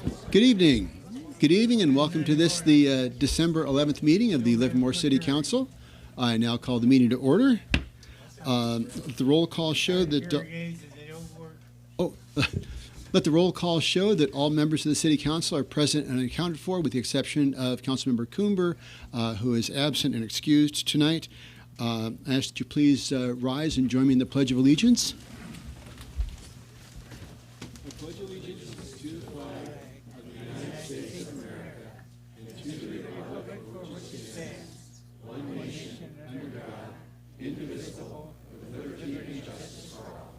Good evening. Good evening and welcome to the December 11th meeting of the Livermore City Council. I now call the meeting to order. The roll call show that... Let the roll call show that all members of the City Council are present and accounted for, with the exception of Councilmember Coomber, who is absent and excused tonight. I ask that you please rise and join me in the Pledge of Allegiance. I pledge allegiance to the flag of the United States of America and to the republic for which it stands, one nation, under God, indivisible, with liberty and justice for all.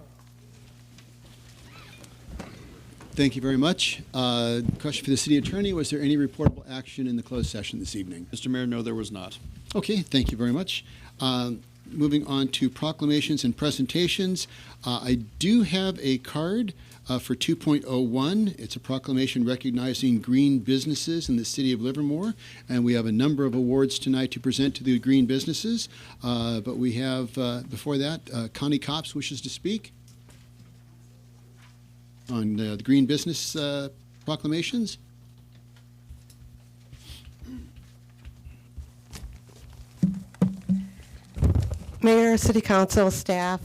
Thank you very much. Question for the City Attorney: was there any reportable action in the closed session this evening? Mr. Mayor, no, there was not. Okay, thank you very much. Moving on to proclamations and presentations. I do have a card for 2.01. It's a proclamation recognizing green businesses in the city of Livermore, and we have a number of awards tonight to present to the green businesses. But we have, before that, Connie Copps wishes to speak on the green business proclamations. Mayor, City Council, staff,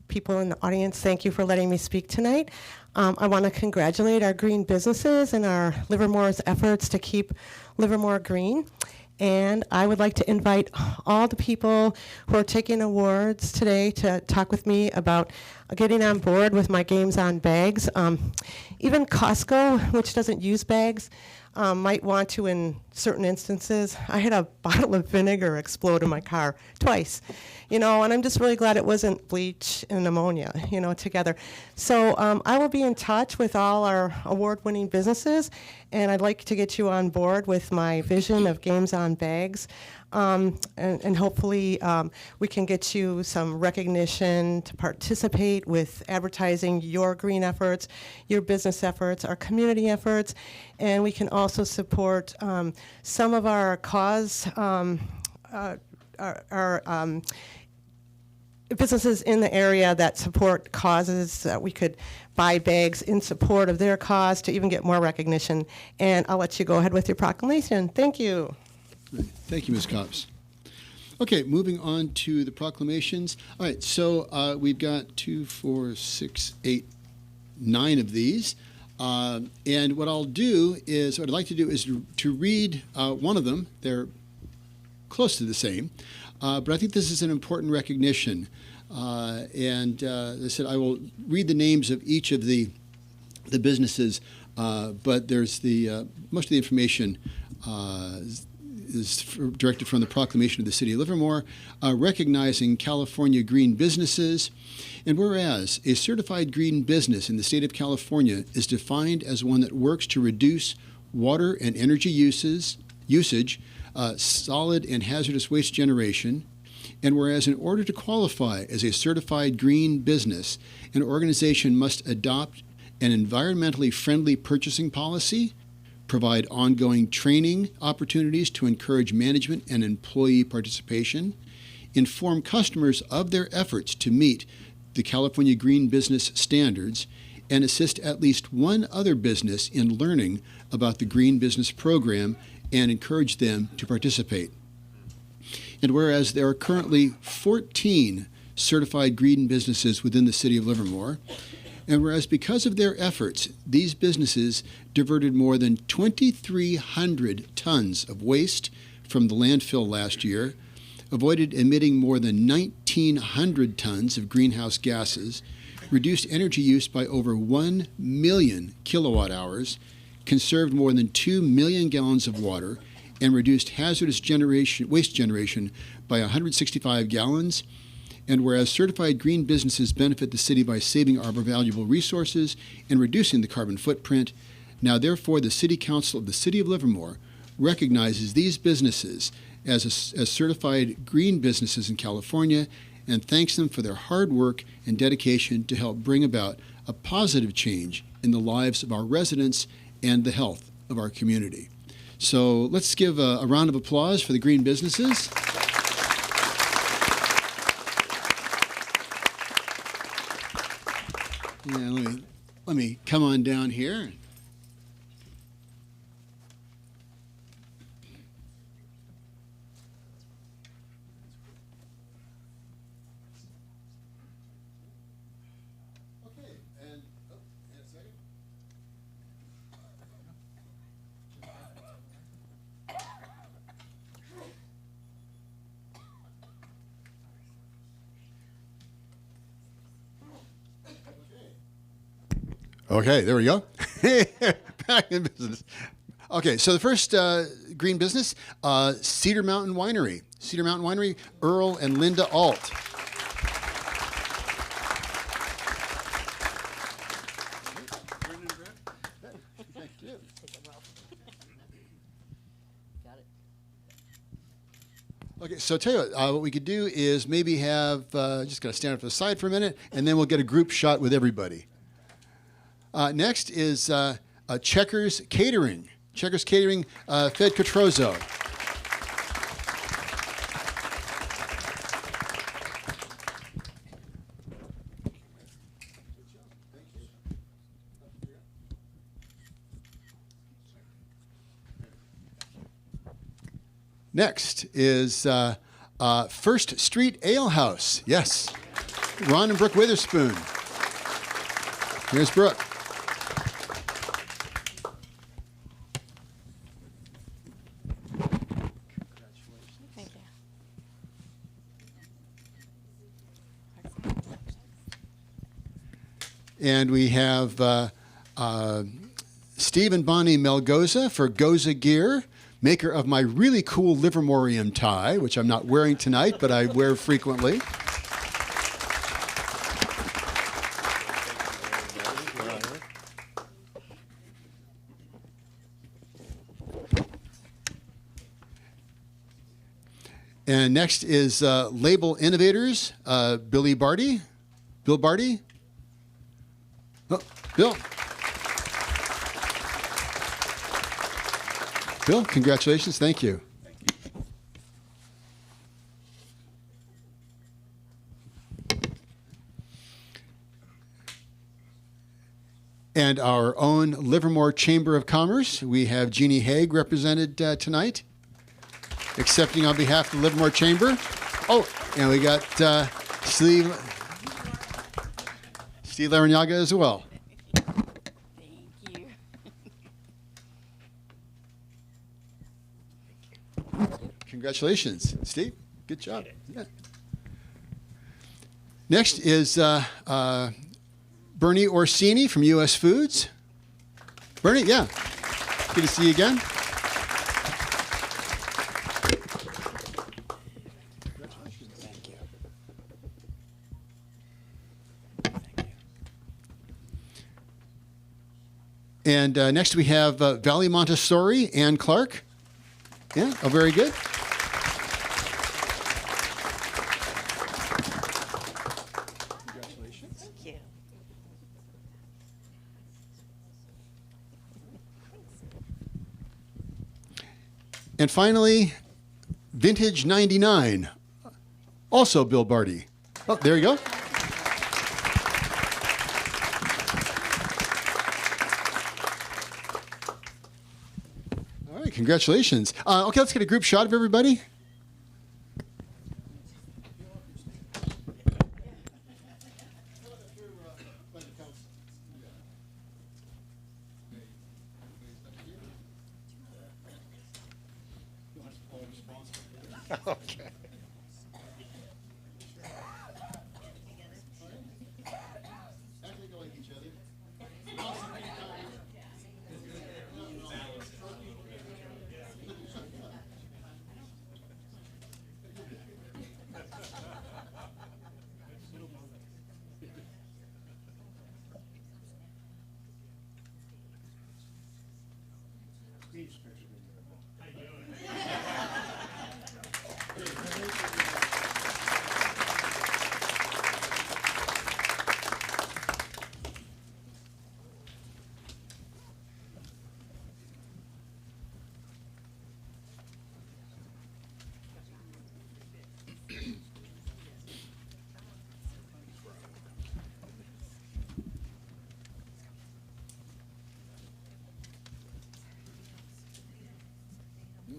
people in the audience, thank you for letting me speak tonight. I want to congratulate our green businesses and our Livermore's efforts to keep Livermore green. And I would like to invite all the people who are taking awards today to talk with me about getting on board with my Games on Bags. Even Costco, which doesn't use bags, might want to in certain instances. I had a bottle of vinegar explode in my car twice, and I'm just really glad it wasn't bleach and ammonia, together. So I will be in touch with all our award-winning businesses, and I'd like to get you on board with my vision of Games on Bags. And hopefully we can get you some recognition to participate with advertising your green efforts, your business efforts, our community efforts, and we can also support some of our cause, our businesses in the area that support causes. We could buy bags in support of their cause to even get more recognition. And I'll let you go ahead with your proclamation. Thank you. Thank you, Ms. Copps. Okay, moving on to the proclamations. All right, so we've got 2, 4, 6, 8, 9 of these. And what I'd like to do is to read one of them. They're close to the same, but I think this is an important recognition. As I said, I will read the names of each of the businesses, but there's most of the information is directed from the proclamation of the City of Livermore, recognizing California green businesses. And whereas a certified green business in the state of California is defined as one that works to reduce water and energy usage, solid and hazardous waste generation, and whereas in order to qualify as a certified green business, an organization must adopt an environmentally friendly purchasing policy, provide ongoing training opportunities to encourage management and employee participation, inform customers of their efforts to meet the California Green Business Standards, and assist at least one other business in learning about the Green Business Program and encourage them to participate. And whereas there are currently 14 certified green businesses within the City of Livermore, and whereas because of their efforts, these businesses diverted more than 2,300 tons of waste from the landfill last year, avoided emitting more than 1,900 tons of greenhouse gases, reduced energy use by over 1 million kilowatt hours, conserved more than 2 million gallons of water, and reduced hazardous waste generation by 165 gallons, and whereas certified green businesses benefit the city by saving our valuable resources and reducing the carbon footprint, now therefore the City Council of the City of Livermore recognizes these businesses as certified green businesses in California and thanks them for their hard work and dedication to help bring about a positive change in the lives of our residents and the health of our community. So let's give a round of applause for the green businesses. Yeah, let me come on down here. Okay, there we go. Back in business. Okay, so the first green business, Cedar Mountain Winery. Cedar Mountain Winery, Earl and Linda Alt. Okay, so tell you what we could do is maybe have, just got to stand up to the side for a minute, and then we'll get a group shot with everybody. Next is Checkers Catering. Checkers Catering, Fed Catrozo. Next is First Street Ale House. Yes, Ron and Brooke Witherspoon. Here's Brooke. Thank you. And we have Steve and Bonnie Melgoza for Goza Gear, maker of my really cool Livermorium tie, which I'm not wearing tonight, but I wear frequently. And next is Label Innovators, Bill Barty. Oh, Bill. Bill, congratulations. Thank you. And our own Livermore Chamber of Commerce. We have Jeannie Haig represented tonight, accepting on behalf of the Livermore Chamber. Oh, and we got Steve Larinaga as well. Thank you. Congratulations, Steve. Good job. Yeah. Next is Bernie Orsini from U.S. Foods. Bernie, yeah. Good to see you again. Thank you. And next we have Valley Montessori, Ann Clark. Yeah, oh, very good. Congratulations. Thank you. And finally, Vintage 99, also Bill Barty. Oh, there you go. All right, congratulations. Okay, let's get a group shot of everybody. Okay.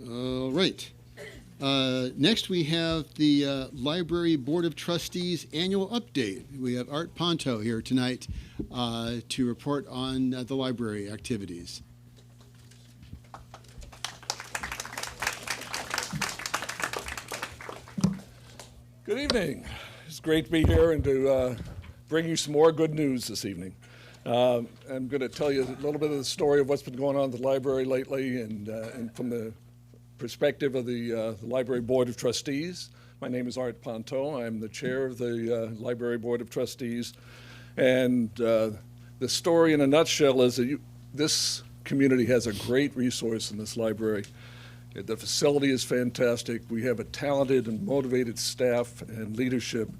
All right. Next, we have the Library Board of Trustees annual update. We have Art Ponto here tonight to report on the library activities. Good evening. It's great to be here and to bring you some more good news this evening. I'm going to tell you a little bit of the story of what's been going on at the library lately and from the perspective of the Library Board of Trustees. My name is Art Ponto. I'm the chair of the Library Board of Trustees. And the story in a nutshell is that this community has a great resource in this library. The facility is fantastic. We have a talented and motivated staff and leadership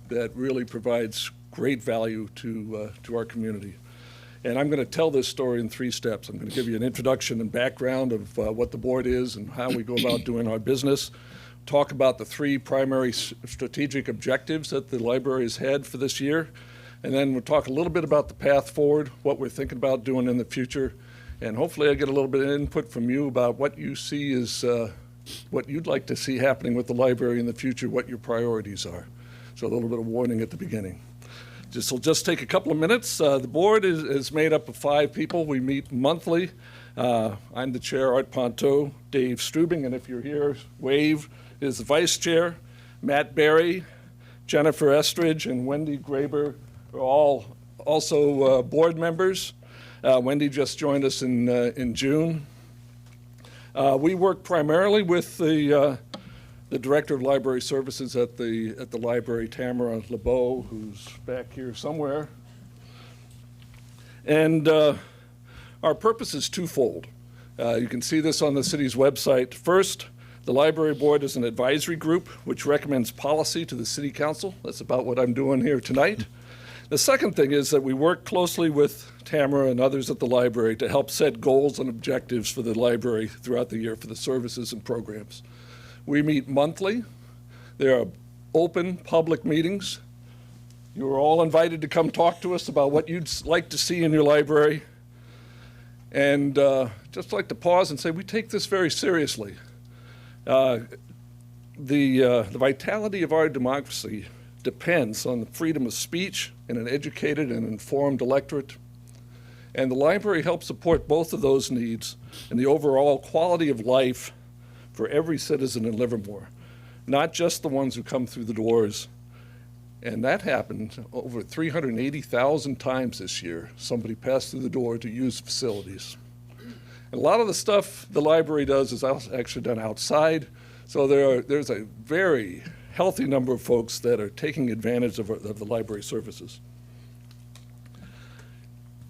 that really provides great value to our community. And I'm going to tell this story in 3 steps. I'm going to give you an introduction and background of what the board is and how we go about doing our business. Talk about the 3 primary strategic objectives that the library has had for this year. And then we'll talk a little bit about the path forward, what we're thinking about doing in the future. And hopefully I'll get a little bit of input from you about what you see as what you'd like to see happening with the library in the future, what your priorities are. So a little bit of warning at the beginning. This will just take a couple of minutes. The board is made up of 5 people. We meet monthly. I'm the chair, Art Ponto. Dave Strubing, and if you're here, wave, is the vice chair. Matt Berry, Jennifer Estridge, and Wendy Graber are all also board members. Wendy just joined us in June. We work primarily with the Director of Library Services at the library, Tamara LeBeau, who's back here somewhere. And our purpose is twofold. You can see this on the city's website. First, the library board is an advisory group which recommends policy to the city council. That's about what I'm doing here tonight. The second thing is that we work closely with Tamara and others at the library to help set goals and objectives for the library throughout the year for the services and programs. We meet monthly. There are open public meetings. You're all invited to come talk to us about what you'd like to see in your library. And just like to pause and say, we take this very seriously. The vitality of our democracy depends on the freedom of speech and an educated and informed electorate. And the library helps support both of those needs and the overall quality of life for every citizen in Livermore, not just the ones who come through the doors. And that happened over 380,000 times this year. Somebody passed through the door to use facilities. And a lot of the stuff the library does is actually done outside. So there's a very healthy number of folks that are taking advantage of the library services.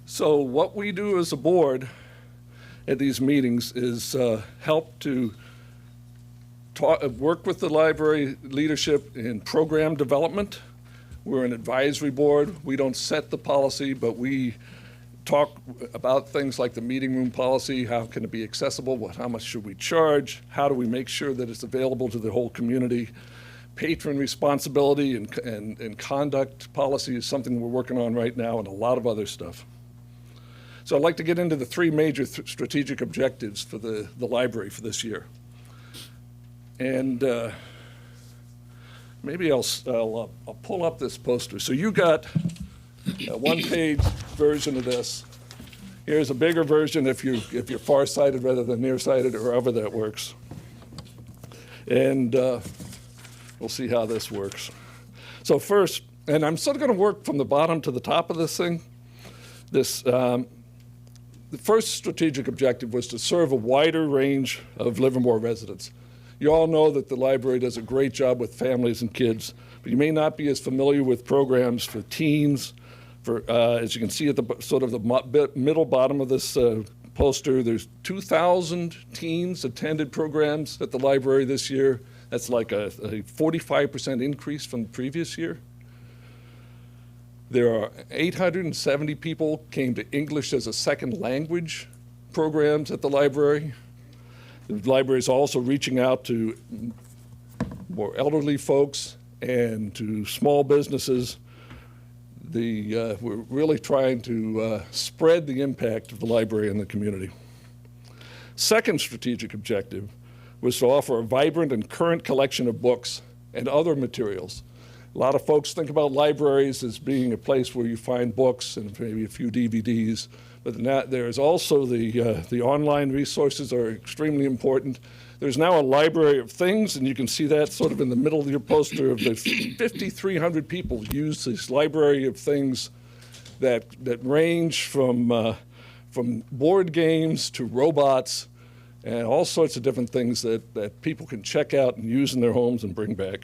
So what we do as a board at these meetings is help to work with the library leadership in program development. We're an advisory board. We don't set the policy, but we talk about things like the meeting room policy. How can it be accessible? How much should we charge? How do we make sure that it's available to the whole community? Patron responsibility and conduct policy is something we're working on right now, and a lot of other stuff. So I'd like to get into the 3 major strategic objectives for the library for this year. And maybe I'll pull up this poster. So you got a 1-page version of this. Here's a bigger version if you're far-sighted rather than nearsighted, or however that works. And we'll see how this works. So first, and I'm sort of going to work from the bottom to the top of this thing. The first strategic objective was to serve a wider range of Livermore residents. You all know that the library does a great job with families and kids, but you may not be as familiar with programs for teens. As you can see at the sort of the middle bottom of this poster, there's 2,000 teens attended programs at the library this year. That's like a 45% increase from the previous year. There are 870 people came to English as a second language programs at the library. The library is also reaching out to more elderly folks and to small businesses. We're really trying to spread the impact of the library in the community. Second strategic objective was to offer a vibrant and current collection of books and other materials. A lot of folks think about libraries as being a place where you find books and maybe a few DVDs, but there's also the online resources are extremely important. There's now a library of things, and you can see that sort of in the middle of your poster of the 5,300 people use this library of things that range from board games to robots and all sorts of different things that people can check out and use in their homes and bring back.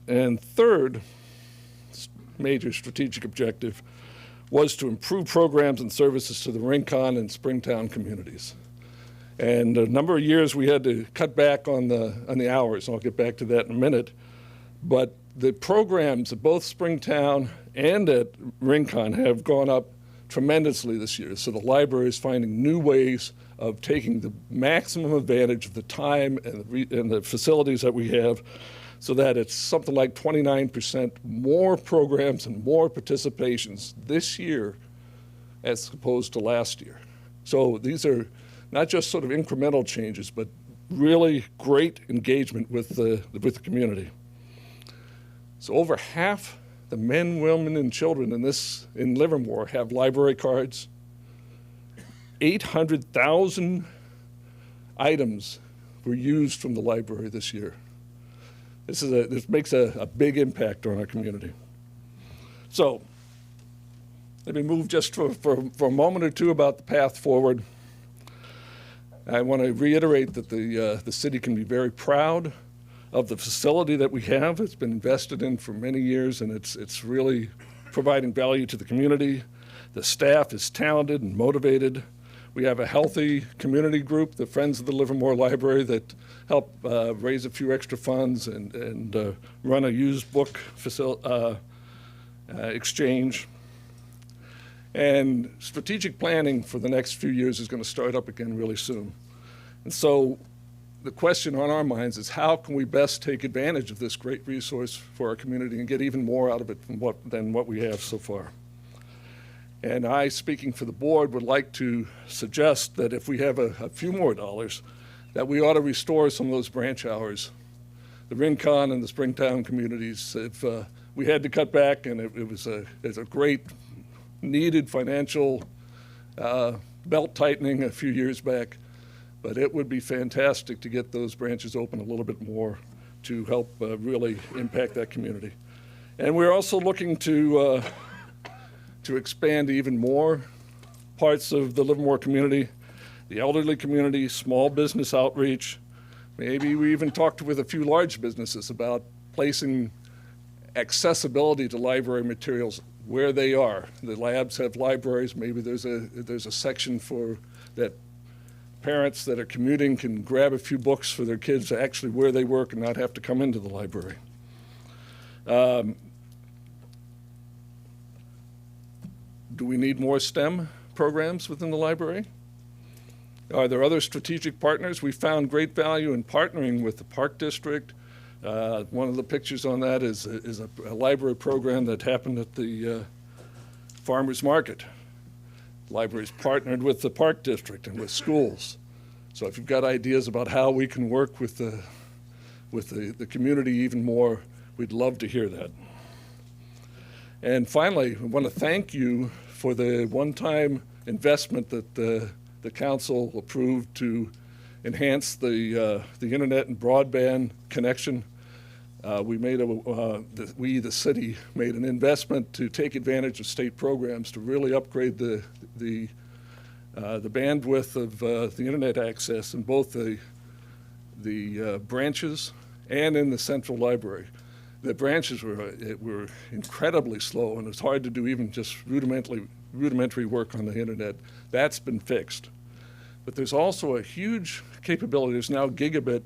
And third major strategic objective was to improve programs and services to the Rincon and Springtown communities. And a number of years we had to cut back on the hours, and I'll get back to that in a minute. But the programs at both Springtown and at Rincon have gone up tremendously this year. So the library is finding new ways of taking the maximum advantage of the time and the facilities that we have, so that it's something like 29% more programs and more participations this year as opposed to last year. So these are not just sort of incremental changes, but really great engagement with the community. So over half the men, women, and children in Livermore have library cards. 800,000 items were used from the library this year. This makes a big impact on our community. So let me move just for a moment or two about the path forward. I want to reiterate that the city can be very proud of the facility that we have. It's been invested in for many years, and it's really providing value to the community. The staff is talented and motivated. We have a healthy community group, the Friends of the Livermore Library, that help raise a few extra funds and run a used book exchange. And strategic planning for the next few years is going to start up again really soon. And so the question on our minds is, how can we best take advantage of this great resource for our community and get even more out of it than what we have so far? And I, speaking for the board, would like to suggest that if we have a few more dollars, that we ought to restore some of those branch hours. The Rincon and the Springtown communities, we had to cut back, and it was a great needed financial belt tightening a few years back, but it would be fantastic to get those branches open a little bit more to help really impact that community. And we're also looking to expand even more parts of the Livermore community, the elderly community, small business outreach. Maybe we even talked with a few large businesses about placing accessibility to library materials where they are. The labs have libraries. Maybe there's a section for that parents that are commuting can grab a few books for their kids actually where they work and not have to come into the library. Do we need more STEM programs within the library? Are there other strategic partners? We found great value in partnering with the Park District. One of the pictures on that is a library program that happened at the Farmers Market. The library's partnered with the Park District and with schools. So if you've got ideas about how we can work with the community even more, we'd love to hear that. And finally, I want to thank you for the one-time investment that the council approved to enhance the internet and broadband connection. We, the city, made an investment to take advantage of state programs to really upgrade the bandwidth of the internet access in both the branches and in the central library. The branches were incredibly slow, and it's hard to do even just rudimentary work on the internet. That's been fixed. But there's also a huge capability. There's now gigabit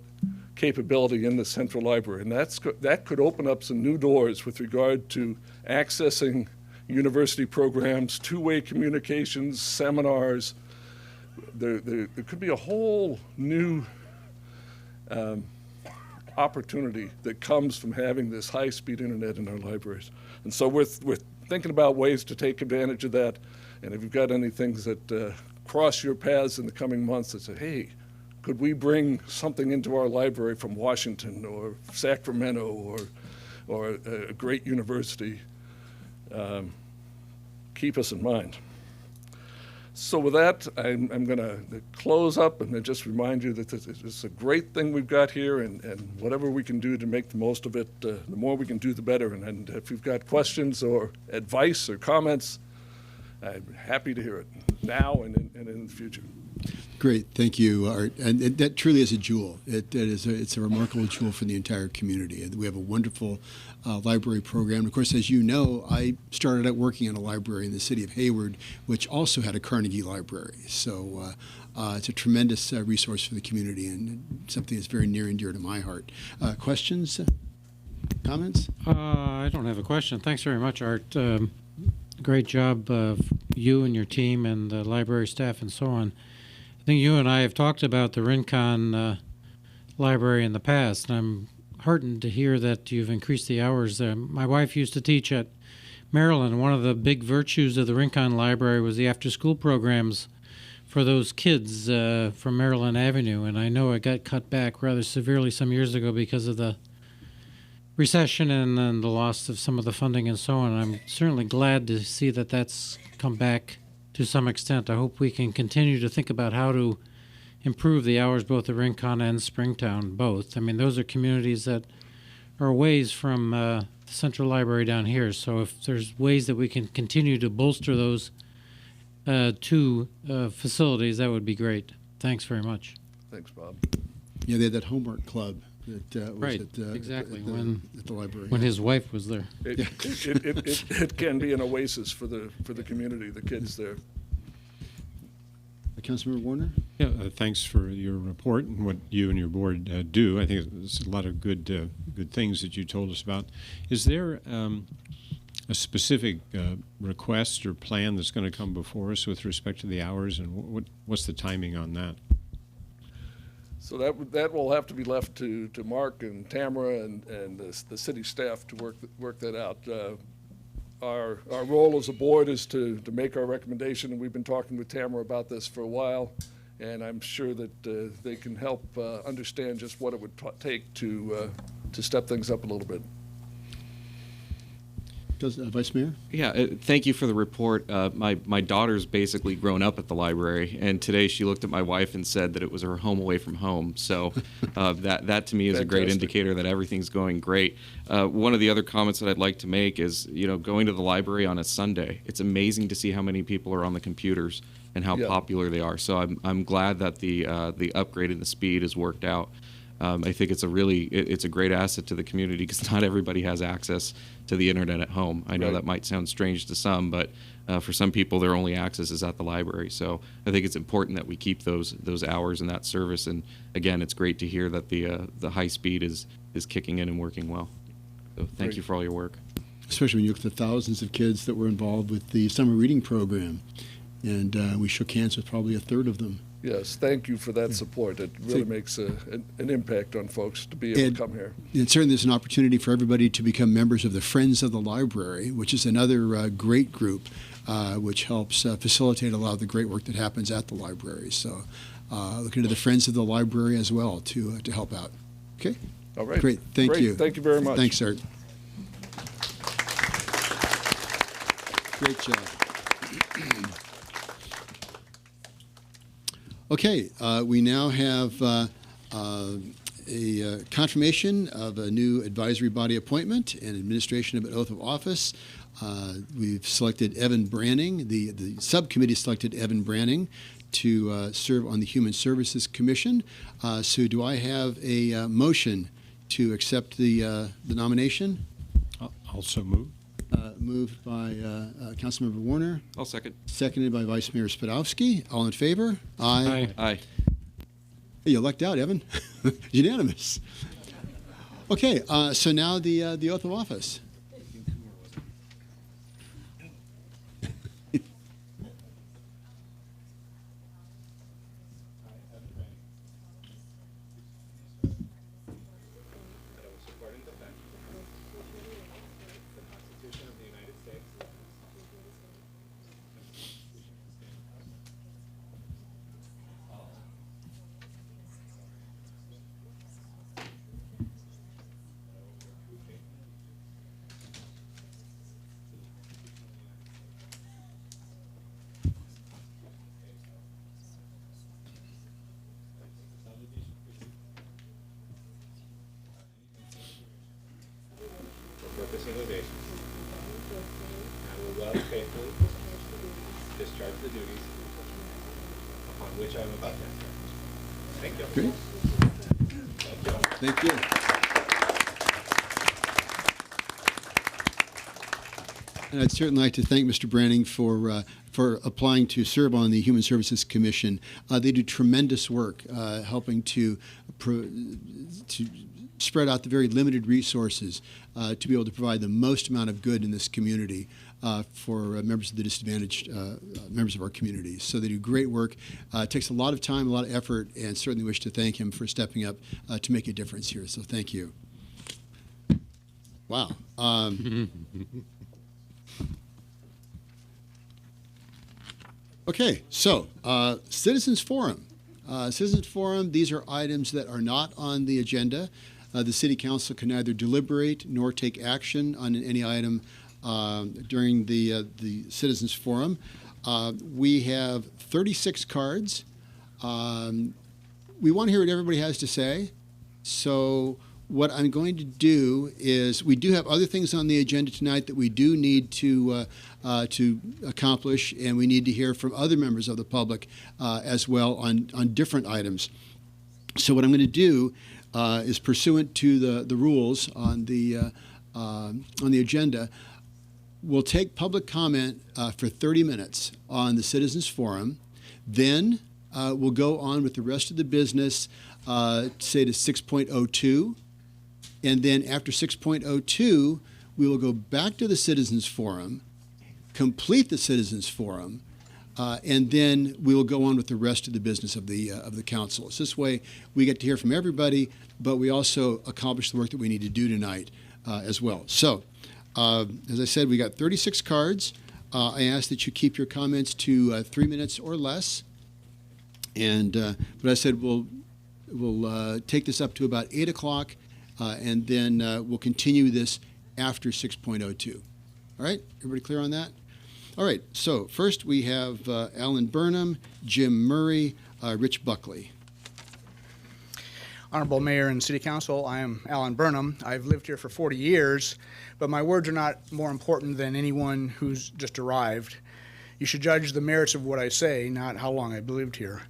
capability in the central library, and that could open up some new doors with regard to accessing university programs, two-way communications, seminars. There could be a whole new opportunity that comes from having this high-speed internet in our libraries. And so we're thinking about ways to take advantage of that. And if you've got any things that cross your paths in the coming months that say, hey, could we bring something into our library from Washington or Sacramento or a great university, keep us in mind. So with that, I'm going to close up and then just remind you that it's a great thing we've got here, and whatever we can do to make the most of it, the more we can do, the better. And if you've got questions or advice or comments, I'm happy to hear it now and in the future. Great, thank you, Art. And that truly is a jewel. It's a remarkable jewel for the entire community. And we have a wonderful library program. Of course, as you know, I started out working in a library in the city of Hayward, which also had a Carnegie Library. So it's a tremendous resource for the community and something that's very near and dear to my heart. Questions? Comments? I don't have a question. Thanks very much, Art. Great job of you and your team and the library staff and so on. I think you and I have talked about the Rincon Library in the past, and I'm heartened to hear that you've increased the hours. My wife used to teach at Maryland. One of the big virtues of the Rincon Library was the after-school programs for those kids from Maryland Avenue, and I know it got cut back rather severely some years ago because of the recession and then the loss of some of the funding and so on. I'm certainly glad to see that that's come back to some extent. I hope we can continue to think about how to improve the hours both at Rincon and Springtown, both. I mean, those are communities that are ways from the Central Library down here. So if there's ways that we can continue to bolster those two facilities, that would be great. Thanks very much. Thanks, Bob. Yeah, they had that homework club that was Right, at, exactly, at the library. When his wife was there. It can be an oasis for the community, the kids there. Councilmember Warner? Yeah, thanks for your report and what you and your board do. I think there's a lot of good things that you told us about. Is there a specific request or plan that's going to come before us with respect to the hours, and what's the timing on that? So that will have to be left to Mark and Tamara and the city staff to work that out. Our role as a board is to make our recommendation, and we've been talking with Tamara about this for a while, and I'm sure that they can help understand just what it would take to step things up a little bit. Vice Mayor? Yeah, thank you for the report. My daughter's basically grown up at the library, and today she looked at my wife and said that it was her home away from home. So that to me is a great Fantastic. indicator that everything's going great. One of the other comments that I'd like to make is, going to the library on a Sunday, it's amazing to see how many people are on the computers and how Yeah. popular they are. So I'm glad that the upgrade and the speed has worked out. I think it's a great asset to the community because not everybody has access to the internet at home. I know Right. that might sound strange to some, but for some people, their only access is at the library. So I think it's important that we keep those hours and that service. And again, it's great to hear that the high speed is kicking in and working well. So thank Great. you for all your work. Especially when you look at the thousands of kids that were involved with the summer reading program. And we shook hands with probably a third of them. Yes, thank you for that support. It really makes an impact on folks to be able And- to come here. And certainly there's an opportunity for everybody to become members of the Friends of the Library, which is another great group which helps facilitate a lot of the great work that happens at the library. So look into the Friends of the Library as well to help out. Okay? All right. Great. Thank Great. you. Thank you very much. Thanks, Art. Great job. Okay, we now have a confirmation of a new advisory body appointment and administration of an oath of office. We've selected Evan Branning, the subcommittee selected Evan Branning to serve on the Human Services Commission. So do I have a motion to accept the nomination? Also move. Moved by Councilmember Warner, I'll second. seconded by Vice Mayor Spadowski. All in favor? Aye. Aye. Aye. Hey, you lucked out, Evan. Unanimous. Okay, so now the oath of office. duties upon which I am about to enter. Thank you. Great. Thank you. And I'd certainly like to thank Mr. Branning for applying to serve on the Human Services Commission. They do tremendous work helping to spread out the very limited resources to be able to provide the most amount of good in this community for members of the disadvantaged members of our communities. So they do great work. It takes a lot of time, a lot of effort, and certainly wish to thank him for stepping up to make a difference here. So thank you. Wow. Okay, so Citizens Forum. Citizens Forum, these are items that are not on the agenda. The City Council can neither deliberate nor take action on any item during the Citizens Forum. We have 36 cards. We want to hear what everybody has to say. So what I'm going to do is, we do have other things on the agenda tonight that we do need to accomplish, and we need to hear from other members of the public as well on different items. So what I'm going to do is, pursuant to the rules on the agenda, we'll take public comment for 30 minutes on the Citizens Forum. Then we'll go on with the rest of the business, say to 6.02. And then after 6.02, we will go back to the Citizens Forum, complete the Citizens Forum, and then we will go on with the rest of the business of the council. So this way, we get to hear from everybody, but we also accomplish the work that we need to do tonight as well. So, as I said, we got 36 cards. I ask that you keep your comments to 3 minutes or less. And but I said we'll take this up to about 8 o'clock. And then we'll continue this after 6.02. All right, everybody clear on that? All right, so first we have Alan Burnham, Jim Murray, Rich Buckley. Honorable Mayor and City Council, I am Alan Burnham. I've lived here for 40 years, but my words are not more important than anyone who's just arrived. You should judge the merits of what I say, not how long I've lived here.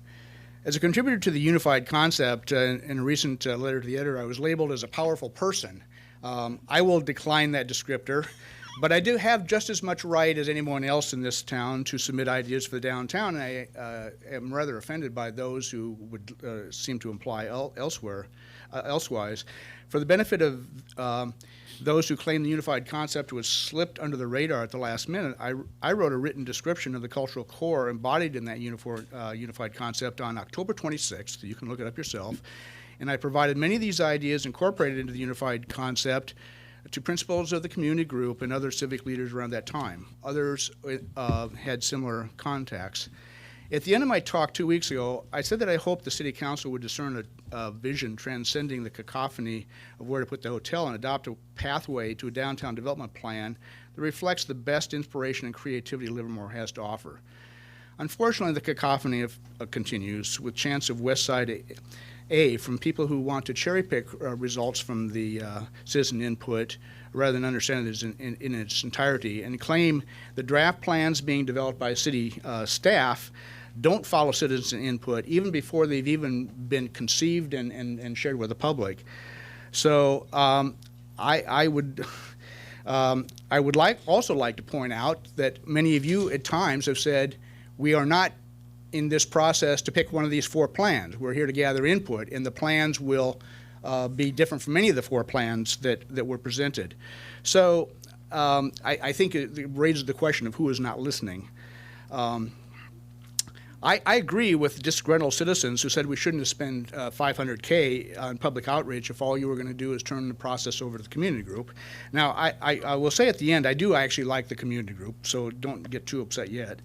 As a contributor to the unified concept, in a recent letter to the editor, I was labeled as a powerful person. I will decline that descriptor, but I do have just as much right as anyone else in this town to submit ideas for the downtown, and I am rather offended by those who would seem to imply elsewise. For the benefit of those who claim the unified concept was slipped under the radar at the last minute, I wrote a written description of the cultural core embodied in that unified concept on October 26th. You can look it up yourself. And I provided many of these ideas incorporated into the unified concept to principals of the community group and other civic leaders around that time. Others had similar contacts. At the end of my talk 2 weeks ago, I said that I hoped the City Council would discern a vision transcending the cacophony of where to put the hotel and adopt a pathway to a downtown development plan that reflects the best inspiration and creativity Livermore has to offer. Unfortunately, the cacophony continues, with chants of West Side A from people who want to cherry-pick results from the citizen input rather than understand it in its entirety, and claim the draft plans being developed by city staff don't follow citizen input even before they've even been conceived and shared with the public. So I would also like to point out that many of you at times have said we are not in this process to pick one of these 4 plans. We're here to gather input, and the plans will be different from any of the 4 plans that were presented. So I think it raises the question of who is not listening. I agree with disgruntled citizens who said we shouldn't have spent $500K on public outreach if all you were going to do is turn the process over to the community group. Now, I will say at the end, I do actually like the community group, so don't get too upset yet.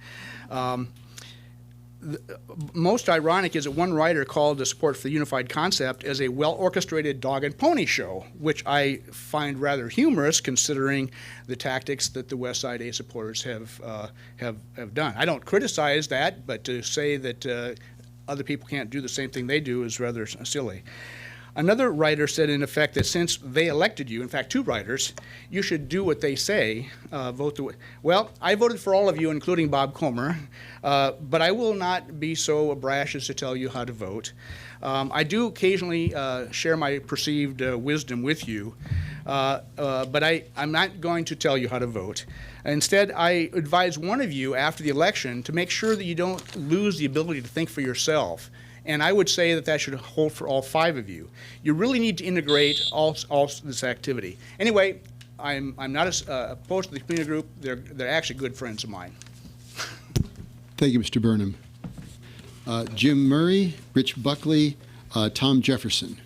Most ironic is that one writer called the support for the unified concept as a well-orchestrated dog and pony show, which I find rather humorous considering the tactics that the West Side A supporters have done. I don't criticize that, but to say that other people can't do the same thing they do is rather silly. Another writer said, in effect, that since they elected you, in fact, 2 writers, you should do what they say, vote the way. Well, I voted for all of you, including Bob Comer, but I will not be so brash as to tell you how to vote. I do occasionally share my perceived wisdom with you, but I'm not going to tell you how to vote. Instead, I advise one of you after the election to make sure that you don't lose the ability to think for yourself. And I would say that should hold for all 5 of you. You really need to integrate all this activity. Anyway, I'm not opposed to the community group. They're actually good friends of mine. Thank you, Mr. Burnham. Jim Murray, Rich Buckley, Tom Jefferson.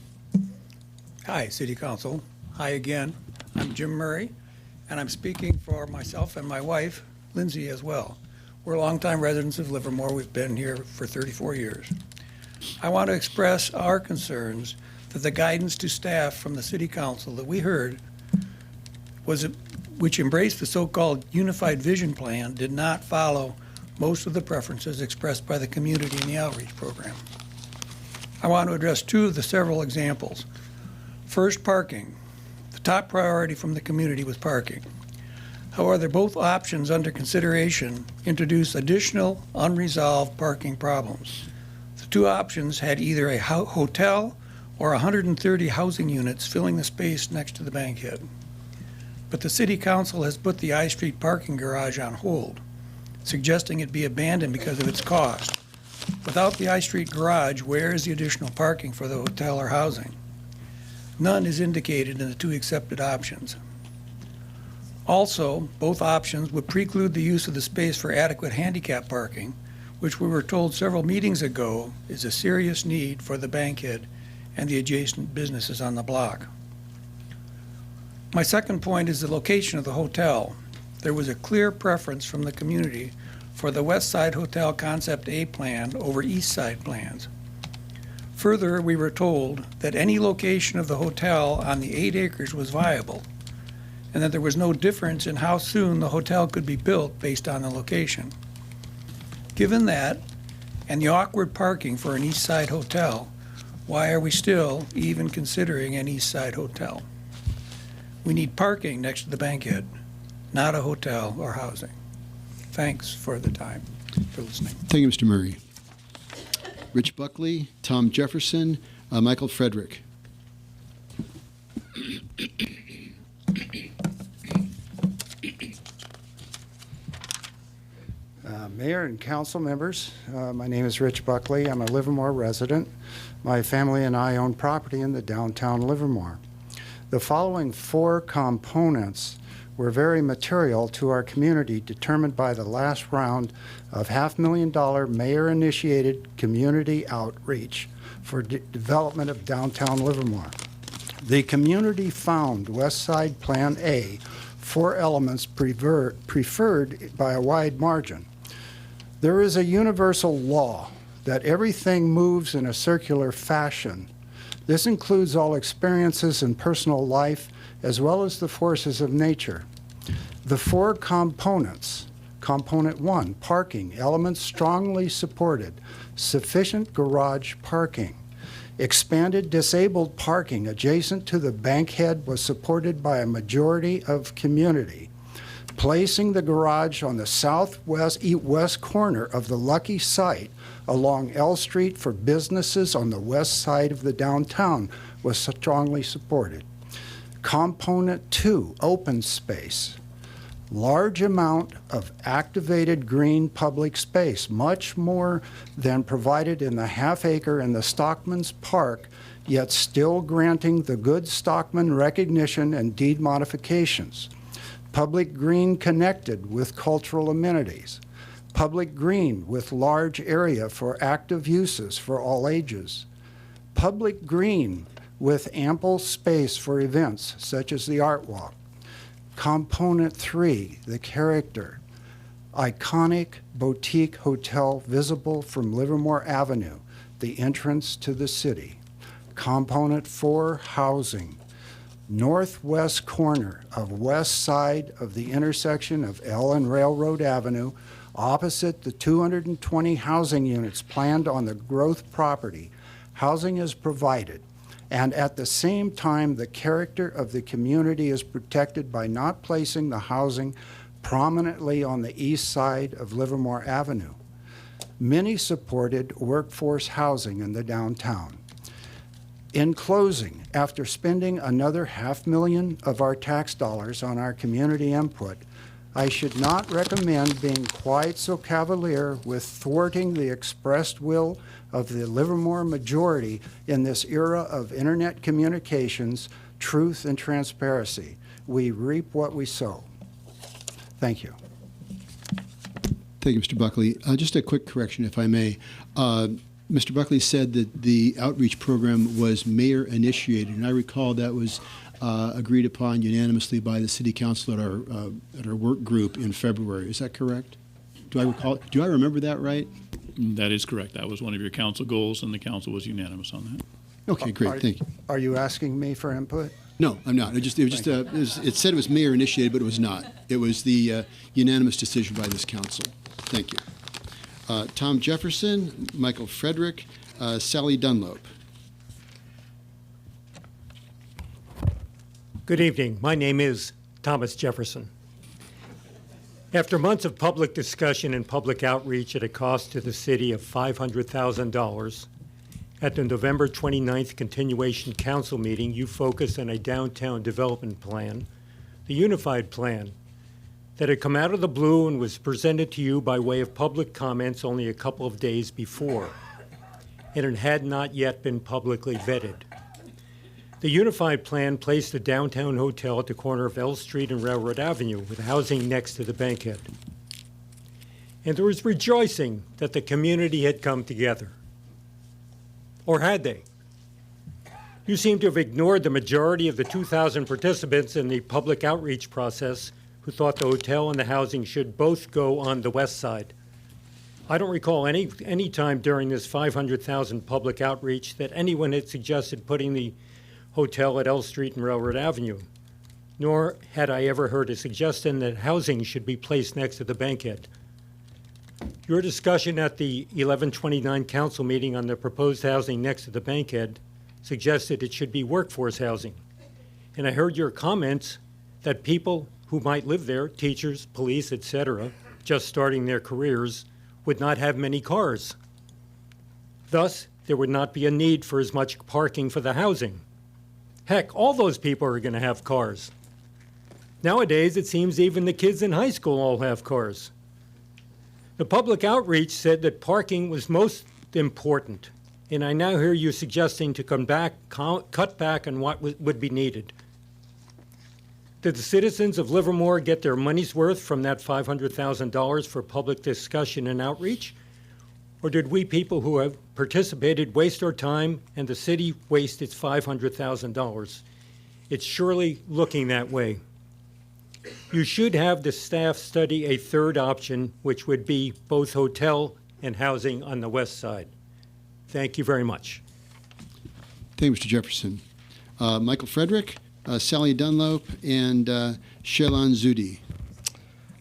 Hi, City Council. Hi again. I'm Jim Murray, and I'm speaking for myself and my wife, Lindsay, as well. We're longtime residents of Livermore. We've been here for 34 years. I want to express our concerns that the guidance to staff from the City Council that we heard which embraced the so-called Unified Vision Plan, did not follow most of the preferences expressed by the community in the outreach program. I want to address 2 of the several examples. First, parking. The top priority from the community was parking. However, both options under consideration introduced additional unresolved parking problems. The 2 options had either a hotel or 130 housing units filling the space next to the bankhead. But the City Council has put the I Street parking garage on hold, suggesting it be abandoned because of its cost. Without the I Street garage, where is the additional parking for the hotel or housing? None is indicated in the 2 accepted options. Also, both options would preclude the use of the space for adequate handicap parking, which we were told several meetings ago is a serious need for the bankhead and the adjacent businesses on the block. My second point is the location of the hotel. There was a clear preference from the community for the West Side Hotel Concept A plan over East Side plans. Further, we were told that any location of the hotel on the 8 acres was viable, and that there was no difference in how soon the hotel could be built based on the location. Given that, and the awkward parking for an East Side hotel, why are we still even considering an East Side hotel? We need parking next to the bankhead, not a hotel or housing. Thanks for the time, for listening. Thank you, Mr. Murray. Rich Buckley, Tom Jefferson, Michael Frederick. Mayor and council members, my name is Rich Buckley. I'm a Livermore resident. My family and I own property in the downtown Livermore. The following 4 components were very material to our community, determined by the last round of $500,000 mayor-initiated community outreach for development of downtown Livermore. The community found West Side Plan A, 4 elements preferred by a wide margin. There is a universal law that everything moves in a circular fashion. This includes all experiences in personal life as well as the forces of nature. The 4 components. Component 1, parking, elements strongly supported, sufficient garage parking. Expanded disabled parking adjacent to the bankhead was supported by a majority of community. Placing the garage on the southwest west corner of the Lucky site along L Street for businesses on the west side of the downtown was strongly supported. Component 2, open space. Large amount of activated green public space, much more than provided in the half-acre in the Stockman's Park, yet still granting the good Stockman recognition and deed modifications. Public green connected with cultural amenities. Public green with large area for active uses for all ages. Public green with ample space for events such as the Art Walk. Component 3, the character. Iconic boutique hotel visible from Livermore Avenue, the entrance to the city. Component 4, housing. Northwest corner of west side of the intersection of L and Railroad Avenue, opposite the 220 housing units planned on the growth property. Housing is provided. and at the same time, the character of the community is protected by not placing the housing prominently on the east side of Livermore Avenue. Many supported workforce housing in the downtown. In closing, after spending another $500,000 of our tax dollars on our community input, I should not recommend being quite so cavalier with thwarting the expressed will of the Livermore majority in this era of internet communications, truth, and transparency. We reap what we sow. Thank you. Thank you, Mr. Buckley. Just a quick correction, if I may. Mr. Buckley said that the outreach program was mayor-initiated, and I recall that was agreed upon unanimously by the City Council at our work group in February. Is that correct? Do I remember that right? That is correct. That was one of your council goals, and the council was unanimous on that. Okay, great. Thank you. Are you asking me for input? No, I'm not. It said it was mayor-initiated, but it was not. It was the unanimous decision by this council. Thank you. Tom Jefferson, Michael Frederick, Sally Dunlop. Good evening. My name is Thomas Jefferson. After months of public discussion and public outreach at a cost to the city of $500,000, at the November 29th continuation council meeting, you focused on a downtown development plan, the Unified Plan, that had come out of the blue and was presented to you by way of public comments only a couple of days before, and it had not yet been publicly vetted. The Unified Plan placed the downtown hotel at the corner of L Street and Railroad Avenue with housing next to the bankhead. And there was rejoicing that the community had come together. Or had they? You seem to have ignored the majority of the 2,000 participants in the public outreach process who thought the hotel and the housing should both go on the west side. I don't recall any time during this 500,000 public outreach that anyone had suggested putting the hotel at L Street and Railroad Avenue, nor had I ever heard a suggestion that housing should be placed next to the bankhead. Your discussion at the 11/29 council meeting on the proposed housing next to the bankhead suggested it should be workforce housing. And I heard your comments that people who might live there, teachers, police, etc., just starting their careers, would not have many cars. Thus, there would not be a need for as much parking for the housing. Heck, all those people are going to have cars. Nowadays, it seems even the kids in high school all have cars. The public outreach said that parking was most important, and I now hear you suggesting to cut back on what would be needed. Did the citizens of Livermore get their money's worth from that $500,000 for public discussion and outreach? Or did we people who have participated waste our time and the city waste its $500,000? It's surely looking that way. You should have the staff study a third option, which would be both hotel and housing on the west side. Thank you very much. Thank you, Mr. Jefferson. Michael Frederick, Sally Dunlop, and Shailan Zudi.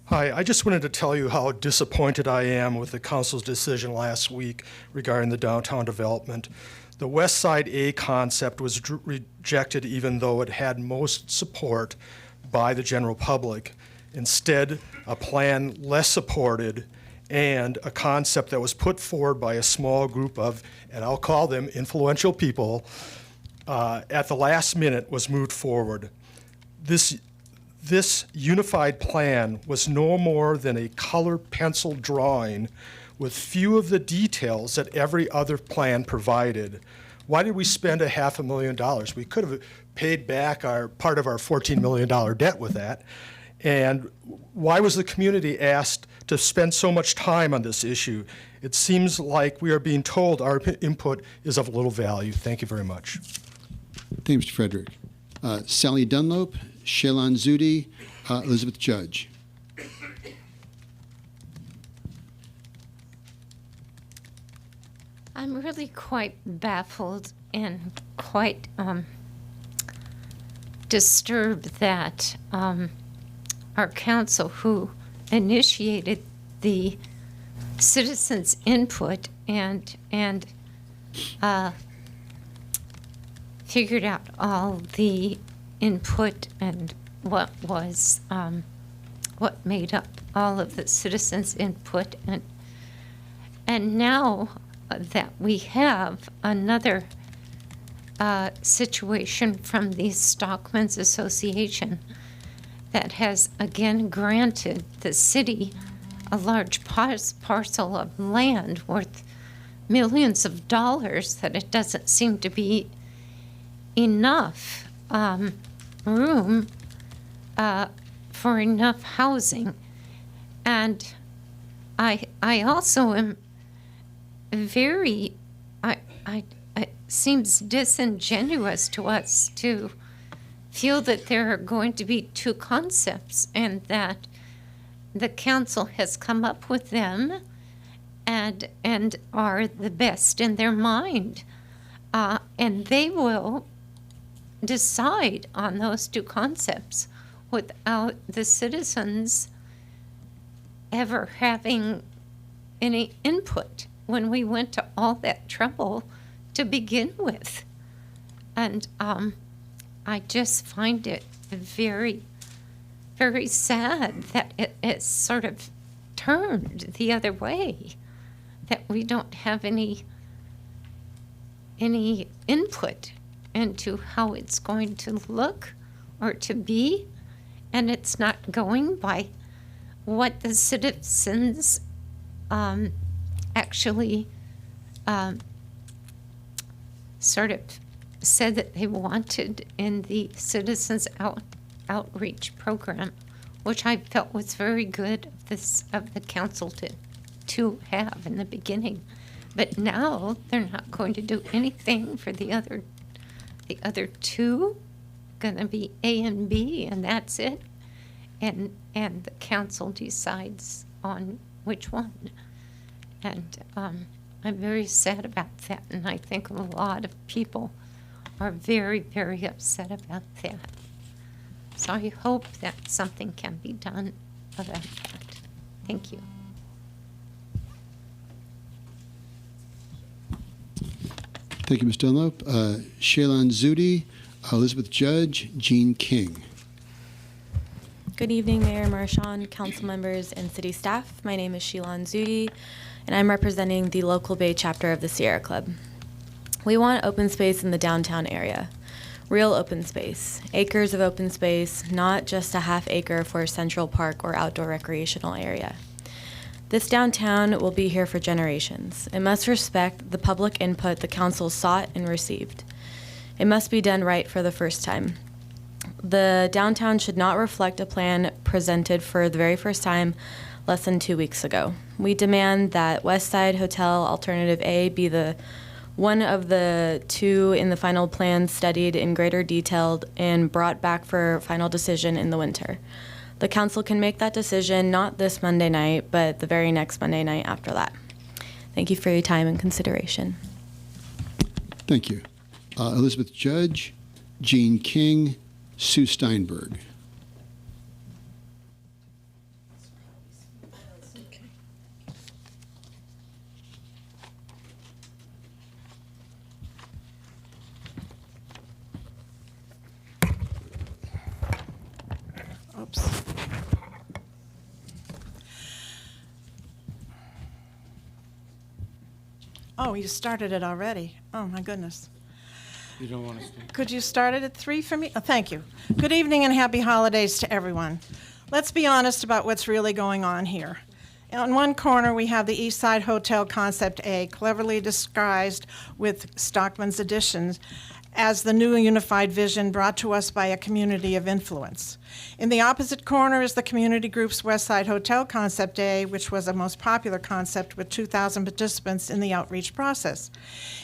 Hi, I just wanted to tell you how disappointed I am with the council's decision last week regarding the downtown development. The West Side A concept was rejected even though it had most support by the general public. Instead, a plan less supported and a concept that was put forward by a small group of, and I'll call them influential people, at the last minute was moved forward. This unified plan was no more than a color pencil drawing with few of the details that every other plan provided. Why did we spend $500,000? We could have paid back part of our $14 million debt with that. And why was the community asked to spend so much time on this issue? It seems like we are being told our input is of little value. Thank you very much. Thank you, Mr. Frederick. Sally Dunlop, Shailan Zudi, Elizabeth Judge. I'm really quite baffled and quite disturbed that our council, who initiated the citizens' input and figured out all the input and what was what made up all of the citizens' input, and now that we have another situation from the Stockmen's Association that has again granted the city a large parcel of land worth millions of dollars, that it doesn't seem to be enough room for enough housing. And I also am very, it seems disingenuous to us to feel that there are going to be two concepts and that the council has come up with them and are the best in their mind. And they will decide on those two concepts without the citizens ever having any input when we went to all that trouble to begin with. And I just find it very, very sad that it sort of turned the other way, that we don't have any input into how it's going to look or to be, and it's not going by what the citizens actually sort of said that they wanted in the citizens outreach program, which I felt was very good of the council to have in the beginning. But now they're not going to do anything for the other two, going to be A and B, and that's it. And the council decides on which one. And I'm very sad about that, and I think a lot of people are very, very upset about that. So I hope that something can be done about that. Thank you. Thank you, Ms. Dunlop. Shailan Zudi, Elizabeth Judge, Jean King. Good evening, Mayor Marchand, council members, and city staff. My name is Shailan Zudi, and I'm representing the local Bay chapter of the Sierra Club. We want open space in the downtown area. Real open space, acres of open space, not just a half acre for a central park or outdoor recreational area. This downtown will be here for generations. It must respect the public input the council sought and received. It must be done right for the first time. The downtown should not reflect a plan presented for the very first time less than 2 weeks ago. We demand that West Side Hotel Alternative A be the one of the two in the final plan studied in greater detail and brought back for final decision in the winter. The council can make that decision not this Monday night, but the very next Monday night after that. Thank you for your time and consideration. Thank you. Elizabeth Judge, Jean King, Sue Steinberg. Oops. Oh, you started it already. Oh, my goodness. You don't want to speak? Could you start it at 3 for me? Oh, thank you. Good evening and happy holidays to everyone. Let's be honest about what's really going on here. On one corner, we have the East Side Hotel Concept A, cleverly disguised with Stockman's Additions as the new unified vision brought to us by a community of influence. In the opposite corner is the community group's West Side Hotel Concept A, which was a most popular concept with 2,000 participants in the outreach process.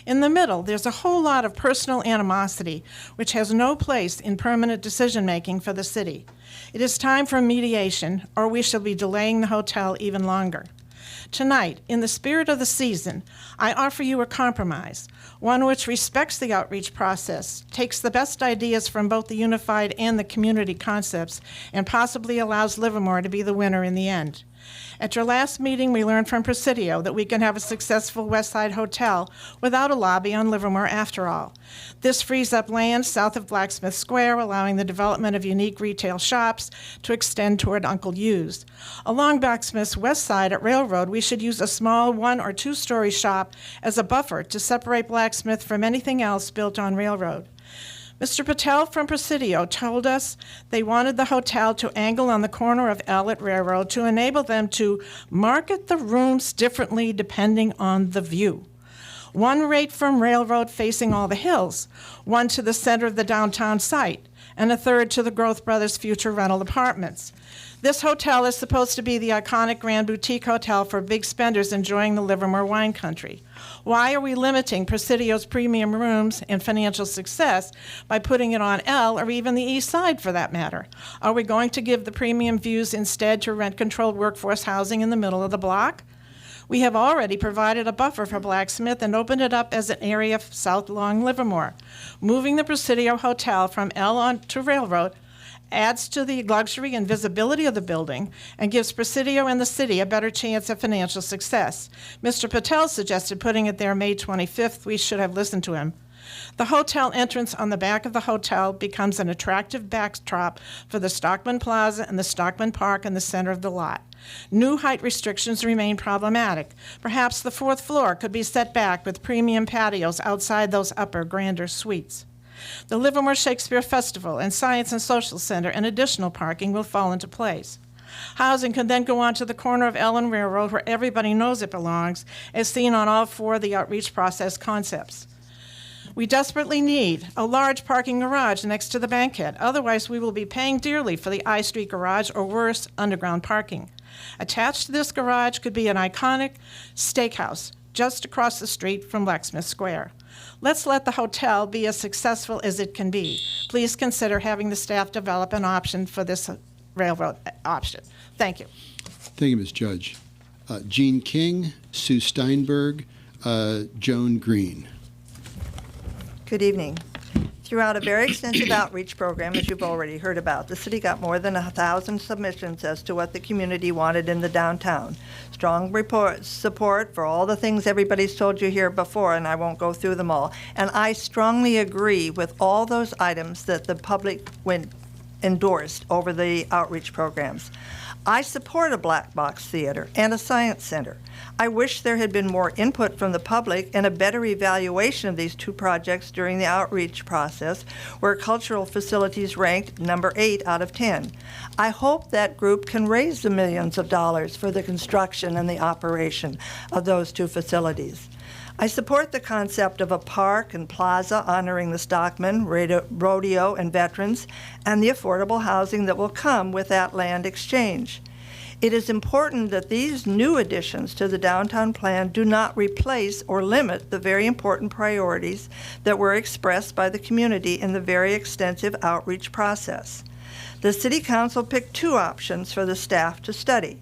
In the middle, there's a whole lot of personal animosity, which has no place in permanent decision-making for the city. It is time for mediation, or we shall be delaying the hotel even longer. Tonight, in the spirit of the season, I offer you a compromise, one which respects the outreach process, takes the best ideas from both the unified and the community concepts, and possibly allows Livermore to be the winner in the end. At your last meeting, we learned from Presidio that we can have a successful West Side hotel without a lobby on Livermore after all. This frees up land south of Blacksmith Square, allowing the development of unique retail shops to extend toward Uncle Hughes. Along Blacksmith's west side at Railroad, we should use a small 1- or 2-story shop as a buffer to separate Blacksmith from anything else built on Railroad. Mr. Patel from Presidio told us they wanted the hotel to angle on the corner of L at Railroad to enable them to market the rooms differently depending on the view. One rate from Railroad facing all the hills, one to the center of the downtown site, and a third to the Growth Brothers' future rental apartments. This hotel is supposed to be the iconic Grand Boutique Hotel for big spenders enjoying the Livermore wine country. Why are we limiting Presidio's premium rooms and financial success by putting it on L or even the East Side for that matter? Are we going to give the premium views instead to rent-controlled workforce housing in the middle of the block? We have already provided a buffer for Blacksmith and opened it up as an area of South Long Livermore. Moving the Presidio Hotel from L on to Railroad adds to the luxury and visibility of the building and gives Presidio and the city a better chance of financial success. Mr. Patel suggested putting it there May 25th. We should have listened to him. The hotel entrance on the back of the hotel becomes an attractive backdrop for the Stockman Plaza and the Stockman Park in the center of the lot. New height restrictions remain problematic. Perhaps the 4th floor could be set back with premium patios outside those upper, grander suites. The Livermore Shakespeare Festival and Science and Social Center and additional parking will fall into place. Housing can then go on to the corner of Ellen Railroad where everybody knows it belongs, as seen on all 4 of the outreach process concepts. We desperately need a large parking garage next to the bankhead. Otherwise, we will be paying dearly for the I Street garage or worse, underground parking. Attached to this garage could be an iconic steakhouse just across the street from Blacksmith Square. Let's let the hotel be as successful as it can be. Please consider having the staff develop an option for this railroad option. Thank you. Thank you, Ms. Judge. Jean King, Sue Steinberg, Joan Green. Good evening. Throughout a very extensive outreach program, as you've already heard about, the city got more than 1,000 submissions as to what the community wanted in the downtown. Strong support for all the things everybody's told you here before, and I won't go through them all. And I strongly agree with all those items that the public endorsed over the outreach programs. I support a black box theater and a science center. I wish there had been more input from the public and a better evaluation of these 2 projects during the outreach process, where cultural facilities ranked number 8 out of 10. I hope that group can raise the millions of dollars for the construction and the operation of those 2 facilities. I support the concept of a park and plaza honoring the stockmen, rodeo, and veterans, and the affordable housing that will come with that land exchange. It is important that these new additions to the downtown plan do not replace or limit the very important priorities that were expressed by the community in the very extensive outreach process. The City Council picked 2 options for the staff to study.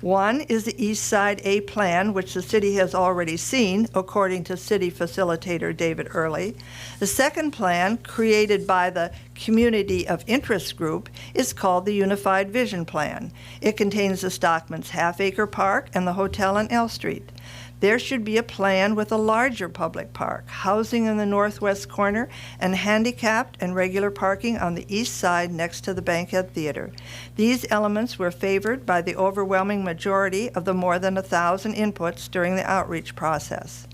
One is the East Side A plan, which the city has already seen, according to city facilitator David Early. The second plan, created by the Community of Interest Group, is called the Unified Vision Plan. It contains the Stockman's half-acre park and the hotel on L Street. There should be a plan with a larger public park, housing in the northwest corner, and handicapped and regular parking on the east side next to the Bankhead Theater. These elements were favored by the overwhelming majority of the more than 1,000 inputs during the outreach process.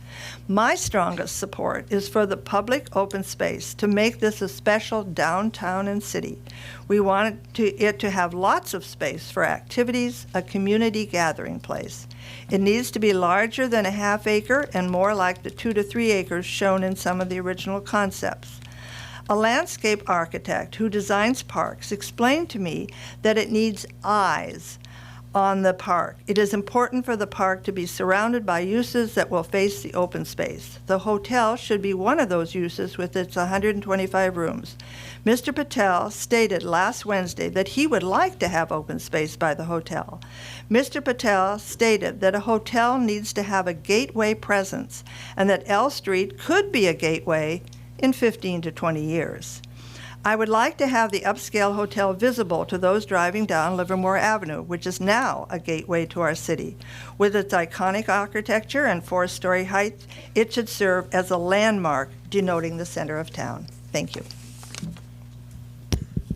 My strongest support is for the public open space to make this a special downtown and city. We want it to have lots of space for activities, a community gathering place. It needs to be larger than a half acre and more like the 2 to 3 acres shown in some of the original concepts. A landscape architect who designs parks explained to me that it needs eyes on the park. It is important for the park to be surrounded by uses that will face the open space. The hotel should be one of those uses with its 125 rooms. Mr. Patel stated last Wednesday that he would like to have open space by the hotel. Mr. Patel stated that a hotel needs to have a gateway presence and that L Street could be a gateway in 15 to 20 years. I would like to have the upscale hotel visible to those driving down Livermore Avenue, which is now a gateway to our city. With its iconic architecture and 4-story height, it should serve as a landmark denoting the center of town. Thank you.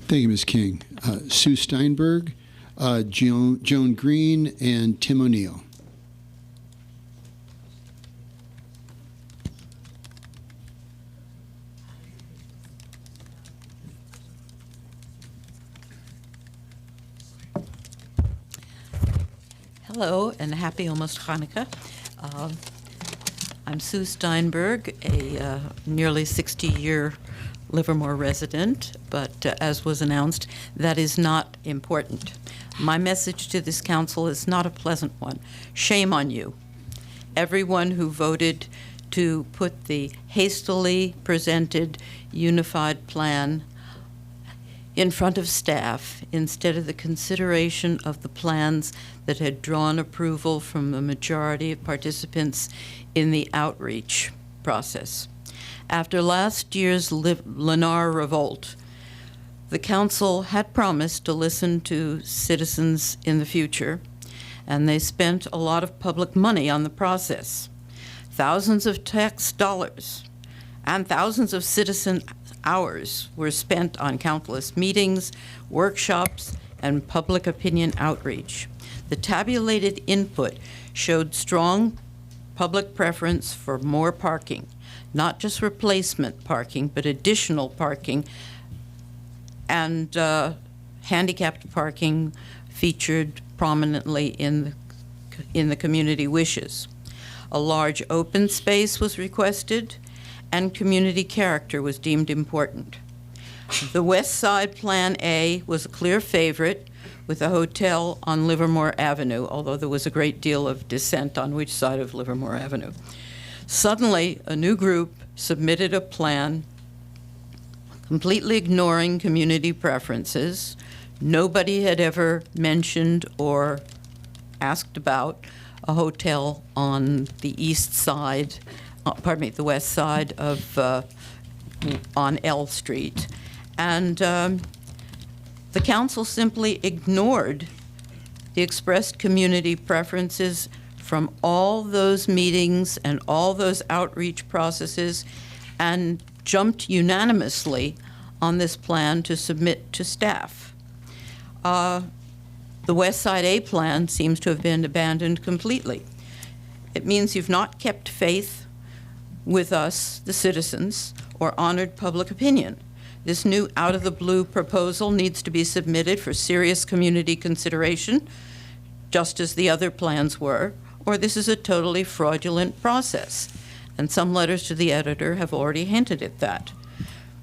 Thank you, Ms. King. Sue Steinberg, Joan Green, and Tim O'Neill. Hello and happy almost Hanukkah. I'm Sue Steinberg, a nearly 60-year Livermore resident, but as was announced, that is not important. My message to this council is not a pleasant one. Shame on you. Everyone who voted to put the hastily presented unified plan in front of staff instead of the consideration of the plans that had drawn approval from the majority of participants in the outreach process. After last year's Lennar revolt, the council had promised to listen to citizens in the future, and they spent a lot of public money on the process. Thousands of tax dollars and thousands of citizen hours were spent on countless meetings, workshops, and public opinion outreach. The tabulated input showed strong public preference for more parking, not just replacement parking, but additional parking, and handicapped parking featured prominently in the community wishes. A large open space was requested, and community character was deemed important. The West Side Plan A was a clear favorite, with a hotel on Livermore Avenue, although there was a great deal of dissent on which side of Livermore Avenue. Suddenly, a new group submitted a plan completely ignoring community preferences. Nobody had ever mentioned or asked about a hotel on the east side, the west side of on L Street. And the council simply ignored the expressed community preferences from all those meetings and all those outreach processes and jumped unanimously on this plan to submit to staff. The West Side A plan seems to have been abandoned completely. It means you've not kept faith with us, the citizens, or honored public opinion. This new out-of-the-blue proposal needs to be submitted for serious community consideration, just as the other plans were, or this is a totally fraudulent process. And some letters to the editor have already hinted at that.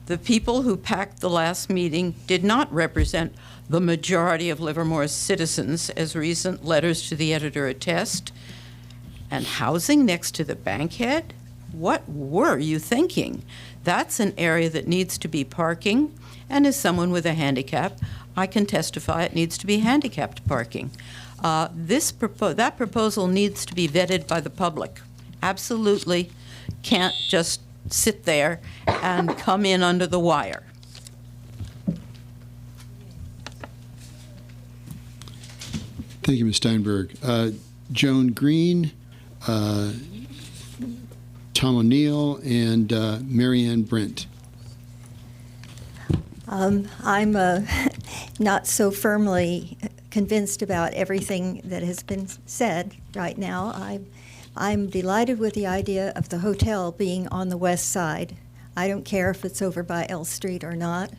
The people who packed the last meeting did not represent the majority of Livermore's citizens, as recent letters to the editor attest. And housing next to the bankhead? What were you thinking? That's an area that needs to be parking, and as someone with a handicap, I can testify it needs to be handicapped parking. That proposal needs to be vetted by the public. Absolutely can't just sit there and come in under the wire. Thank you, Ms. Steinberg. Joan Green, Tom O'Neill, and Marianne Brent. I'm not so firmly convinced about everything that has been said right now. I'm delighted with the idea of the hotel being on the west side. I don't care if it's over by L Street or not.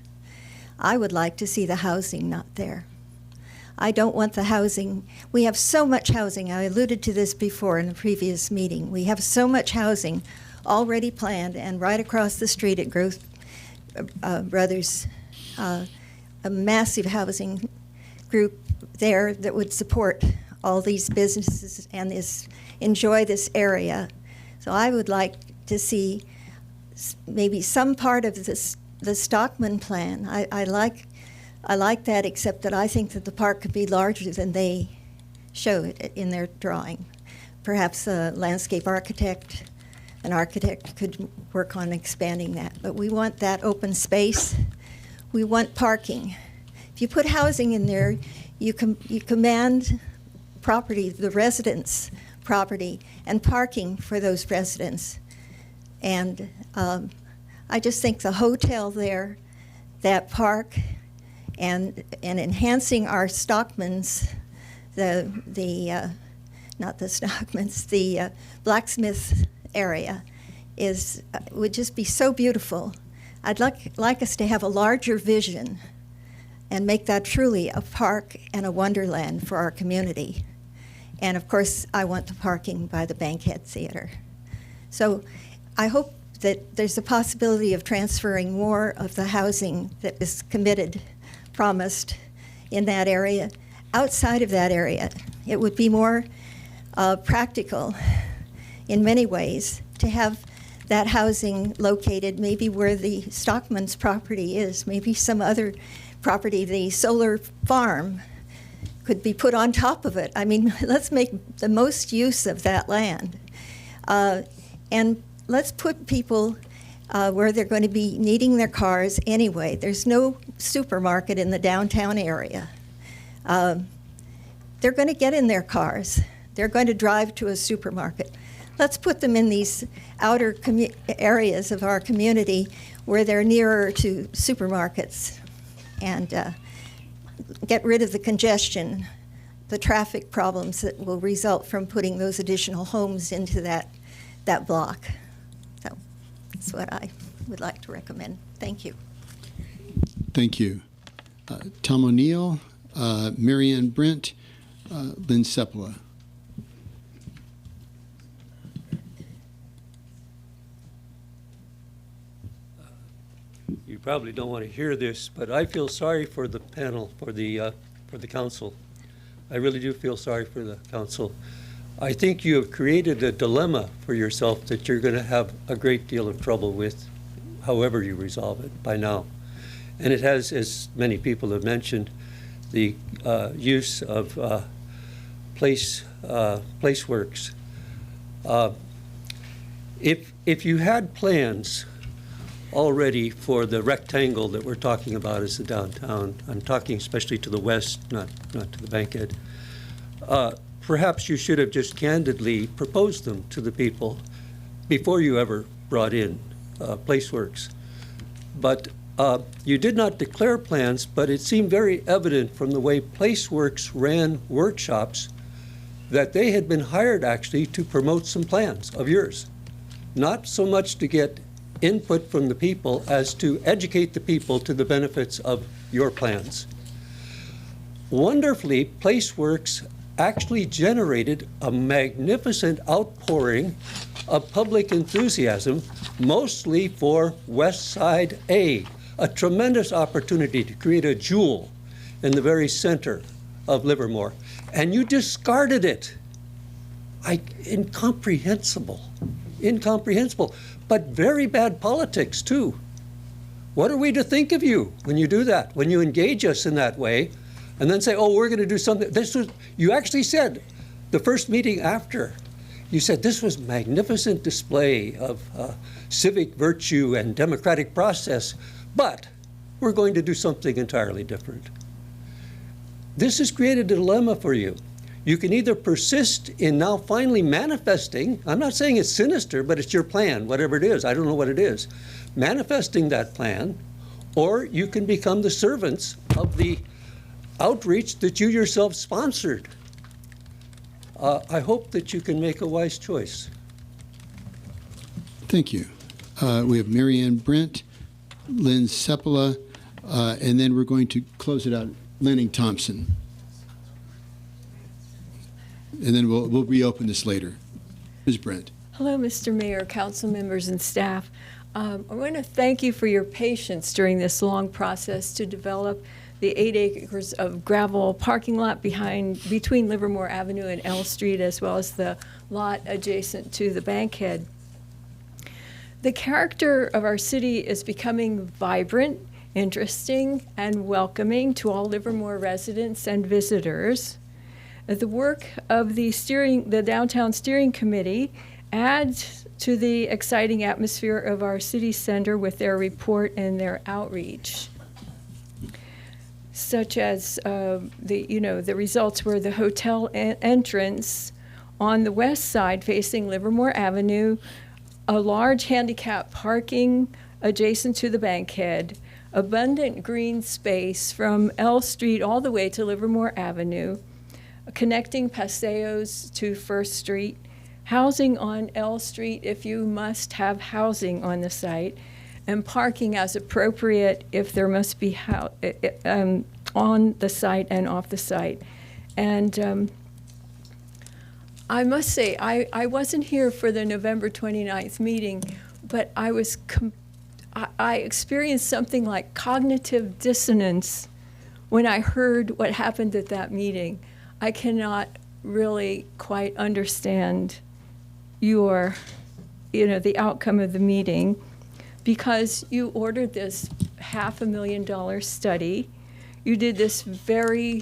I would like to see the housing not there. I don't want the housing. We have so much housing. I alluded to this before in the previous meeting. We have so much housing already planned, and right across the street at Growth Brothers, a massive housing group there that would support all these businesses and enjoy this area. So I would like to see maybe some part of the Stockman plan. I like that, except that I think that the park could be larger than they show it in their drawing. Perhaps a landscape architect, an architect could work on expanding that. But we want that open space. we want parking. If you put housing in there, you command property, the residents' property, and parking for those residents. And I just think the hotel there, that park, and enhancing our Stockman's, not the Stockman's, the blacksmith area would just be so beautiful. I'd like us to have a larger vision and make that truly a park and a wonderland for our community. And of course, I want the parking by the Bankhead Theater. So I hope that there's a possibility of transferring more of the housing that is committed, promised in that area, outside of that area. It would be more practical in many ways to have that housing located maybe where the Stockman's property is, maybe some other property, the solar farm could be put on top of it. I mean, let's make the most use of that land. And let's put people where they're going to be needing their cars anyway. There's no supermarket in the downtown area. They're going to get in their cars. They're going to drive to a supermarket. Let's put them in these outer areas of our community where they're nearer to supermarkets and get rid of the congestion, the traffic problems that will result from putting those additional homes into that block. So that's what I would like to recommend. Thank you. Thank you. Tom O'Neill, Marianne Brent, Lynn Seppala. You probably don't want to hear this, but I feel sorry for the panel, for the council. I really do feel sorry for the council. I think you have created a dilemma for yourself that you're going to have a great deal of trouble with, however you resolve it by now. And it has, as many people have mentioned, the use of PlaceWorks. If you had plans already for the rectangle that we're talking about as the downtown, I'm talking especially to the west, not to the Bankhead, perhaps you should have just candidly proposed them to the people before you ever brought in PlaceWorks. But you did not declare plans, but it seemed very evident from the way PlaceWorks ran workshops that they had been hired actually to promote some plans of yours. Not so much to get input from the people as to educate the people to the benefits of your plans. Wonderfully, PlaceWorks actually generated a magnificent outpouring of public enthusiasm, mostly for West Side A, a tremendous opportunity to create a jewel in the very center of Livermore. And you discarded it. Incomprehensible. But very bad politics, too. What are we to think of you when you do that, when you engage us in that way, and then say, oh, we're going to do something? You actually said, the first meeting after, you said this was magnificent display of civic virtue and democratic process, but we're going to do something entirely different. This has created a dilemma for you. You can either persist in now finally manifesting, I'm not saying it's sinister, but it's your plan, whatever it is, I don't know what it is, manifesting that plan, or you can become the servants of the outreach that you yourself sponsored. I hope that you can make a wise choice. Thank you. We have Marianne Brent, Lynn Seppala, and then we're going to close it out. Lanning Thompson. And then we'll reopen this later. Ms. Brent. Hello, Mr. Mayor, council members, and staff. I want to thank you for your patience during this long process to develop the 8 acres of gravel parking lot between Livermore Avenue and L Street, as well as the lot adjacent to the Bankhead. The character of our city is becoming vibrant, interesting, and welcoming to all Livermore residents and visitors. The work of the Downtown Steering Committee adds to the exciting atmosphere of our city center with their report and their outreach. such as the results were the hotel entrance on the west side facing Livermore Avenue, a large handicap parking adjacent to the bankhead, abundant green space from L Street all the way to Livermore Avenue, connecting paseos to First Street, housing on L Street if you must have housing on the site, and parking as appropriate if there must be on the site and off the site. And I must say, I wasn't here for the November 29th meeting, but I experienced something like cognitive dissonance when I heard what happened at that meeting. I cannot really quite understand the outcome of the meeting, because you ordered this $500,000 study. You did this very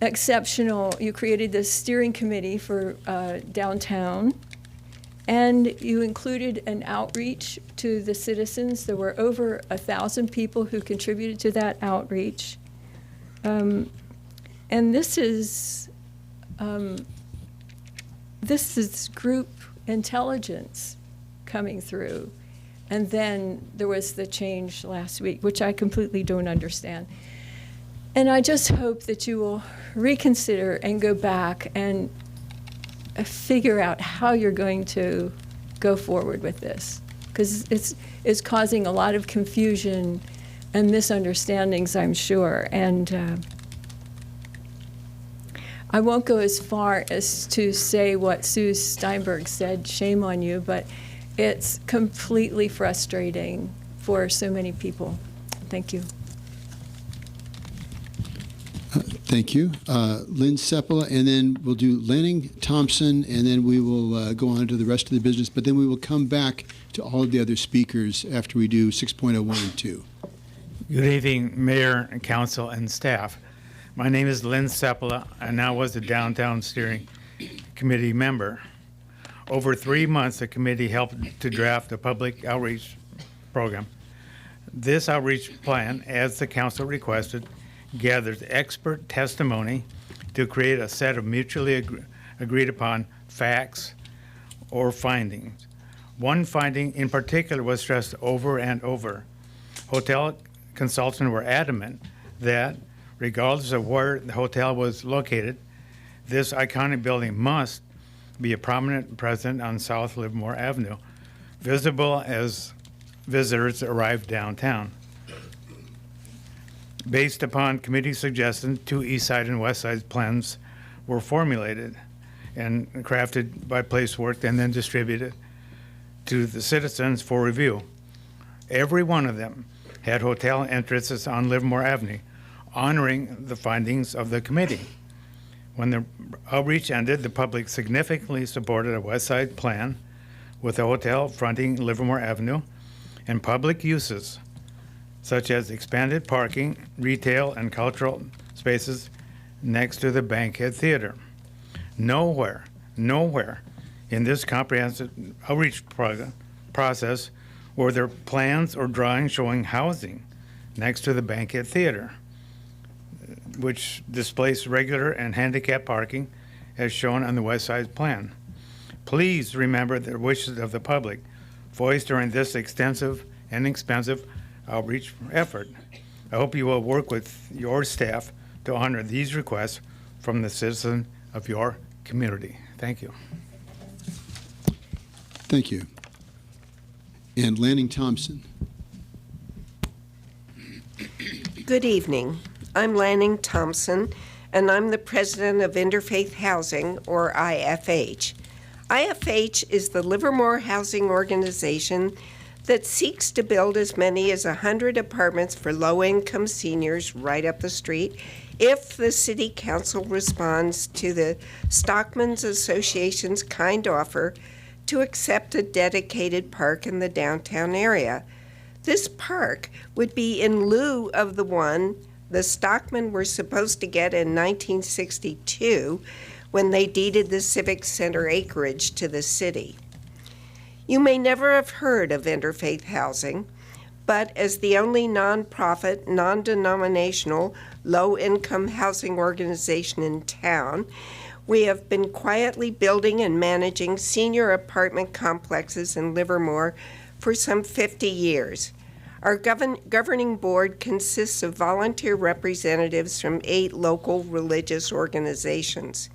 exceptional, you created this steering committee for downtown, and you included an outreach to the citizens. There were over 1,000 people who contributed to that outreach. And this is group intelligence coming through. And then there was the change last week, which I completely don't understand. And I just hope that you will reconsider and go back and figure out how you're going to go forward with this, because it's causing a lot of confusion and misunderstandings, I'm sure. And I won't go as far as to say what Sue Steinberg said, shame on you, but it's completely frustrating for so many people. Thank you. Thank you. Lynn Seppala, and then we'll do Lanning Thompson, and then we will go on to the rest of the business, but then we will come back to all of the other speakers after we do 6.01 and 2. Good evening, Mayor and Council and staff. My name is Lynn Seppala, and I was the Downtown Steering Committee member. Over 3 months, the committee helped to draft a public outreach program. This outreach plan, as the council requested, gathers expert testimony to create a set of mutually agreed upon facts or findings. One finding in particular was stressed over and over. Hotel consultants were adamant that regardless of where the hotel was located, this iconic building must be a prominent presence on South Livermore Avenue, visible as visitors arrive downtown. Based upon committee suggestions, 2 east side and west side plans were formulated and crafted by Placework and then distributed to the citizens for review. Every one of them had hotel entrances on Livermore Avenue, honoring the findings of the committee. When the outreach ended, the public significantly supported a west side plan with a hotel fronting Livermore Avenue and public uses such as expanded parking, retail, and cultural spaces next to the Bankhead Theater. Nowhere in this comprehensive outreach process were there plans or drawings showing housing next to the Bankhead Theater, which displays regular and handicap parking as shown on the west side plan. Please remember the wishes of the public voiced during this extensive and expensive outreach effort. I hope you will work with your staff to honor these requests from the citizens of your community. Thank you. Thank you. And Lanning Thompson. Good evening. I'm Lanning Thompson, and I'm the president of Interfaith Housing, or IFH. IFH is the Livermore Housing Organization that seeks to build as many as 100 apartments for low-income seniors right up the street if the City Council responds to the Stockmen's Association's kind offer to accept a dedicated park in the downtown area. This park would be in lieu of the one the Stockmen were supposed to get in 1962 when they deeded the Civic Center acreage to the city. You may never have heard of Interfaith Housing, But as the only nonprofit, non-denominational, low-income housing organization in town, we have been quietly building and managing senior apartment complexes in Livermore for some 50 years. Our governing board consists of volunteer representatives from 8 local religious organizations.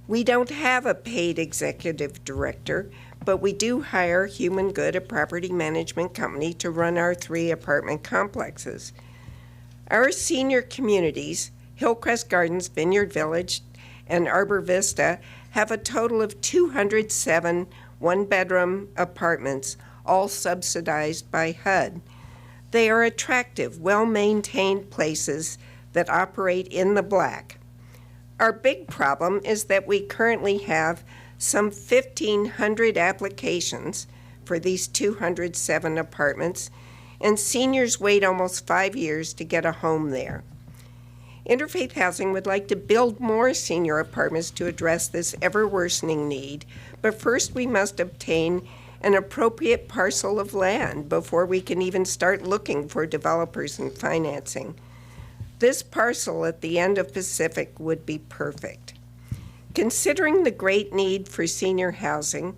We don't have a paid executive director, but we do hire Human Good, a property management company, to run our 3 apartment complexes. Our senior communities, Hillcrest Gardens, Vineyard Village, and Arbor Vista, have a total of 207 one-bedroom apartments, all subsidized by HUD. They are attractive, well-maintained places that operate in the black. Our big problem is that we currently have some 1,500 applications for these 207 apartments, and seniors wait almost 5 years to get a home there. Interfaith Housing would like to build more senior apartments to address this ever-worsening need, but first we must obtain an appropriate parcel of land before we can even start looking for developers and financing. This parcel at the end of Pacific would be perfect. Considering the great need for senior housing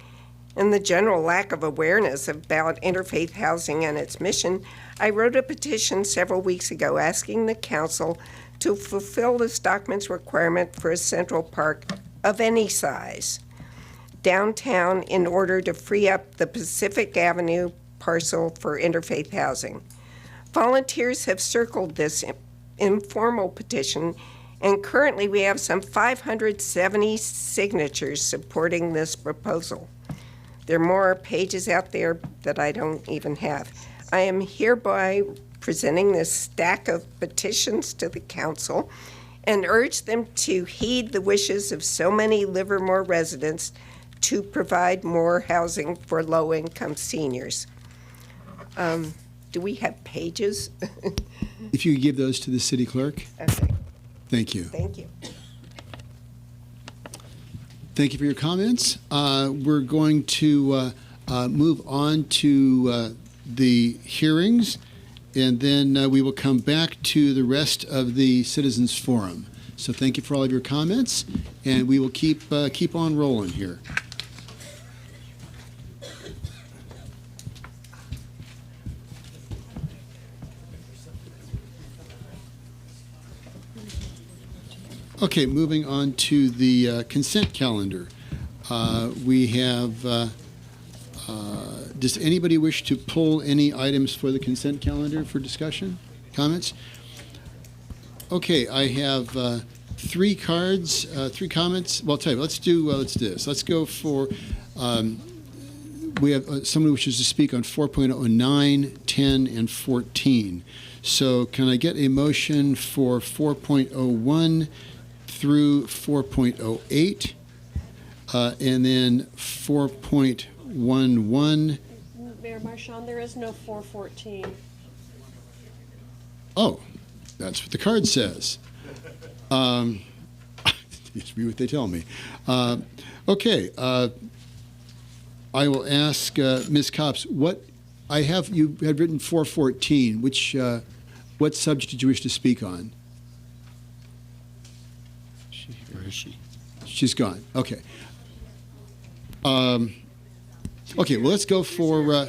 and the general lack of awareness about Interfaith Housing and its mission, I wrote a petition several weeks ago asking the council to fulfill the Stockman's requirement for a central park of any size downtown in order to free up the Pacific Avenue parcel for Interfaith Housing. Volunteers have circled this informal petition, and currently we have some 570 signatures supporting this proposal. There are more pages out there that I don't even have. I am hereby presenting this stack of petitions to the council and urge them to heed the wishes of so many Livermore residents to provide more housing for low-income seniors. Do we have pages? If you could give those to the city clerk. Okay. Thank you. Thank you. Thank you for your comments. We're going to move on to the hearings, and then we will come back to the rest of the Citizens Forum. So thank you for all of your comments, and we will keep on rolling here. Okay, moving on to the consent calendar. We have, does anybody wish to pull any items for the consent calendar for discussion, comments? Okay, I have 3 cards, 3 comments. Well, I'll tell you, let's do this. Let's go for, we have someone who wishes to speak on 4.09, 10, and 14. So can I get a motion for 4.01 through 4.08, and then 4.11. Mayor Marchand, there is no 414. Oh, that's what the card says. Just read what they tell me. Okay, I will ask Ms. Copps, what I have, you had written 414, which, what subject did you wish to speak on? Where is she? She's gone. Okay. Okay, well, let's go for...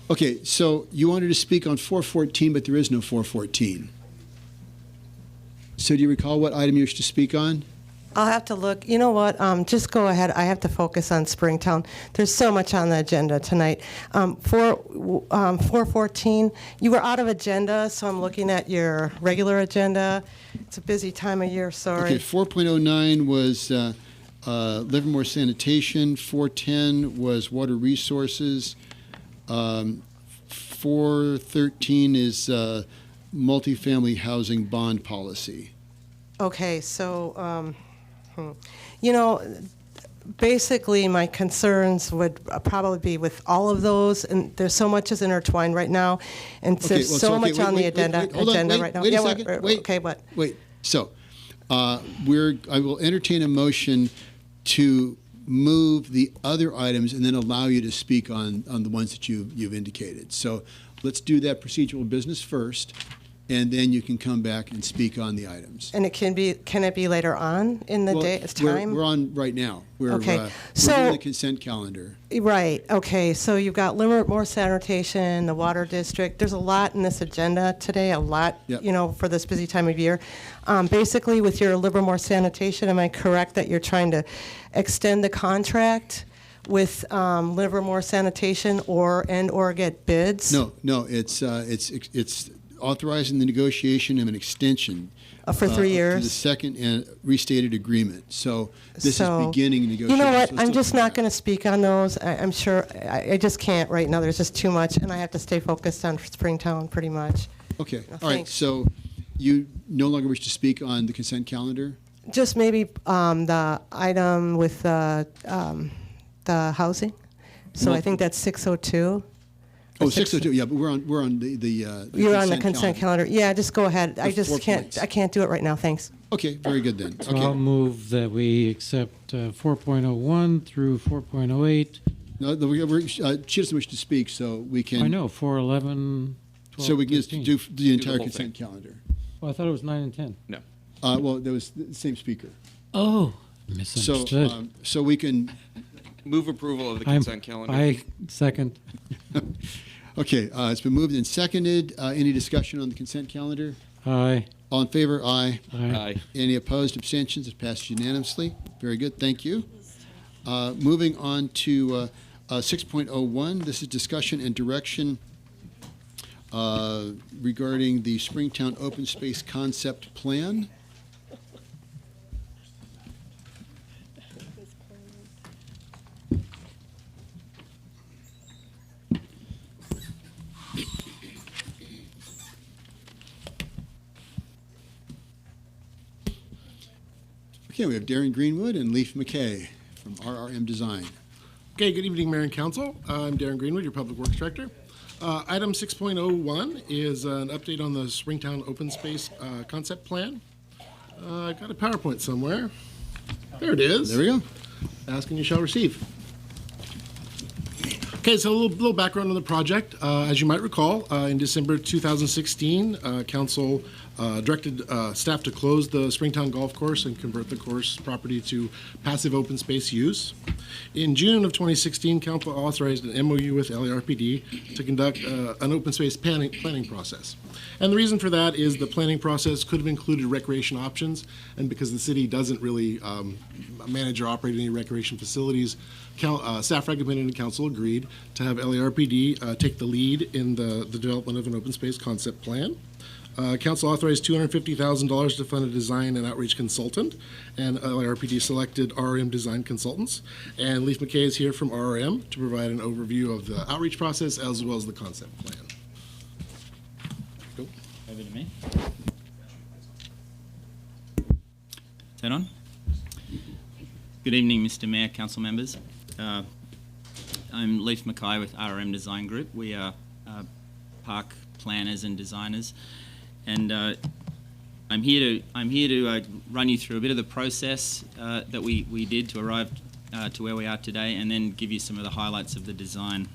okay, so you wanted to speak on 414, but there is no 414. So do you recall what item you wish to speak on? I'll have to look. You know what? Just go ahead. I have to focus on Springtown. There's so much on the agenda tonight. 414, you were out of agenda, so I'm looking at your regular agenda. It's a busy time of year, sorry. Okay, 4.09 was Livermore Sanitation. 410 was Water Resources. 413 is Multifamily Housing Bond Policy. Okay, so, you know, basically my concerns would probably be with all of those, and there's so much is intertwined right now, and there's so much on the agenda right now. Wait a second. Wait. Okay, what? Wait. So, I will entertain a motion to move the other items and then allow you to speak on the ones that you've indicated. So let's do that procedural business first, and then you can come back and speak on the items. And can it be later on in the day? It's time? We're on right now. Okay. We're So- doing the consent calendar. Right, okay, so you've got Livermore Sanitation, the Water District. There's a lot in this agenda today, a lot, Yep. for this busy time of year. Basically, with your Livermore Sanitation, am I correct that you're trying to extend the contract with Livermore Sanitation or get bids? No, it's authorizing the negotiation of an extension. For 3 years? To the second and restated agreement. So this So, is beginning negotiations. You know what, So I'm still- just not going to speak on those. I'm sure, I just can't right now. There's just too much, and I have to stay focused on Springtown pretty much. Okay, No, all right, thanks. so you no longer wish to speak on the consent calendar? Just maybe the item with the housing. So I think that's 602. Oh, 602, yeah, but we're on the You're on the consent calendar. Yeah, just go ahead. I With 4 just can't, points. I can't do it right now, thanks. Okay, very good then. So I'll Okay. move that we accept 4.01 through 4.08. No, she doesn't wish to speak, so we can. I know, 411, 12, So we can just 13. do the entire whole consent calendar. Well, I thought it was 9 and 10. No. Well, there was the same speaker. Oh, So, misunderstood. so we can. Move approval of the consent calendar. I second. Okay, it's been moved and seconded. Any discussion on the consent calendar? Aye. All in favor? Aye. Aye. Any opposed? Abstentions? It passes unanimously. Very good. Thank you. Moving on to 6.01. This is discussion and direction regarding the Springtown Open Space Concept Plan. Okay, we have Darren Greenwood and Leif McKay from RRM Design. Okay, good evening, Mayor and Council. I'm Darren Greenwood, your Public Works Director. Item 6.01 is an update on the Springtown Open Space Concept Plan. I've got a PowerPoint somewhere. There it is. There we go. Ask and you shall receive. Okay, so a little background on the project. As you might recall, in December 2016, Council directed staff to close the Springtown Golf Course and convert the course property to passive open space use. In June of 2016, Council authorized an MOU with LARPD to conduct an open space planning process. And the reason for that is the planning process could have included recreation options, and because the city doesn't really manage or operate any recreation facilities, staff recommended and council agreed to have LARPD take the lead in the development of an open space concept plan. Council authorized $250,000 to fund a design and outreach consultant, and LARPD selected RRM Design Consultants. And Leif McKay is here from RRM to provide an overview of the outreach process as well as the concept plan. Go. Over to me. Turn on. Good evening, Mr. Mayor, council members. I'm Leif McKay with RRM Design Group. We are park planners and designers, and I'm here to run you through a bit of the process that we did to arrive to where we are today, and then give you some of the highlights of the design.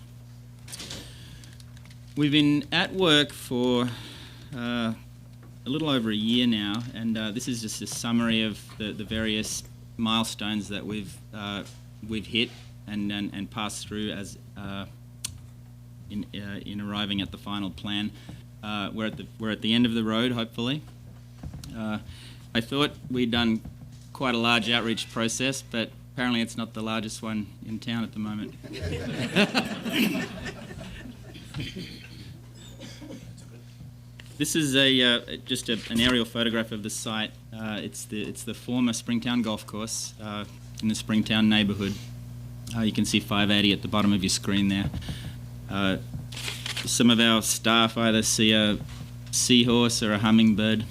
We've been at work for a little over a year now, and this is just a summary of the various milestones that we've hit and passed through as in arriving at the final plan. We're at the end of the road, hopefully. I thought we'd done quite a large outreach process, but apparently it's not the largest one in town at the moment. This is just an aerial photograph of the site. It's the former Springtown Golf Course in the Springtown neighbourhood. You can see 580 at the bottom of your screen there. Some of our staff either see a seahorse or a hummingbird,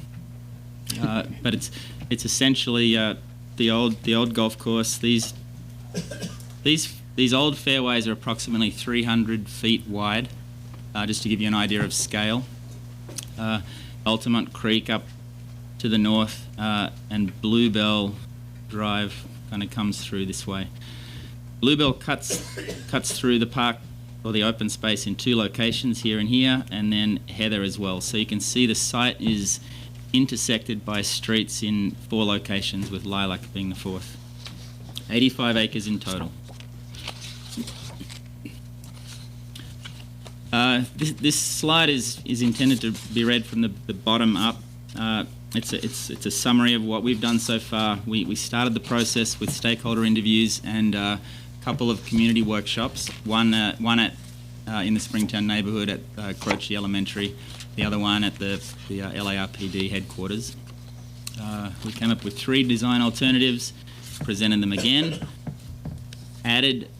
but it's essentially the old golf course. These old fairways are approximately 300 feet wide, just to give you an idea of scale. Altamont Creek up to the north, and Bluebell Drive kind of comes through this way. Bluebell cuts through the park or the open space in 2 locations, here and here, and then Heather as well. So you can see the site is intersected by streets in 4 locations, with Lilac being the 4th. 85 acres in total. This slide is intended to be read from the bottom up. It's a summary of what we've done so far. We started the process with stakeholder interviews and a couple of community workshops. One in the Springtown neighbourhood at Croce Elementary, the other one at the LARPD headquarters. We came up with 3 design alternatives, presented them again.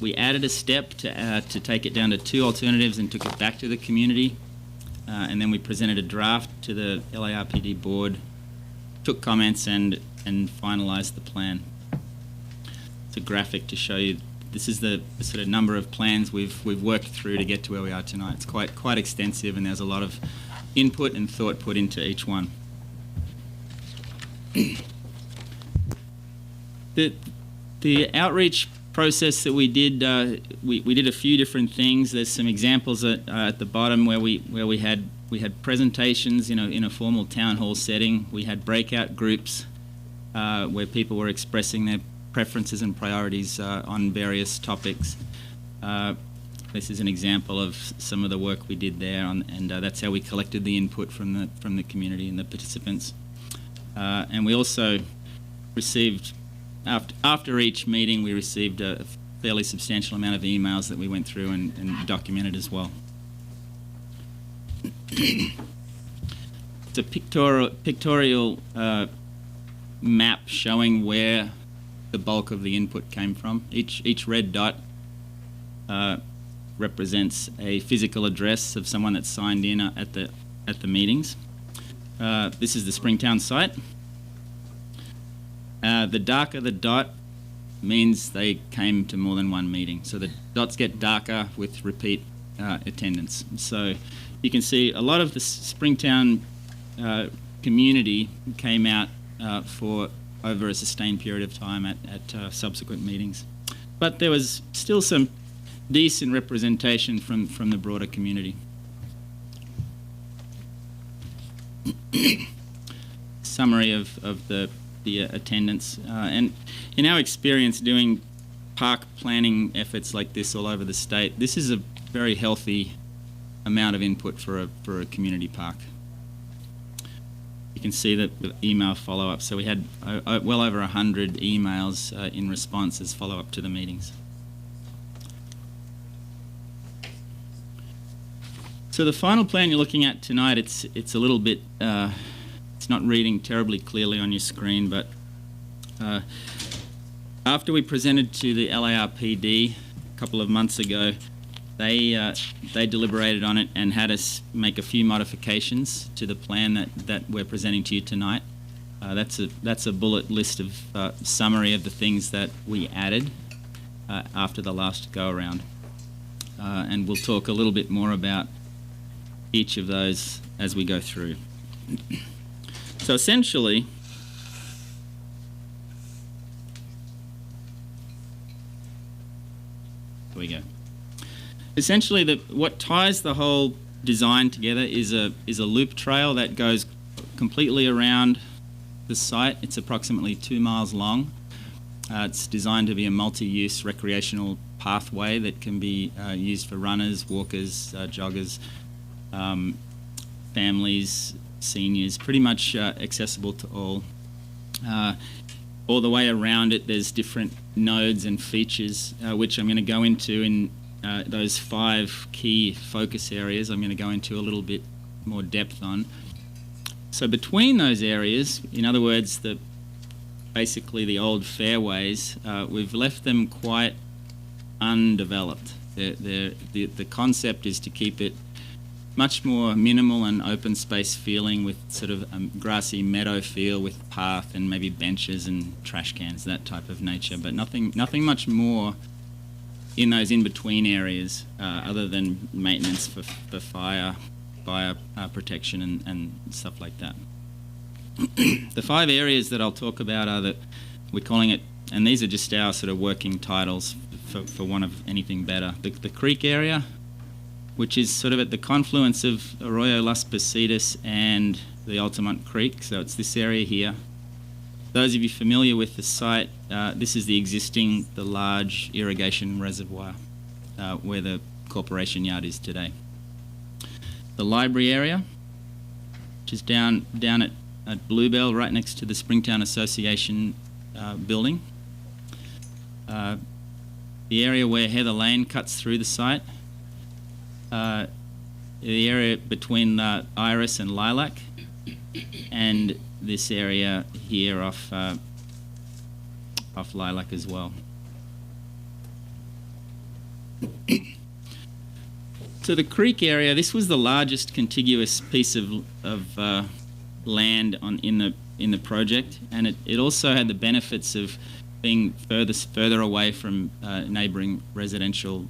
We added a step to take it down to 2 alternatives and took it back to the community. And then we presented a draft to the LARPD board, took comments and finalised the plan. It's a graphic to show you. This is the sort of number of plans we've worked through to get to where we are tonight. It's quite extensive, and there's a lot of input and thought put into each one. The outreach process that we did, we did a few different things. There's some examples at the bottom where we had presentations in a formal town hall setting. We had breakout groups where people were expressing their preferences and priorities on various topics. This is an example of some of the work we did there, and that's how we collected the input from the community and the participants. And we also received, after each meeting, we received a fairly substantial amount of emails that we went through and documented as well. It's a pictorial map showing where the bulk of the input came from. Each red dot represents a physical address of someone that signed in at the meetings. This is the Springtown site. The darker the dot means they came to more than one meeting. So the dots get darker with repeat attendance. So you can see a lot of the Springtown community came out for over a sustained period of time at subsequent meetings. But there was still some decent representation from the broader community. Summary of the attendance. And in our experience doing park planning efforts like this all over the state, this is a very healthy amount of input for a community park. You can see that with email follow-up. So we had well over 100 emails in response as follow-up to the meetings. So the final plan you're looking at tonight, it's a little bit, it's not reading terribly clearly on your screen, but after we presented to the LARPD a couple of months ago, they deliberated on it and had us make a few modifications to the plan that we're presenting to you tonight. That's a bullet list of summary of the things that we added after the last go-around. And we'll talk a little bit more about each of those as we go through. So essentially, here we go. Essentially, what ties the whole design together is a loop trail that goes completely around the site. It's approximately 2 miles long. It's designed to be a multi-use recreational pathway that can be used for runners, walkers, joggers, families, seniors, pretty much accessible to all. All the way around it, there's different nodes and features, which I'm going to go into in those 5 key focus areas. I'm going to go into a little bit more depth on. So between those areas, in other words, basically the old fairways, we've left them quite undeveloped. The concept is to keep it much more minimal and open space feeling, with sort of a grassy meadow feel with path and maybe benches and trash cans, that type of nature, but nothing much more in those in-between areas other than maintenance for fire protection and stuff like that. The 5 areas that I'll talk about are that we're calling it, and these are just our sort of working titles for want of anything better. The creek area, which is sort of at the confluence of Arroyo Las Positas and the Altamont Creek, so it's this area here. Those of you familiar with the site, this is the large irrigation reservoir where the corporation yard is today. The library area, which is down at Bluebell, right next to the Springtown Association building. The area where Heather Lane cuts through the site. The area between Iris and Lilac, and this area here off Lilac as well. So the creek area, this was the largest contiguous piece of land in the project, and it also had the benefits of being further away from neighbouring residential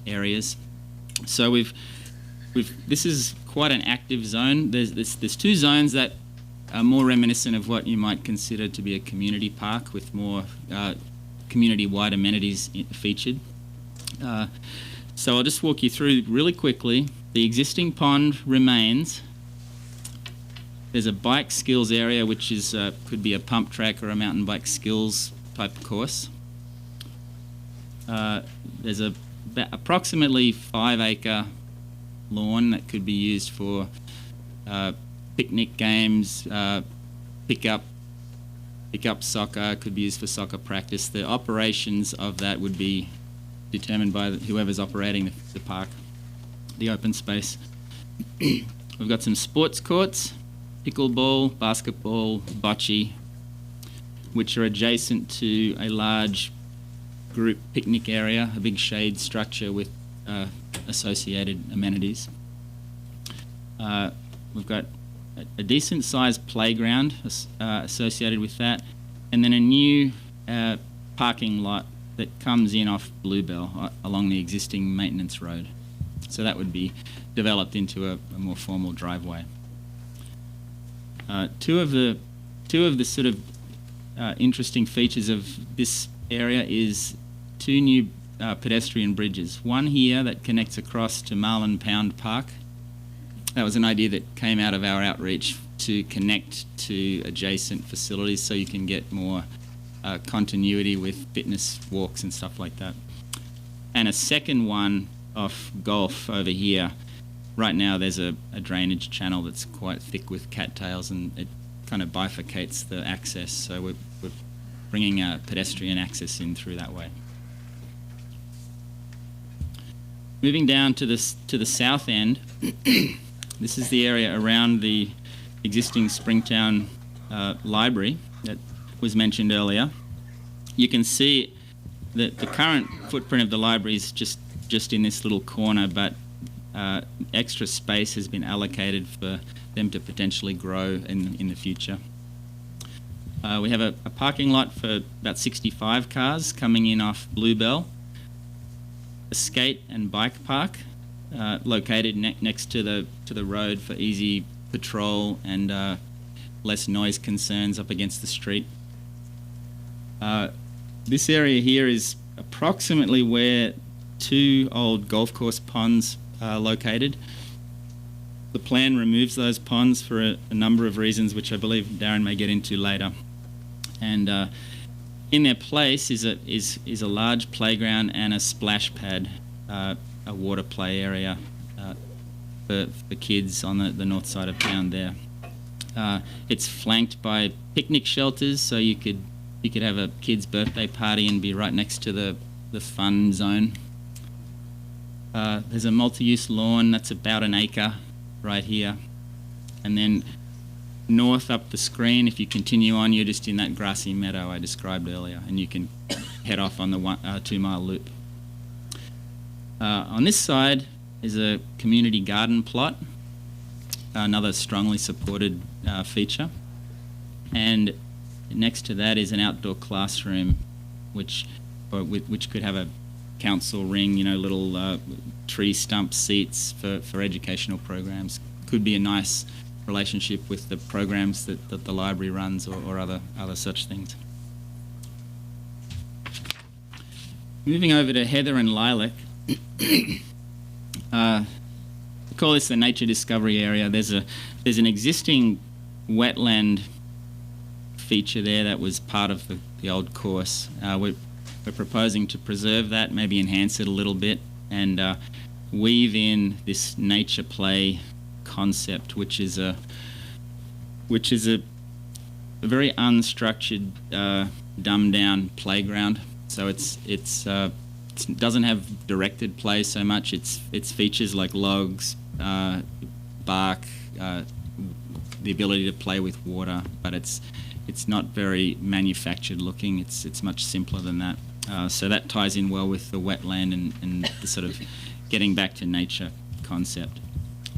areas. So this is quite an active zone. There's two zones that are more reminiscent of what you might consider to be a community park with more community-wide amenities featured. So I'll just walk you through really quickly. The existing pond remains. There's a bike skills area, which is could be a pump track or a mountain bike skills type course. There's approximately 5-acre lawn that could be used for picnic games, pick-up soccer, could be used for soccer practice. The operations of that would be determined by whoever's operating the park, the open space. We've got some sports courts, pickleball, basketball, bocce, which are adjacent to a large group picnic area, a big shade structure with associated amenities. We've got a decent sized playground associated with that, and then a new parking lot that comes in off Bluebell along the existing maintenance road. So that would be developed into a more formal driveway. Two of the sort of interesting features of this area is two new pedestrian bridges. One here that connects across to Marlin Pound Park. That was an idea that came out of our outreach to connect to adjacent facilities so you can get more continuity with fitness walks and stuff like that. And a second one off Golf over here. Right now there's a drainage channel that's quite thick with cattails, and it kind of bifurcates the access, so we're bringing pedestrian access in through that way. Moving down to the south end, this is the area around the existing Springtown library that was mentioned earlier. You can see that the current footprint of the library is just in this little corner, but extra space has been allocated for them to potentially grow in the future. We have a parking lot for about 65 cars coming in off Bluebell, a skate and bike park located next to the road for easy patrol and less noise concerns up against the street. This area here is approximately where two old golf course ponds are located. The plan removes those ponds for a number of reasons, which I believe Darren may get into later. And in their place is a large playground and a splash pad, a water play area for kids on the north side of town there. It's flanked by picnic shelters, so you could have a kid's birthday party and be right next to the fun zone. There's a multi-use lawn that's about an acre right here. And then north up the screen, if you continue on, you're just in that grassy meadow I described earlier, and you can head off on the 2-mile loop. On this side is a community garden plot, another strongly supported feature. And next to that is an outdoor classroom, which could have a council ring, little tree stump seats for educational programs. Could be a nice relationship with the programs that the library runs or other such things. Moving over to Heather and Lilac. We call this the Nature Discovery Area. There's an existing wetland feature there that was part of the old course. We're proposing to preserve that, maybe enhance it a little bit, and weave in this nature play concept, which is a very unstructured, dumbed down playground. So it doesn't have directed play so much. It's features like logs, bark, the ability to play with water, but it's not very manufactured looking. It's much simpler than that. So that ties in well with the wetland and the sort of getting back to nature concept.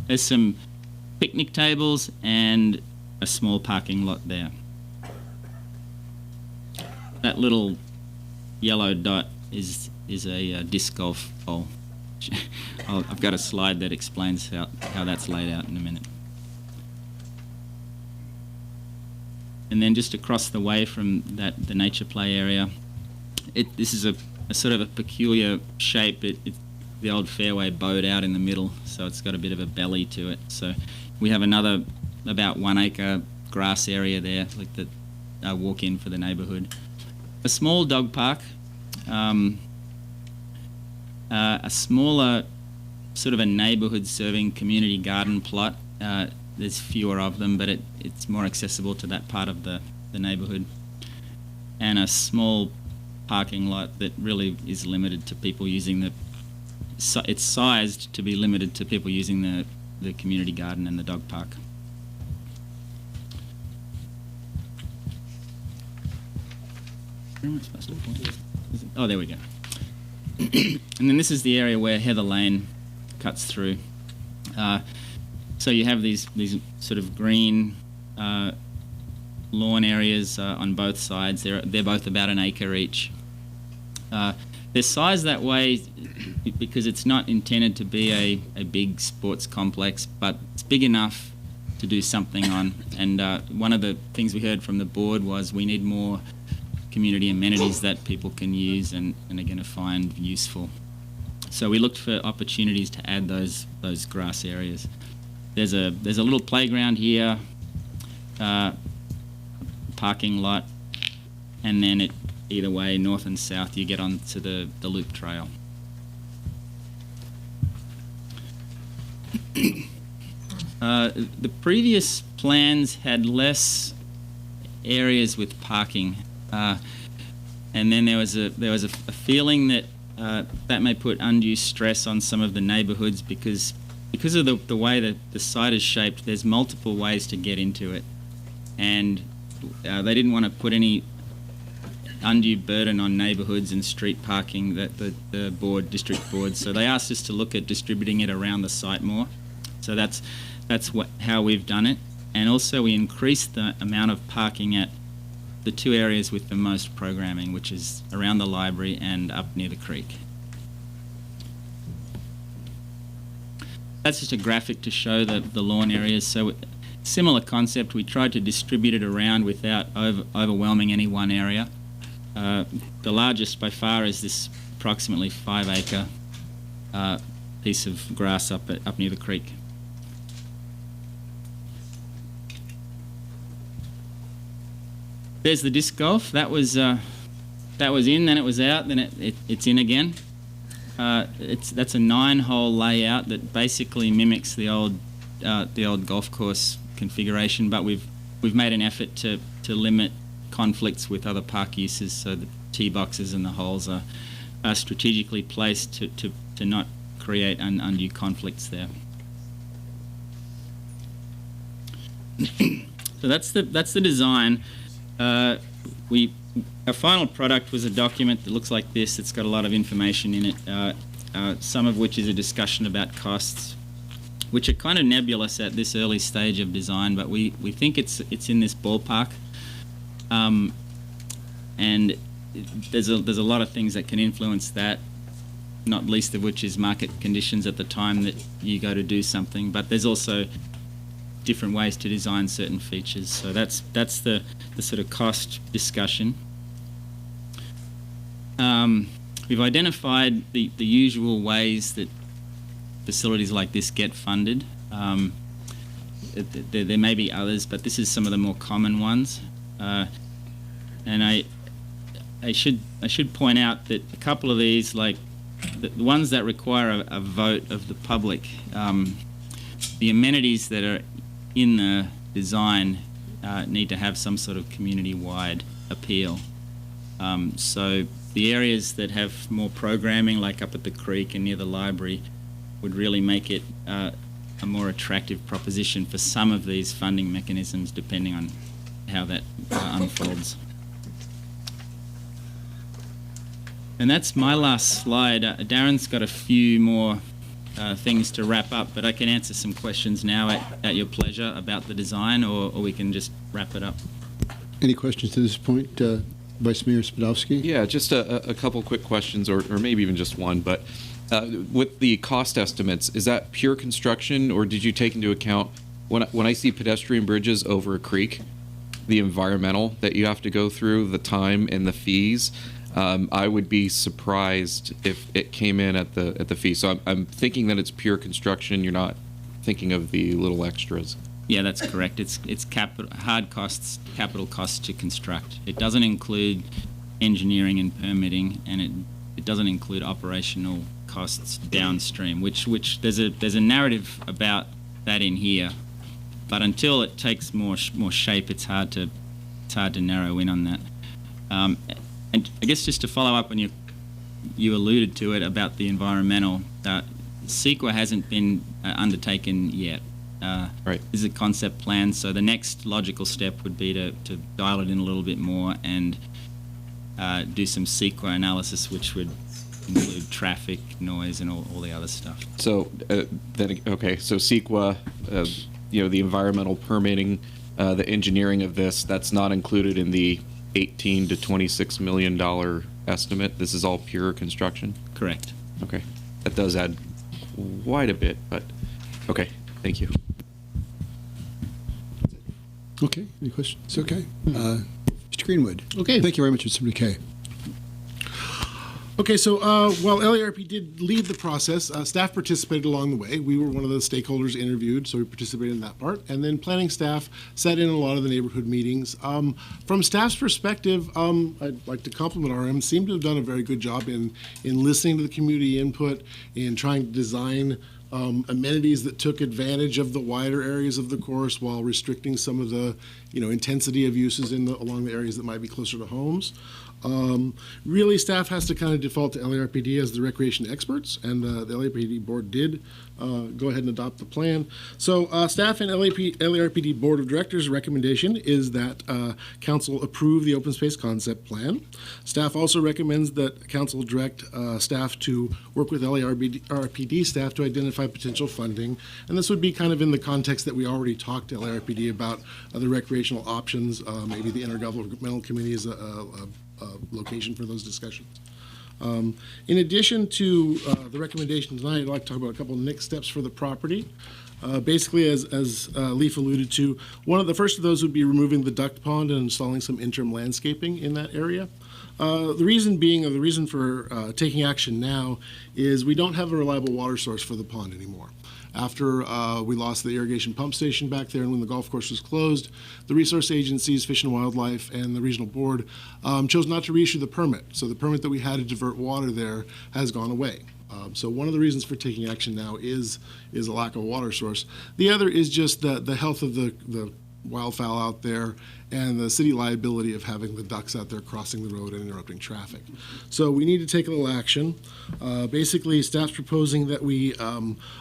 There's some picnic tables and a small parking lot there. That little yellow dot is a disc golf hole. I've got a slide that explains how that's laid out in a minute. And then just across the way from the nature play area, this is a sort of a peculiar shape. It's the old fairway bowed out in the middle, so it's got a bit of a belly to it. So we have another about 1 acre grass area there, like the walk-in for the neighbourhood. A small dog park, a smaller sort of a neighbourhood serving community garden plot. There's fewer of them, but it's more accessible to that part of the neighbourhood. And a small parking lot that really is limited to people using it's sized to be limited to people using the community garden and the dog park. Where am I supposed to point? Oh, there we go. And then this is the area where Heather Lane cuts through. So you have these sort of green lawn areas on both sides. They're both about 1 acre each. They're sized that way because it's not intended to be a big sports complex, but it's big enough to do something on. And one of the things we heard from the board was we need more community amenities that people can use and are going to find useful. So we looked for opportunities to add those grass areas. There's a little playground here, parking lot, and then either way, north and south, you get onto the loop trail. The previous plans had less areas with parking, and then there was a feeling that that may put undue stress on some of the neighbourhoods because of the way that the site is shaped. There's multiple ways to get into it, and they didn't want to put any undue burden on neighbourhoods and street parking that the district board. So they asked us to look at distributing it around the site more. So that's how we've done it, and also we increased the amount of parking at the two areas with the most programming, which is around the library and up near the creek. That's just a graphic to show the lawn areas. So similar concept, we tried to distribute it around without overwhelming any one area. The largest by far is this approximately 5 acre piece of grass up near the creek. There's the disc golf. That was in, then it was out, then it's in again. That's a 9-hole layout that basically mimics the old golf course configuration, but we've made an effort to limit conflicts with other park uses, so the tee boxes and the holes are strategically placed to not create undue conflicts there. So that's the design. Our final product was a document that looks like this. It's got a lot of information in it, some of which is a discussion about costs, which are kind of nebulous at this early stage of design, but we think it's in this ballpark. And there's a lot of things that can influence that, not least of which is market conditions at the time that you go to do something, but there's also different ways to design certain features. So that's the sort of cost discussion. we've identified the usual ways that facilities like this get funded. There may be others, but this is some of the more common ones. And I should point out that a couple of these, like the ones that require a vote of the public, the amenities that are in the design need to have some sort of community-wide appeal. So the areas that have more programming, like up at the creek and near the library, would really make it a more attractive proposition for some of these funding mechanisms, depending on how that unfolds. And that's my last slide. Darren's got a few more things to wrap up, but I can answer some questions now at your pleasure about the design, or we can just wrap it up. Any questions to this point, Vice Mayor Spadowski? Yeah, just a couple quick questions, or maybe even just one, but with the cost estimates, is that pure construction, or did you take into account, when I see pedestrian bridges over a creek, the environmental that you have to go through, the time and the fees? I would be surprised if it came in at the fee. So I'm thinking that it's pure construction. You're not thinking of the little extras. Yeah, that's correct. It's hard costs, capital costs to construct. It doesn't include engineering and permitting, and it doesn't include operational costs downstream. Which there's a narrative about that in here, but until it takes more shape, it's hard to narrow in on that. And I guess just to follow up on you alluded to it about the environmental, CEQA hasn't been undertaken yet. Right. This is a concept plan, so the next logical step would be to dial it in a little bit more and do some CEQA analysis, which would include traffic, noise, and all the other stuff. So so CEQA, the environmental permitting, the engineering of this, that's not included in the $18 to $26 million estimate. This is all pure construction? Correct. Okay. That does add quite a bit, but okay. Thank you. Okay. Any questions? Okay. Mr. Greenwood. Okay. Thank you very much, Mr. McKay. Okay, so while LARP did lead the process, staff participated along the way. We were one of the stakeholders interviewed, so we participated in that part. And then planning staff sat in a lot of the neighborhood meetings. From staff's perspective, I'd like to compliment RM, seemed to have done a very good job in listening to the community input, in trying to design amenities that took advantage of the wider areas of the course while restricting some of the intensity of uses along the areas that might be closer to homes. Really, staff has to kind of default to LARPD as the recreation experts, and the LARPD board did go ahead and adopt the plan. So staff and LARPD board of directors' recommendation is that council approve the open space concept plan. Staff also recommends that council direct staff to work with LARPD staff to identify potential funding, and this would be kind of in the context that we already talked to LARPD about the recreational options. Maybe the intergovernmental committee is a location for those discussions. In addition to the recommendation tonight, I'd like to talk about a couple of next steps for the property. Basically, as Leif alluded to, one of the first of those would be removing the duck pond and installing some interim landscaping in that area. The reason for taking action now is we don't have a reliable water source for the pond anymore. After we lost the irrigation pump station back there and when the golf course was closed, the resource agencies, Fish and Wildlife, and the regional board chose not to reissue the permit. So the permit that we had to divert water there has gone away. So one of the reasons for taking action now is a lack of a water source. The other is just the health of the wildfowl out there and the city liability of having the ducks out there crossing the road and interrupting traffic. So we need to take a little action. Basically, staff's proposing that we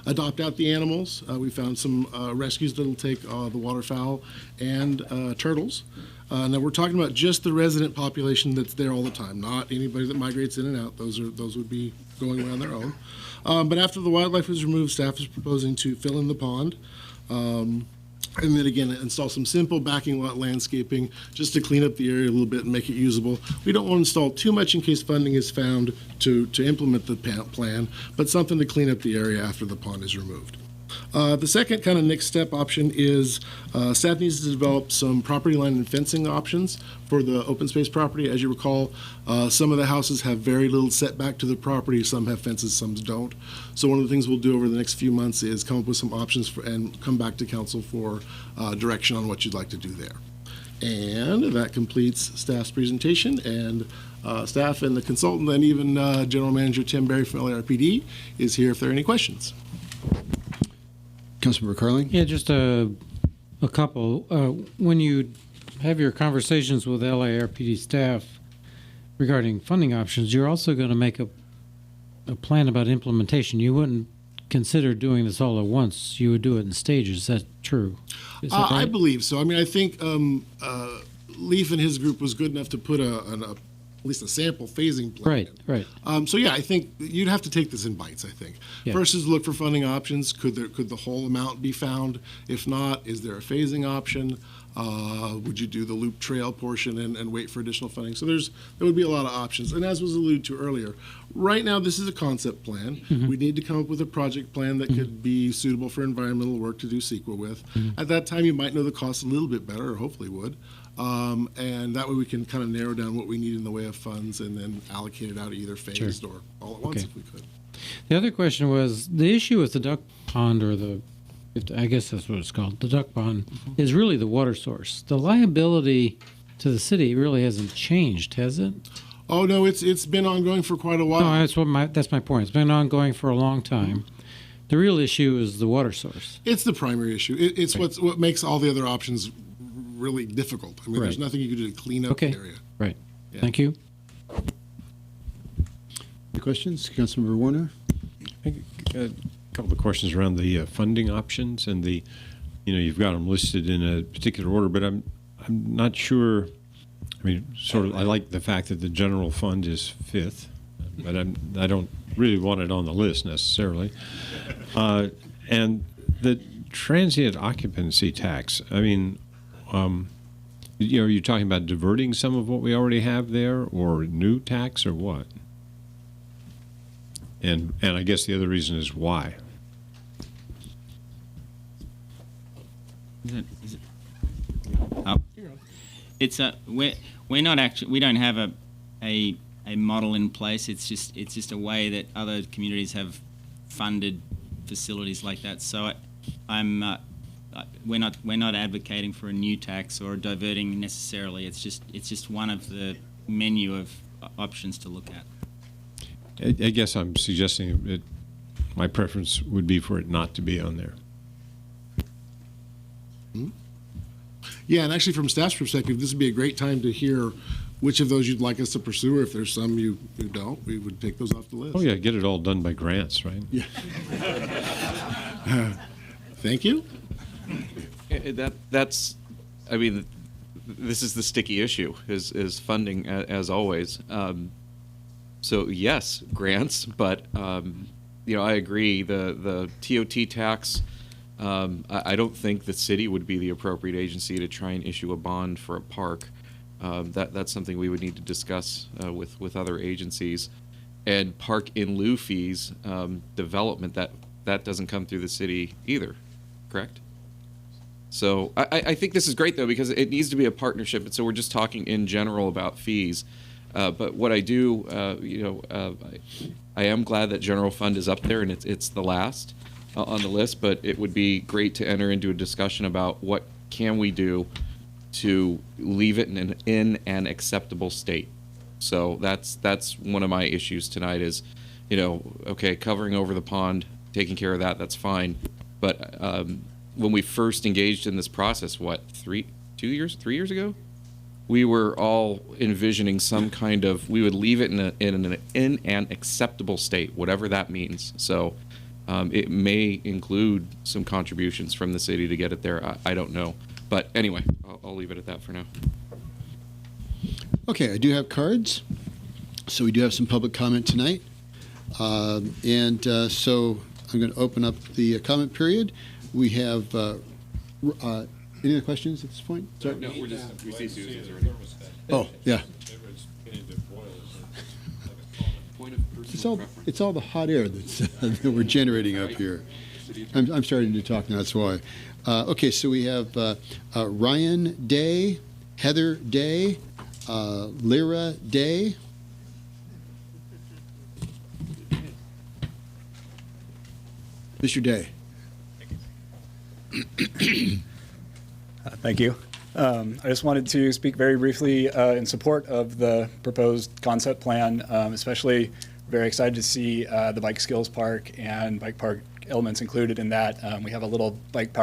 adopt out the animals. We found some rescues that'll take the waterfowl and turtles. Now we're talking about just the resident population that's there all the time, not anybody that migrates in and out. Those would be going around their own. But after the wildlife was removed, staff is proposing to fill in the pond. And then again, install some simple backing lot landscaping just to clean up the area a little bit and make it usable. We don't want to install too much in case funding is found to implement the plan, but something to clean up the area after the pond is removed. The second kind of next step option is staff needs to develop some property line and fencing options for the open space property. As you recall, some of the houses have very little setback to the property. Some have fences, some don't. So one of the things we'll do over the next few months is come up with some options and come back to council for direction on what you'd like to do there. And that completes staff's presentation, and staff and the consultant and even General Manager Tim Berry from LARPD is here if there are any questions. Councilmember Carling? Yeah, just a couple. When you have your conversations with LARPD staff regarding funding options, you're also going to make a plan about implementation. You wouldn't consider doing this all at once. You would do it in stages. Is that true? Is that right? I believe so. I mean, I think Leaf and his group was good enough to put at least a sample phasing plan. Right. So yeah, I think you'd have to take this in bites. I think first is look for funding options. Could the whole amount be found? If not, is there a phasing option? Would you do the loop trail portion and wait for additional funding? So there would be a lot of options. And as was alluded to earlier, right now this is a concept plan. Mm-hmm. We need to come up with a project plan that could be suitable for environmental work to do CEQA with. Mm-hmm. At that time, you might know the cost a little bit better, or hopefully would. And that way we can kind of narrow down what we need in the way of funds and then allocate it out either phased or all at once if we could. The other question was the issue with the duck pond, or I guess that's what it's called, the duck pond, is really the water source. The liability to the city really hasn't changed, has it? Oh no, it's been ongoing for quite a while. No, that's my point. It's been ongoing for a long time. The real issue is the water source. It's the primary issue. It's what makes all the other options really difficult. I mean, there's nothing you can do to clean up the area. Right. Yeah. Thank you. Any questions? Councilmember Warner? A couple of questions around the funding options and you've got them listed in a particular order, but I'm not sure. I mean, I like the fact that the general fund is fifth, but I don't really want it on the list necessarily. And the transient occupancy tax. I mean, are you talking about diverting some of what we already have there, or new tax, or what? And I guess the other reason is why. We're not actually, we don't have a model in place. It's just a way that other communities have funded facilities like that. So we're not advocating for a new tax or diverting necessarily. It's just one of the menu of options to look at. I guess I'm suggesting that my preference would be for it not to be on there. Yeah, and actually from staff's perspective, this would be a great time to hear which of those you'd like us to pursue, or if there's some you don't, we would take those off the list. Oh yeah, get it all done by grants, right? Yeah. Thank you. That's, I mean, this is the sticky issue, is funding, as always. So yes, grants, but I agree. The TOT tax, I don't think the city would be the appropriate agency to try and issue a bond for a park. That's something we would need to discuss with other agencies. And park in lieu fees, development, that doesn't come through the city either, correct? So I think this is great, though, because it needs to be a partnership. And so we're just talking in general about fees. But what I do, I am glad that general fund is up there, and it's the last on the list. But it would be great to enter into a discussion about what can we do to leave it in an acceptable state. So that's one of my issues tonight is, okay, covering over the pond, taking care of that's fine. But when we first engaged in this process, 3 years ago, we were all envisioning some kind of, we would leave it in an acceptable state, whatever that means. So it may include some contributions from the city to get it there. I don't know. But anyway, I'll leave it at that for now. Okay, I do have cards. So we do have some public comment tonight. So I'm going to open up the comment period. We have any other questions at this point? Sorry? No, we see Susie's already. Oh, yeah. It's all the hot air that we're generating up here. I'm starting to talk now, that's why. Okay, so we have Ryan Day, Heather Day, Lyra Day. Mr. Day. Thank you. I just wanted to speak very briefly in support of the proposed concept plan, especially very excited to see the bike skills park and bike park elements included in that. We have a little bike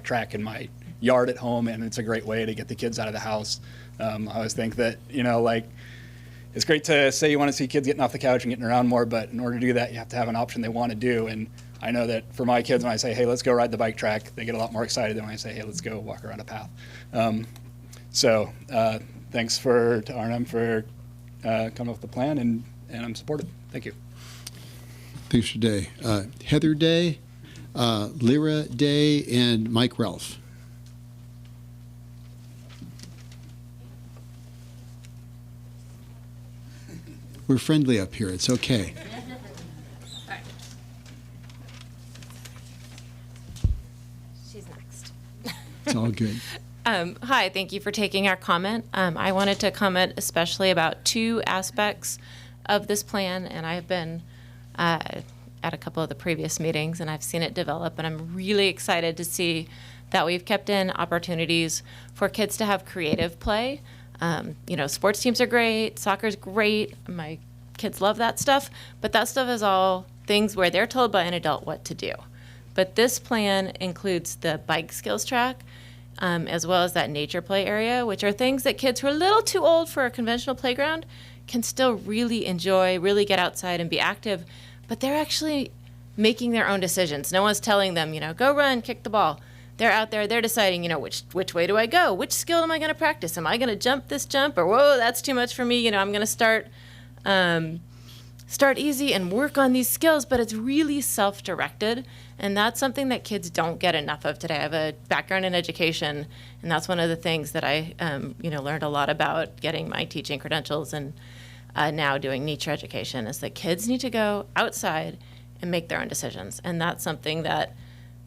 track in my yard at home, and it's a great way to get the kids out of the house. I always think that, it's great to say you want to see kids getting off the couch and getting around more, but in order to do that, you have to have an option they want to do. And I know that for my kids, when I say, hey, let's go ride the bike track, they get a lot more excited than when I say, hey, let's go walk around a path. Thanks to Arnhem for coming up with the plan, and I'm supportive. Thank you. Thanks, Mr. Day. Heather Day, Lyra Day, and Mike Ralph. We're friendly up here. It's okay. She's next. It's all good. Hi, thank you for taking our comment. I wanted to comment especially about two aspects of this plan, and I've been at a couple of the previous meetings, and I've seen it develop, and I'm really excited to see that we've kept in opportunities for kids to have creative play. Sports teams are great, soccer's great, my kids love that stuff, but that stuff is all things where they're told by an adult what to do. But this plan includes the bike skills track, as well as that nature play area, which are things that kids who are a little too old for a conventional playground can still really enjoy, really get outside and be active, but they're actually making their own decisions. No one's telling them, go run, kick the ball. They're out there, they're deciding, which way do I go? Which skill am I going to practice? Am I going to jump this jump? Or, whoa, that's too much for me. I'm going to start easy and work on these skills, but it's really self-directed. And that's something that kids don't get enough of today. I have a background in education, and that's one of the things that I, learned a lot about getting my teaching credentials and now doing nature education is that kids need to go outside and make their own decisions. And that's something that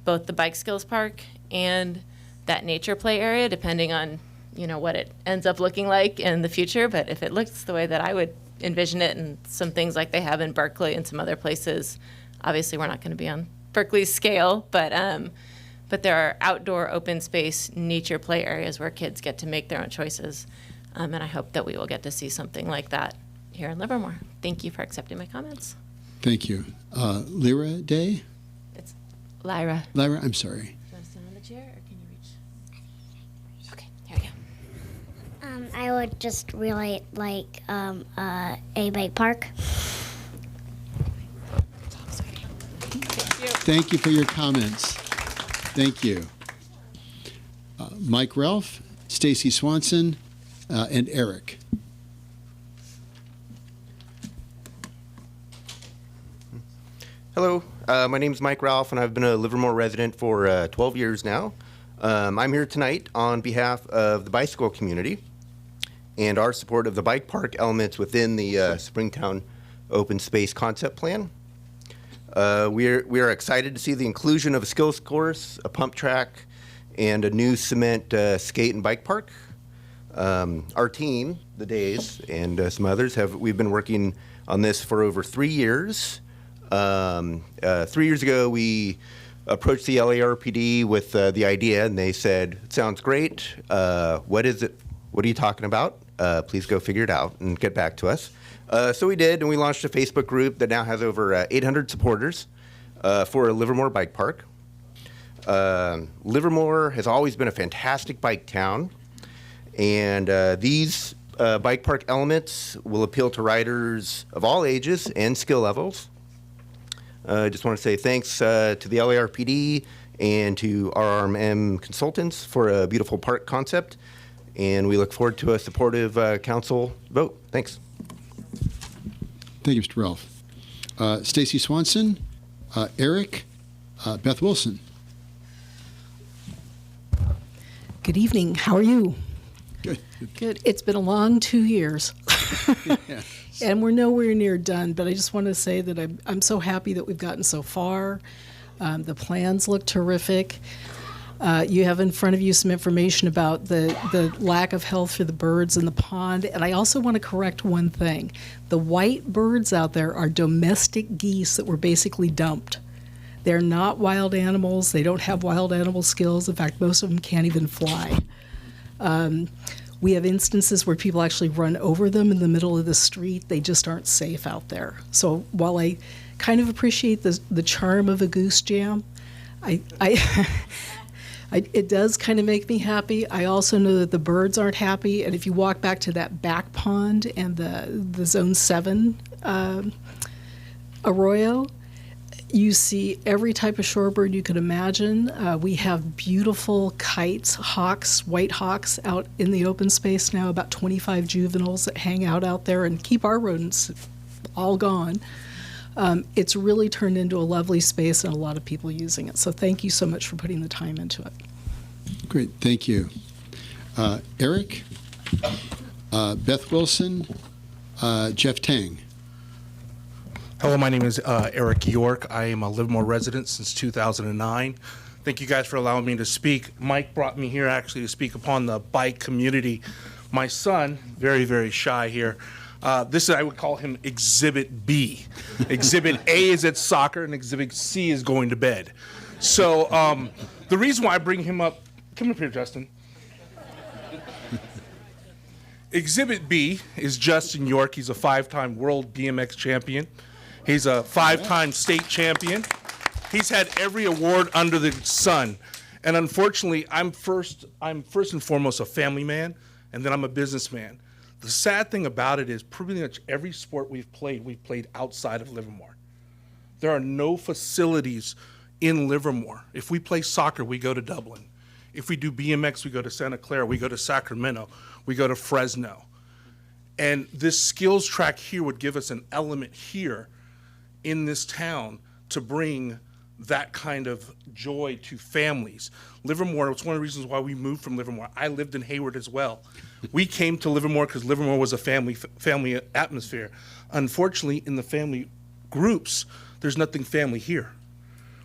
both the bike skills park and that nature play area, depending on, what it ends up looking like in the future. But if it looks the way that I would envision it and some things like they have in Berkeley and some other places, obviously we're not going to be on Berkeley's scale, but there are outdoor open space nature play areas where kids get to make their own choices. And I hope that we will get to see something like that here in Livermore. Thank you for accepting my comments. Thank you. Lyra Day? It's Lyra. Lyra, I'm sorry. Do you want to stand on the chair, or can you reach? Okay, here we go. I would just really like a bike park. Thank you for your comments. Thank you. Mike Ralph, Stacy Swanson, and Eric. Hello, my name is Mike Ralph, and I've been a Livermore resident for 12 years now. I'm here tonight on behalf of the bicycle community and our support of the bike park elements within the Springtown Open Space Concept Plan. We are excited to see the inclusion of a skills course, a pump track, and a new cement skate and bike park. Our team, the Days, and some others, we've been working on this for over 3 years. 3 years ago, we approached the LARPD with the idea, and they said, "It sounds great. What is it? What are you talking about? Please go figure it out and get back to us." So we did, and we launched a Facebook group that now has over 800 supporters for a Livermore bike park. Livermore has always been a fantastic bike town, and these bike park elements will appeal to riders of all ages and skill levels. I just want to say thanks to the LARPD and to RRM Consultants for a beautiful park concept, and we look forward to a supportive council vote. Thanks. Thank you, Mr. Ralph. Stacy Swanson, Eric, Beth Wilson. Good evening. How are you? Good. Good. It's been a long 2 years. Yeah. And we're nowhere near done, but I just want to say that I'm so happy that we've gotten so far. The plans look terrific. You have in front of you some information about the lack of health for the birds in the pond. And I also want to correct one thing. The white birds out there are domestic geese that were basically dumped. They're not wild animals. They don't have wild animal skills. In fact, most of them can't even fly. We have instances where people actually run over them in the middle of the street. They just aren't safe out there. So while I kind of appreciate the charm of a goose jam, it does kind of make me happy. I also know that the birds aren't happy. And if you walk back to that back pond and the Zone 7 arroyo, you see every type of shorebird you could imagine. We have beautiful kites, hawks, white hawks out in the open space now, about 25 juveniles that hang out there and keep our rodents all gone. It's really turned into a lovely space and a lot of people using it. So thank you so much for putting the time into it. Great, thank you. Eric, Beth Wilson, Jeff Tang. Hello, my name is Eric York. I am a Livermore resident since 2009. Thank you guys for allowing me to speak. Mike brought me here actually to speak upon the bike community. My son, very, very shy here. This is, I would call him Exhibit B. Exhibit A is at soccer and Exhibit C is going to bed. So the reason why I bring him up, come up here, Justin. Exhibit B is Justin York. He's a 5-time world BMX champion. He's a 5-time state champion. He's had every award under the sun. And unfortunately, I'm first and foremost a family man, and then I'm a businessman. The sad thing about it is pretty much every sport we've played outside of Livermore. There are no facilities in Livermore. If we play soccer, we go to Dublin. If we do BMX, we go to Santa Clara, we go to Sacramento, we go to Fresno. And this skills track here would give us an element here in this town to bring that kind of joy to families. Livermore, it's one of the reasons why we moved from Livermore. I lived in Hayward as well. We came to Livermore because Livermore was a family atmosphere. Unfortunately, in the family groups, there's nothing family here.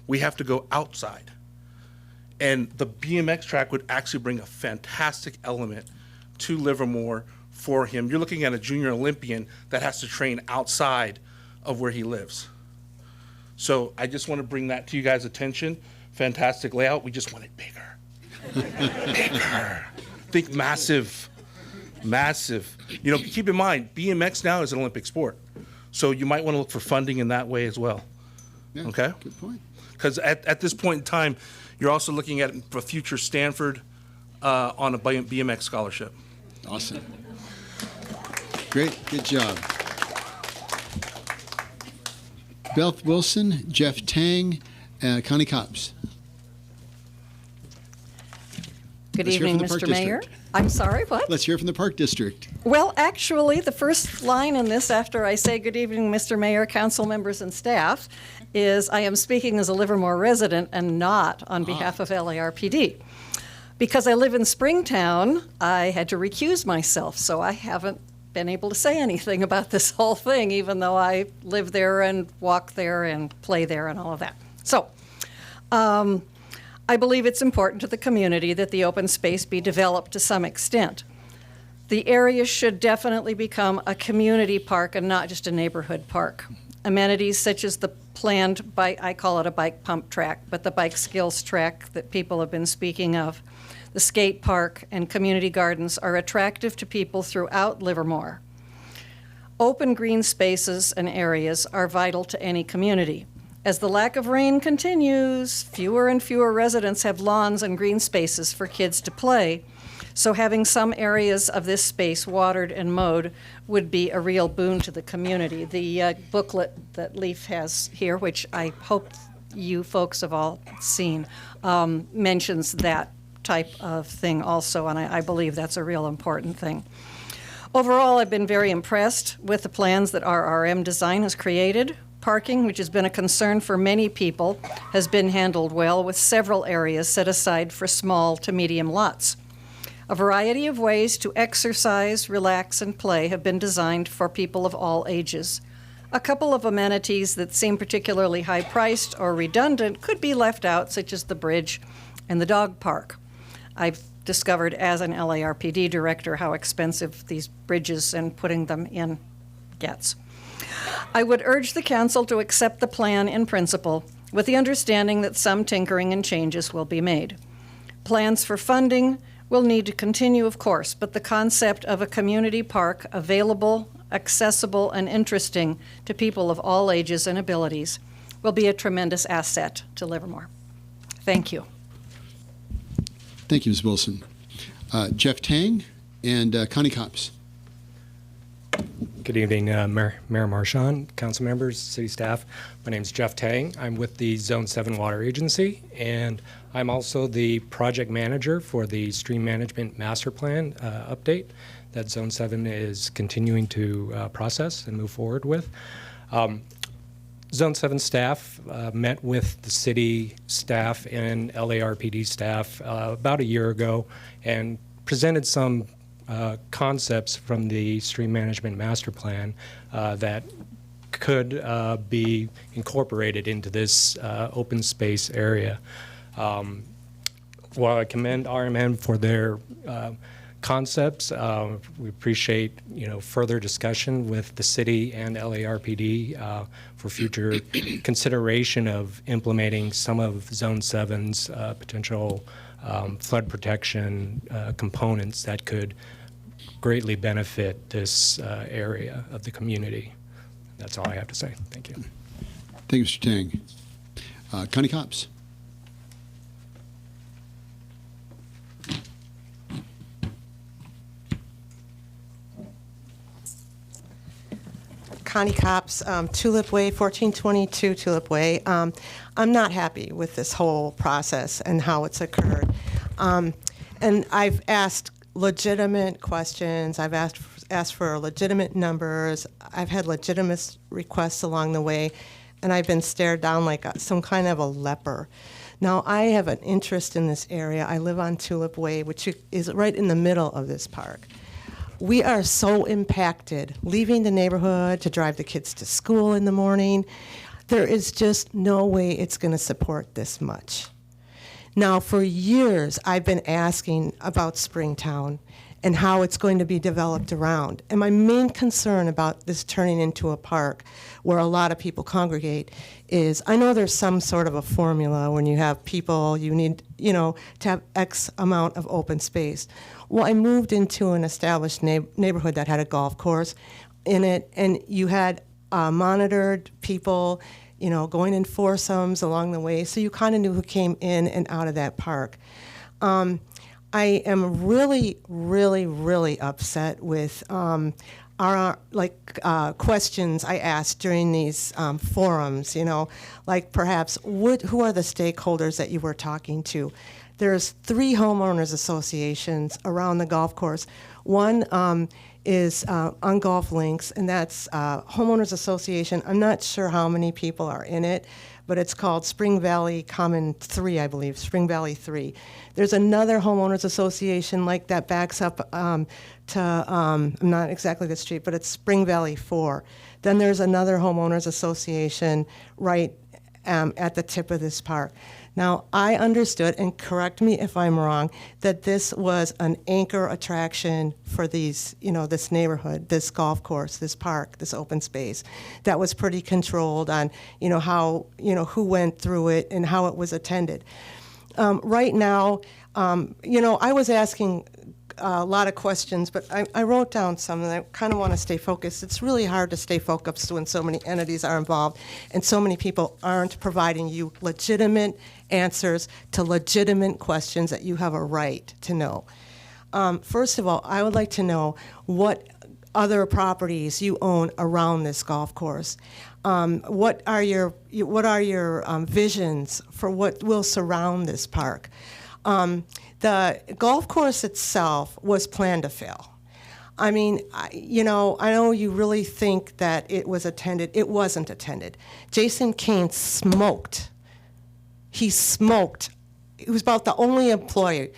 We have to go outside. And the BMX track would actually bring a fantastic element to Livermore for him. You're looking at a junior Olympian that has to train outside of where he lives. So I just want to bring that to you guys' attention. Fantastic layout. We just want it bigger. Bigger. Think massive. Massive. You know, keep in mind, BMX now is an Olympic sport. So you might want to look for funding in that way as well. Yeah, okay? Good point. Because at this point in time, you're also looking at a future Stanford on a BMX scholarship. Awesome. Great. Good job. Beth Wilson, Jeff Tang, Connie Copps. Good Let's hear evening, from the Park Mr. Mayor. District. I'm sorry, what? Let's hear from the Park District. Well, actually, the first line in this after I say good evening, Mr. Mayor, council members, and staff is I am speaking as a Livermore resident and not on behalf of LARPD. Because I live in Springtown, I had to recuse myself, so I haven't been able to say anything about this whole thing, even though I live there and walk there and play there and all of that. So, I believe it's important to the community that the open space be developed to some extent. The area should definitely become a community park and not just a neighborhood park. Amenities such as the planned bike, I call it a bike pump track, but the bike skills track that people have been speaking of, the skate park and community gardens are attractive to people throughout Livermore. Open green spaces and areas are vital to any community. As the lack of rain continues, fewer and fewer residents have lawns and green spaces for kids to play, so having some areas of this space watered and mowed would be a real boon to the community. The booklet that Leaf has here, which I hope you folks have all seen, mentions that type of thing also, and I believe that's a real important thing. Overall, I've been very impressed with the plans that RRM Design has created. Parking, which has been a concern for many people, has been handled well with several areas set aside for small to medium lots. A variety of ways to exercise, relax, and play have been designed for people of all ages. A couple of amenities that seem particularly high-priced or redundant could be left out, such as the bridge and the dog park. I've discovered as an LARPD director how expensive these bridges and putting them in gets. I would urge the council to accept the plan in principle, with the understanding that some tinkering and changes will be made. Plans for funding will need to continue, of course, but the concept of a community park available, accessible, and interesting to people of all ages and abilities will be a tremendous asset to Livermore. Thank you. Thank you, Ms. Wilson. Jeff Tang and Connie Copps. Good evening, Mayor Marchand, council members, city staff. My name is Jeff Tang. I'm with the Zone 7 Water Agency, and I'm also the project manager for the Stream Management Master Plan update that Zone 7 is continuing to process and move forward with. Zone 7 staff met with the city staff and LARPD staff about a year ago and presented some concepts from the Stream Management Master Plan that could be incorporated into this open space area. While I commend RMM for their concepts, we appreciate further discussion with the city and LARPD for future consideration of implementing some of Zone 7's potential flood protection components that could greatly benefit this area of the community. That's all I have to say. Thank you. Thank you, Mr. Tang. Connie Copps. Connie Copps, Tulip Way, 1422 Tulip Way. I'm not happy with this whole process and how it's occurred. And I've asked legitimate questions. I've asked for legitimate numbers. I've had legitimate requests along the way, and I've been stared down like some kind of a leper. Now, I have an interest in this area. I live on Tulip Way, which is right in the middle of this park. We are so impacted, leaving the neighborhood to drive the kids to school in the morning. There is just no way it's going to support this much. Now, for years, I've been asking about Springtown and how it's going to be developed around. And my main concern about this turning into a park where a lot of people congregate is, I know there's some sort of a formula when you have people, you need, to have X amount of open space. Well, I moved into an established neighborhood that had a golf course in it, and you had monitored people, going in foursomes along the way, so you kind of knew who came in and out of that park. I am really, really, really upset with questions I asked during these forums, like perhaps who are the stakeholders that you were talking to? There's 3 homeowners associations around the golf course. One is on Golf Links, and that's Homeowners Association. I'm not sure how many people are in it, but it's called Spring Valley Common 3, I believe, Spring Valley 3. There's another homeowners association like that backs up to, not exactly the street, but it's Spring Valley 4. Then there's another homeowners association right at the tip of this park. Now, I understood, and correct me if I'm wrong, that this was an anchor attraction for these, this neighborhood, this golf course, this park, this open space, that was pretty controlled on, how, who went through it and how it was attended. Right now, I was asking a lot of questions, but I wrote down some, and I kind of want to stay focused. It's really hard to stay focused when so many entities are involved and so many people aren't providing you legitimate answers to legitimate questions that you have a right to know. First of all, I would like to know what other properties you own around this golf course. What are your visions for what will surround this park? The golf course itself was planned to fail. I mean, I know you really think that it was attended. It wasn't attended. Jason Kane smoked. He smoked. He was about the only employee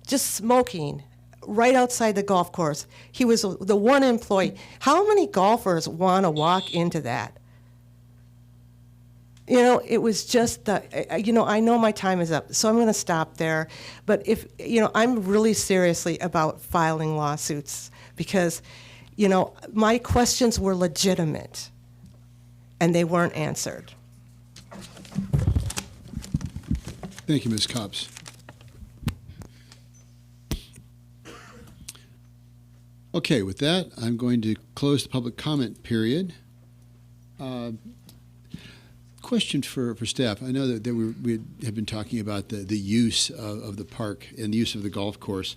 just smoking right outside the golf course. He was the one employee. How many golfers want to walk into that? You know, it was just I know my time is up, so I'm going to stop there. But I'm really seriously about filing lawsuits because, my questions were legitimate and they weren't answered. Thank you, Ms. Copps. Okay, with that, I'm going to close the public comment period. Question for staff. I know that we have been talking about the use of the park and the use of the golf course.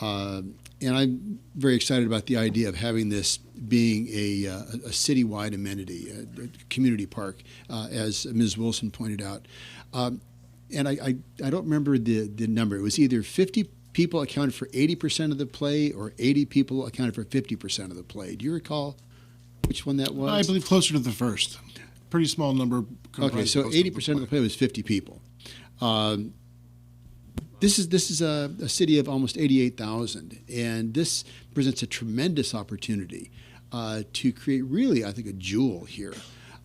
And I'm very excited about the idea of having this being a citywide amenity, a community park, as Ms. Wilson pointed out. And I don't remember the number. It was either 50 people accounted for 80% of the play or 80 people accounted for 50% of the play. Do you recall which one that was? I believe closer to the first. Pretty small number. Okay, so 80% of the play was 50 people. This is a city of almost 88,000, and this presents a tremendous opportunity to create really, I think, a jewel here.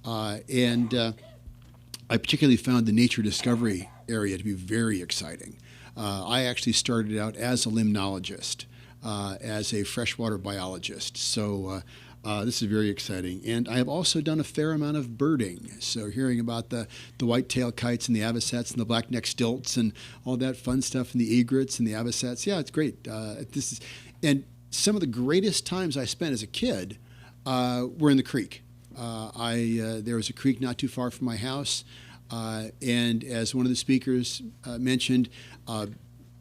And I particularly found the nature discovery area to be very exciting. I actually started out as a limnologist, as a freshwater biologist. So this is very exciting. And I have also done a fair amount of birding. So hearing about the white-tailed kites and the avocets and the black-necked stilts and all that fun stuff and the egrets and the avocets. Yeah, it's great. And some of the greatest times I spent as a kid were in the creek. There was a creek not too far from my house. And as one of the speakers mentioned,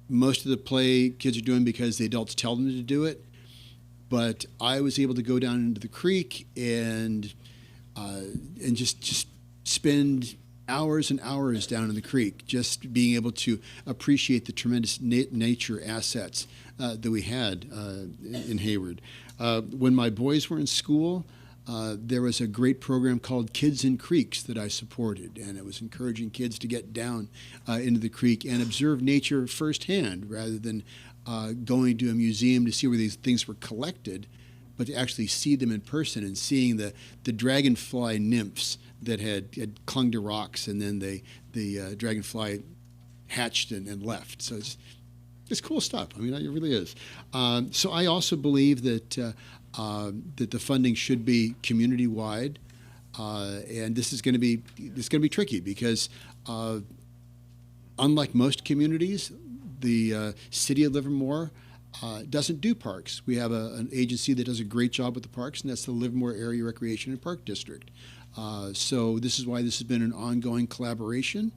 most of the play kids are doing because the adults tell them to do it. But I was able to go down into the creek and just spend hours and hours down in the creek, just being able to appreciate the tremendous nature assets that we had in Hayward. When my boys were in school, there was a great program called Kids in Creeks that I supported, and it was encouraging kids to get down into the creek and observe nature firsthand rather than going to a museum to see where these things were collected, but to actually see them in person and seeing the dragonfly nymphs that had clung to rocks, and then the dragonfly hatched and left. So it's cool stuff. I mean, it really is. So I also believe that that the funding should be community-wide, and this is going to be tricky because unlike most communities, the city of Livermore doesn't do parks. We have an agency that does a great job with the parks, and that's the Livermore Area Recreation and Park District. So this is why this has been an ongoing collaboration,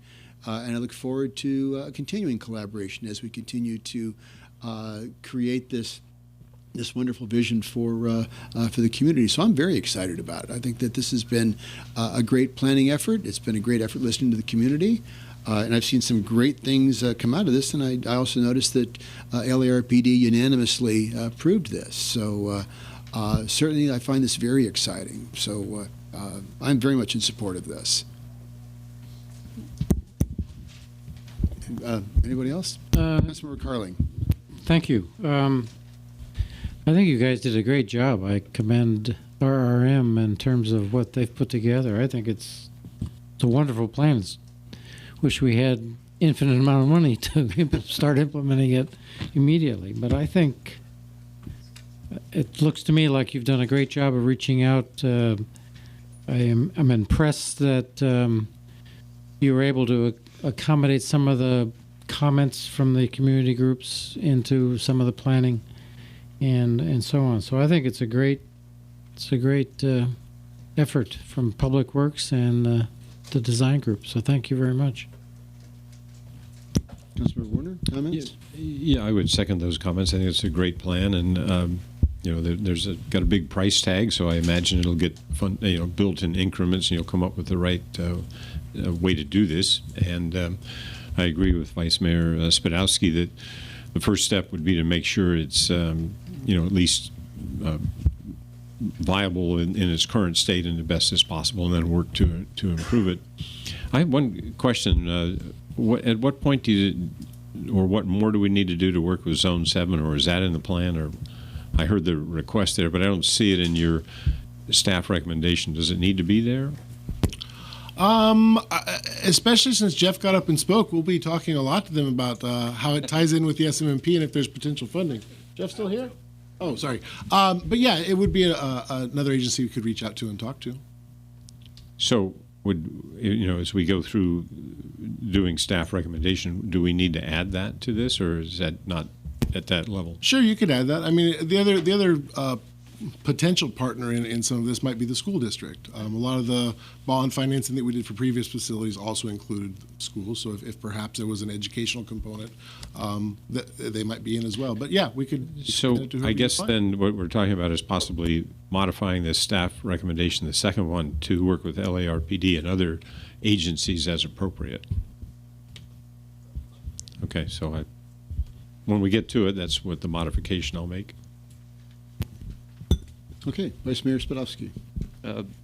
and I look forward to a continuing collaboration as we continue to create this wonderful vision for the community. So I'm very excited about it. I think that this has been a great planning effort. It's been a great effort listening to the community. And I've seen some great things come out of this, and I also noticed that LARPD unanimously approved this. So certainly I find this very exciting. So I'm very much in support of this. Anybody else? Councilmember Carling. Thank you. I think you guys did a great job. I commend RRM in terms of what they've put together. I think it's a wonderful plan. Wish we had infinite amount of money to start implementing it immediately. But I think it looks to me like you've done a great job of reaching out. I'm impressed that you were able to accommodate some of the comments from the community groups into some of the planning and so on. So I think it's a great effort from Public Works and the design group. So thank you very much. Councilmember Warner, comments? Yeah, I would second those comments. I think it's a great plan, and there's got a big price tag, so I imagine it'll get built in increments, and you'll come up with the right way to do this. And I agree with Vice Mayor Spadowski that the first step would be to make sure it's at least viable in its current state and the best as possible, and then work to improve it. I have one question. At what point do or what more do we need to do to work with Zone 7, or is that in the plan? Or I heard the request there, but I don't see it in your staff recommendation. Does it need to be there? Especially since Jeff got up and spoke, we'll be talking a lot to them about how it ties in with the SMMP and if there's potential funding. Jeff still here? Oh, sorry. But yeah, it would be another agency we could reach out to and talk to. So as we go through doing staff recommendation, do we need to add that to this, or is that not at that level? Sure, you could add that. I mean, the other potential partner in some of this might be the school district. A lot of the bond financing that we did for previous facilities also included schools. So if perhaps there was an educational component, that they might be in as well. But yeah, we could. So I guess then what we're talking about is possibly modifying this staff recommendation, the second one, to work with LARPD and other agencies as appropriate. Okay, so when we get to it, that's what the modification I'll make. Okay, Vice Mayor Spadofsky.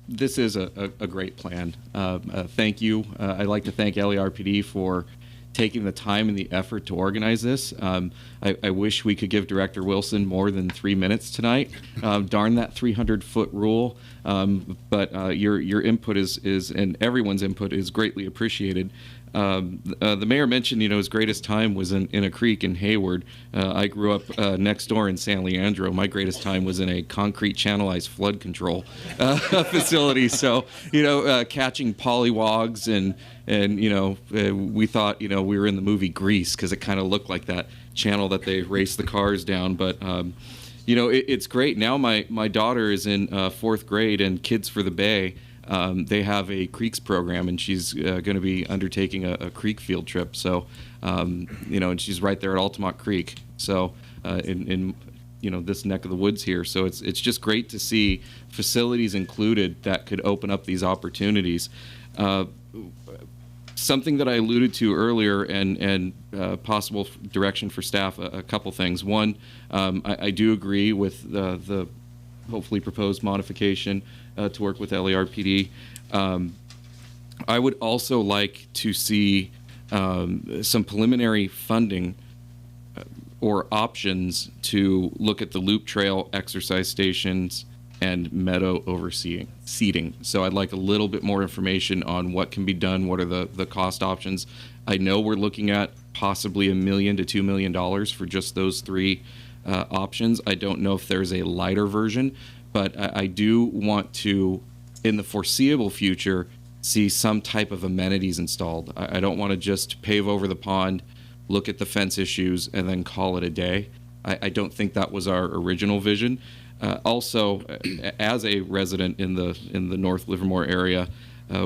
This is a great plan. Thank you. I'd like to thank LARPD for taking the time and the effort to organize this. I wish we could give Director Wilson more than 3 minutes tonight. Darn that 300-foot rule. But your input is and everyone's input is greatly appreciated. The mayor mentioned, his greatest time was in a creek in Hayward. I grew up next door in San Leandro. My greatest time was in a concrete channelized flood control facility. So, catching pollywogs and we thought, we were in the movie Grease because it kind of looked like that channel that they raced the cars down. But, it's great. Now my daughter is in 4th grade, and Kids for the Bay, they have a creeks program, and she's going to be undertaking a creek field trip. So, and she's right there at Altamont Creek. So, in this neck of the woods here. So it's just great to see facilities included that could open up these opportunities. Something that I alluded to earlier, and possible direction for staff, a couple things. One, I do agree with the hopefully proposed modification to work with LARPD. I would also like to see some preliminary funding or options to look at the loop trail, exercise stations, and meadow seating. So I'd like a little bit more information on what can be done, what are the cost options. I know we're looking at possibly $1 million to $2 million for just those 3 options. I don't know if there's a lighter version, but I do want to, in the foreseeable future, see some type of amenities installed. I don't want to just pave over the pond, look at the fence issues, and then call it a day. I don't think that was our original vision. Also, as a resident in the North Livermore area,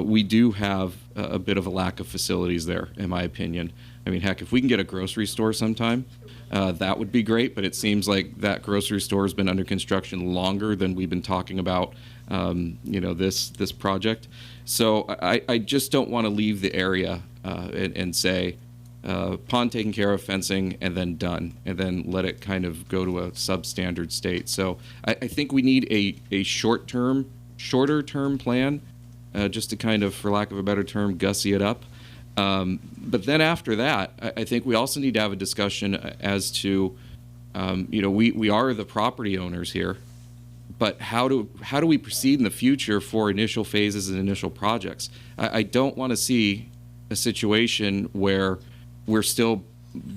we do have a bit of a lack of facilities there, in my opinion. I mean, heck, if we can get a grocery store sometime, that would be great, but it seems like that grocery store has been under construction longer than we've been talking about, this project. So I just don't want to leave the area and say, pond taken care of, fencing, and then done, and then let it kind of go to a substandard state. So I think we need a shorter term plan, just to kind of, for lack of a better term, gussy it up. But then after that, I think we also need to have a discussion as to, we are the property owners here, but how do we proceed in the future for initial phases and initial projects? I don't want to see a situation where we're still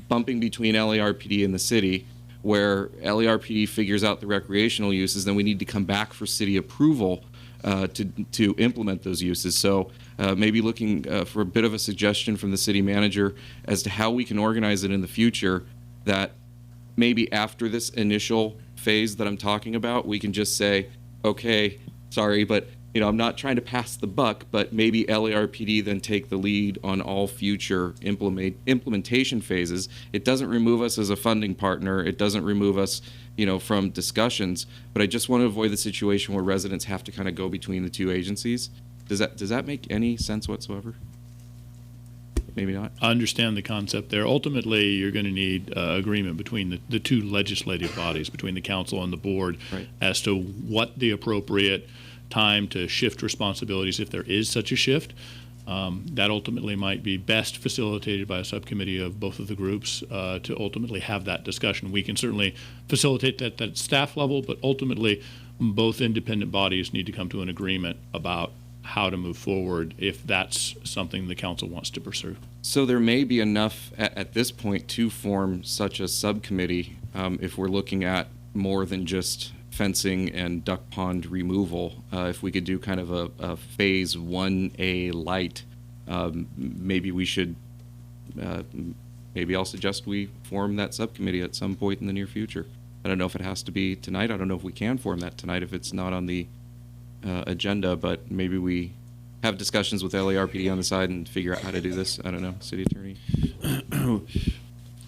bumping between LARPD and the city, where LARPD figures out the recreational uses, then we need to come back for city approval to implement those uses. So maybe looking for a bit of a suggestion from the city manager as to how we can organize it in the future, that maybe after this initial phase that I'm talking about, we can just say, okay, sorry, but I'm not trying to pass the buck, but maybe LARPD then take the lead on all future implementation phases. It doesn't remove us as a funding partner. It doesn't remove us, from discussions. But I just want to avoid the situation where residents have to kind of go between the 2 agencies. Does that make any sense whatsoever? Maybe not. I understand the concept there. Ultimately, you're going to need agreement between the 2 legislative bodies, between the council and the board, right, as to what the appropriate time to shift responsibilities, if there is such a shift. That ultimately might be best facilitated by a subcommittee of both of the groups to ultimately have that discussion. We can certainly facilitate that at staff level, but ultimately both independent bodies need to come to an agreement about how to move forward if that's something the council wants to pursue. So there may be enough at this point to form such a subcommittee if we're looking at more than just fencing and duck pond removal. If we could do kind of a phase 1A light, maybe we should, maybe I'll suggest we form that subcommittee at some point in the near future. I don't know if it has to be tonight. I don't know if we can form that tonight if it's not on the agenda, but maybe we have discussions with LARPD on the side and figure out how to do this. I don't know, City Attorney.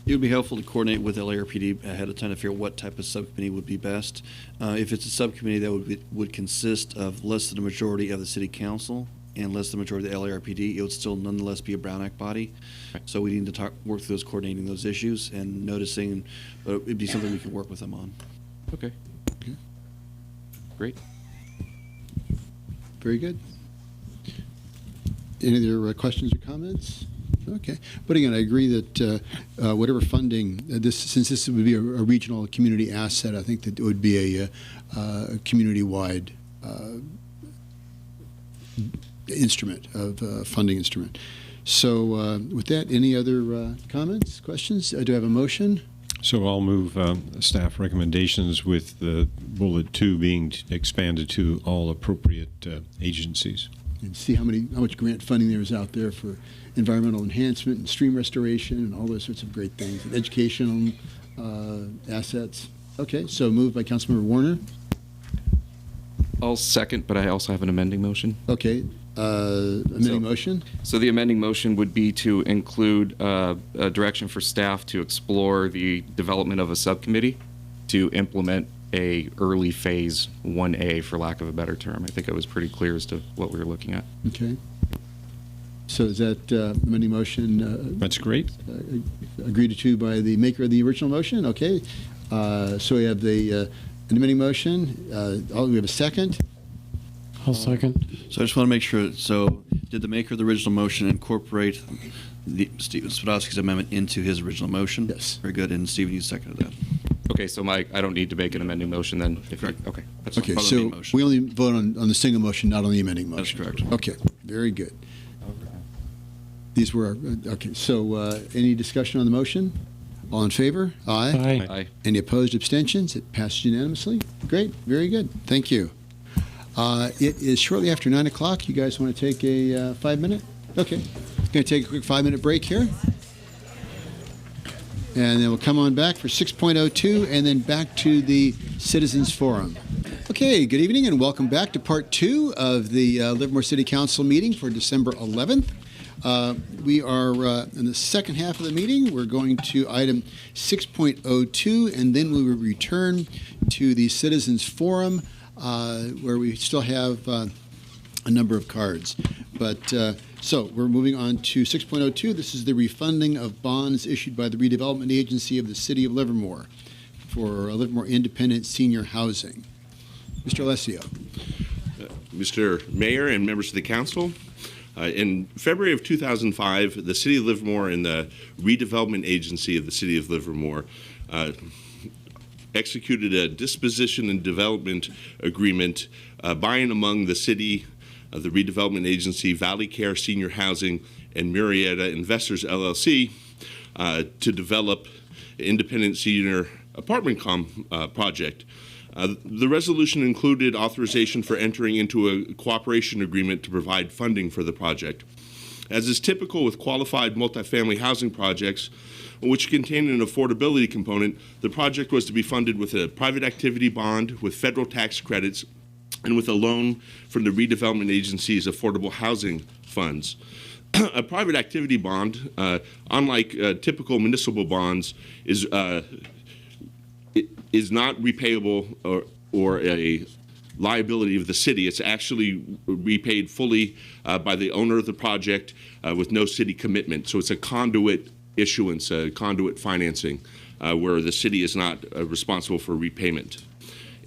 It would be helpful to coordinate with LARPD ahead of time to figure out what type of subcommittee would be best. If it's a subcommittee that would consist of less than a majority of the City Council and less than a majority of the LARPD, it would still nonetheless be a Brown Act body. Right. So we need to work through those, coordinating those issues and noticing, but it'd be something we can work with them on. Okay. Great. Very good. Any other questions or comments? Okay. But again, I agree that whatever funding, since this would be a regional community asset, I think that it would be a community-wide instrument of funding instrument. So with that, any other comments, questions? Do I have a motion? So I'll move staff recommendations with the bullet 2 being expanded to all appropriate agencies. And see how much grant funding there is out there for environmental enhancement and stream restoration and all those sorts of great things, and educational assets. Okay, so moved by Councilmember Warner. I'll second, but I also have an amending motion. Okay, amending motion. So the amending motion would be to include a direction for staff to explore the development of a subcommittee to implement a early phase 1A, for lack of a better term. I think I was pretty clear as to what we were looking at. Okay. So is that amending motion? That's great. Agreed to by the maker of the original motion? Okay. So we have the amending motion. We have a second. I'll second. So I just want to make sure, so did the maker of the original motion incorporate Stephen Spadowski's amendment into his original motion? Yes. Very good, and Stephen, you seconded that. Okay, so I don't need to make an amending motion then? Correct. Okay. That's Okay, part of the so main motion. we only vote on the single motion, not on the amending motion. That's correct. Okay, very good. These were okay. So any discussion on the motion? All in favor? Aye. Aye. Any opposed? Abstentions? It passed unanimously. Great. Very good. Thank you. It is shortly after 9 o'clock. You guys want to take a 5-minute? Okay. Going to take a quick 5-minute break here. And then we'll come on back for 6.02 and then back to the Citizens Forum. Okay, good evening and welcome back to part 2 of the Livermore City Council meeting for December 11th. We are in the second half of the meeting. We're going to item 6.02 and then we will return to the Citizens Forum where we still have a number of cards. But so we're moving on to 6.02. This is the refunding of bonds issued by the Redevelopment Agency of the City of Livermore for Livermore Independent Senior Housing. Mr. Alessio. Mr. Mayor and members of the council, in February of 2005, the City of Livermore and the Redevelopment Agency of the City of Livermore executed a disposition and development agreement by and among the city, the Redevelopment Agency, Valley Care Senior Housing, and Murrieta Investors LLC to develop an independent senior apartment project. The resolution included authorization for entering into a cooperation agreement to provide funding for the project. As is typical with qualified multifamily housing projects, which contain an affordability component, the project was to be funded with a private activity bond with federal tax credits and with a loan from the Redevelopment Agency's affordable housing funds. A private activity bond, unlike typical municipal bonds, is not repayable or a liability of the city. It's actually repaid fully by the owner of the project with no city commitment. So it's a conduit issuance, conduit financing, where the city is not responsible for repayment.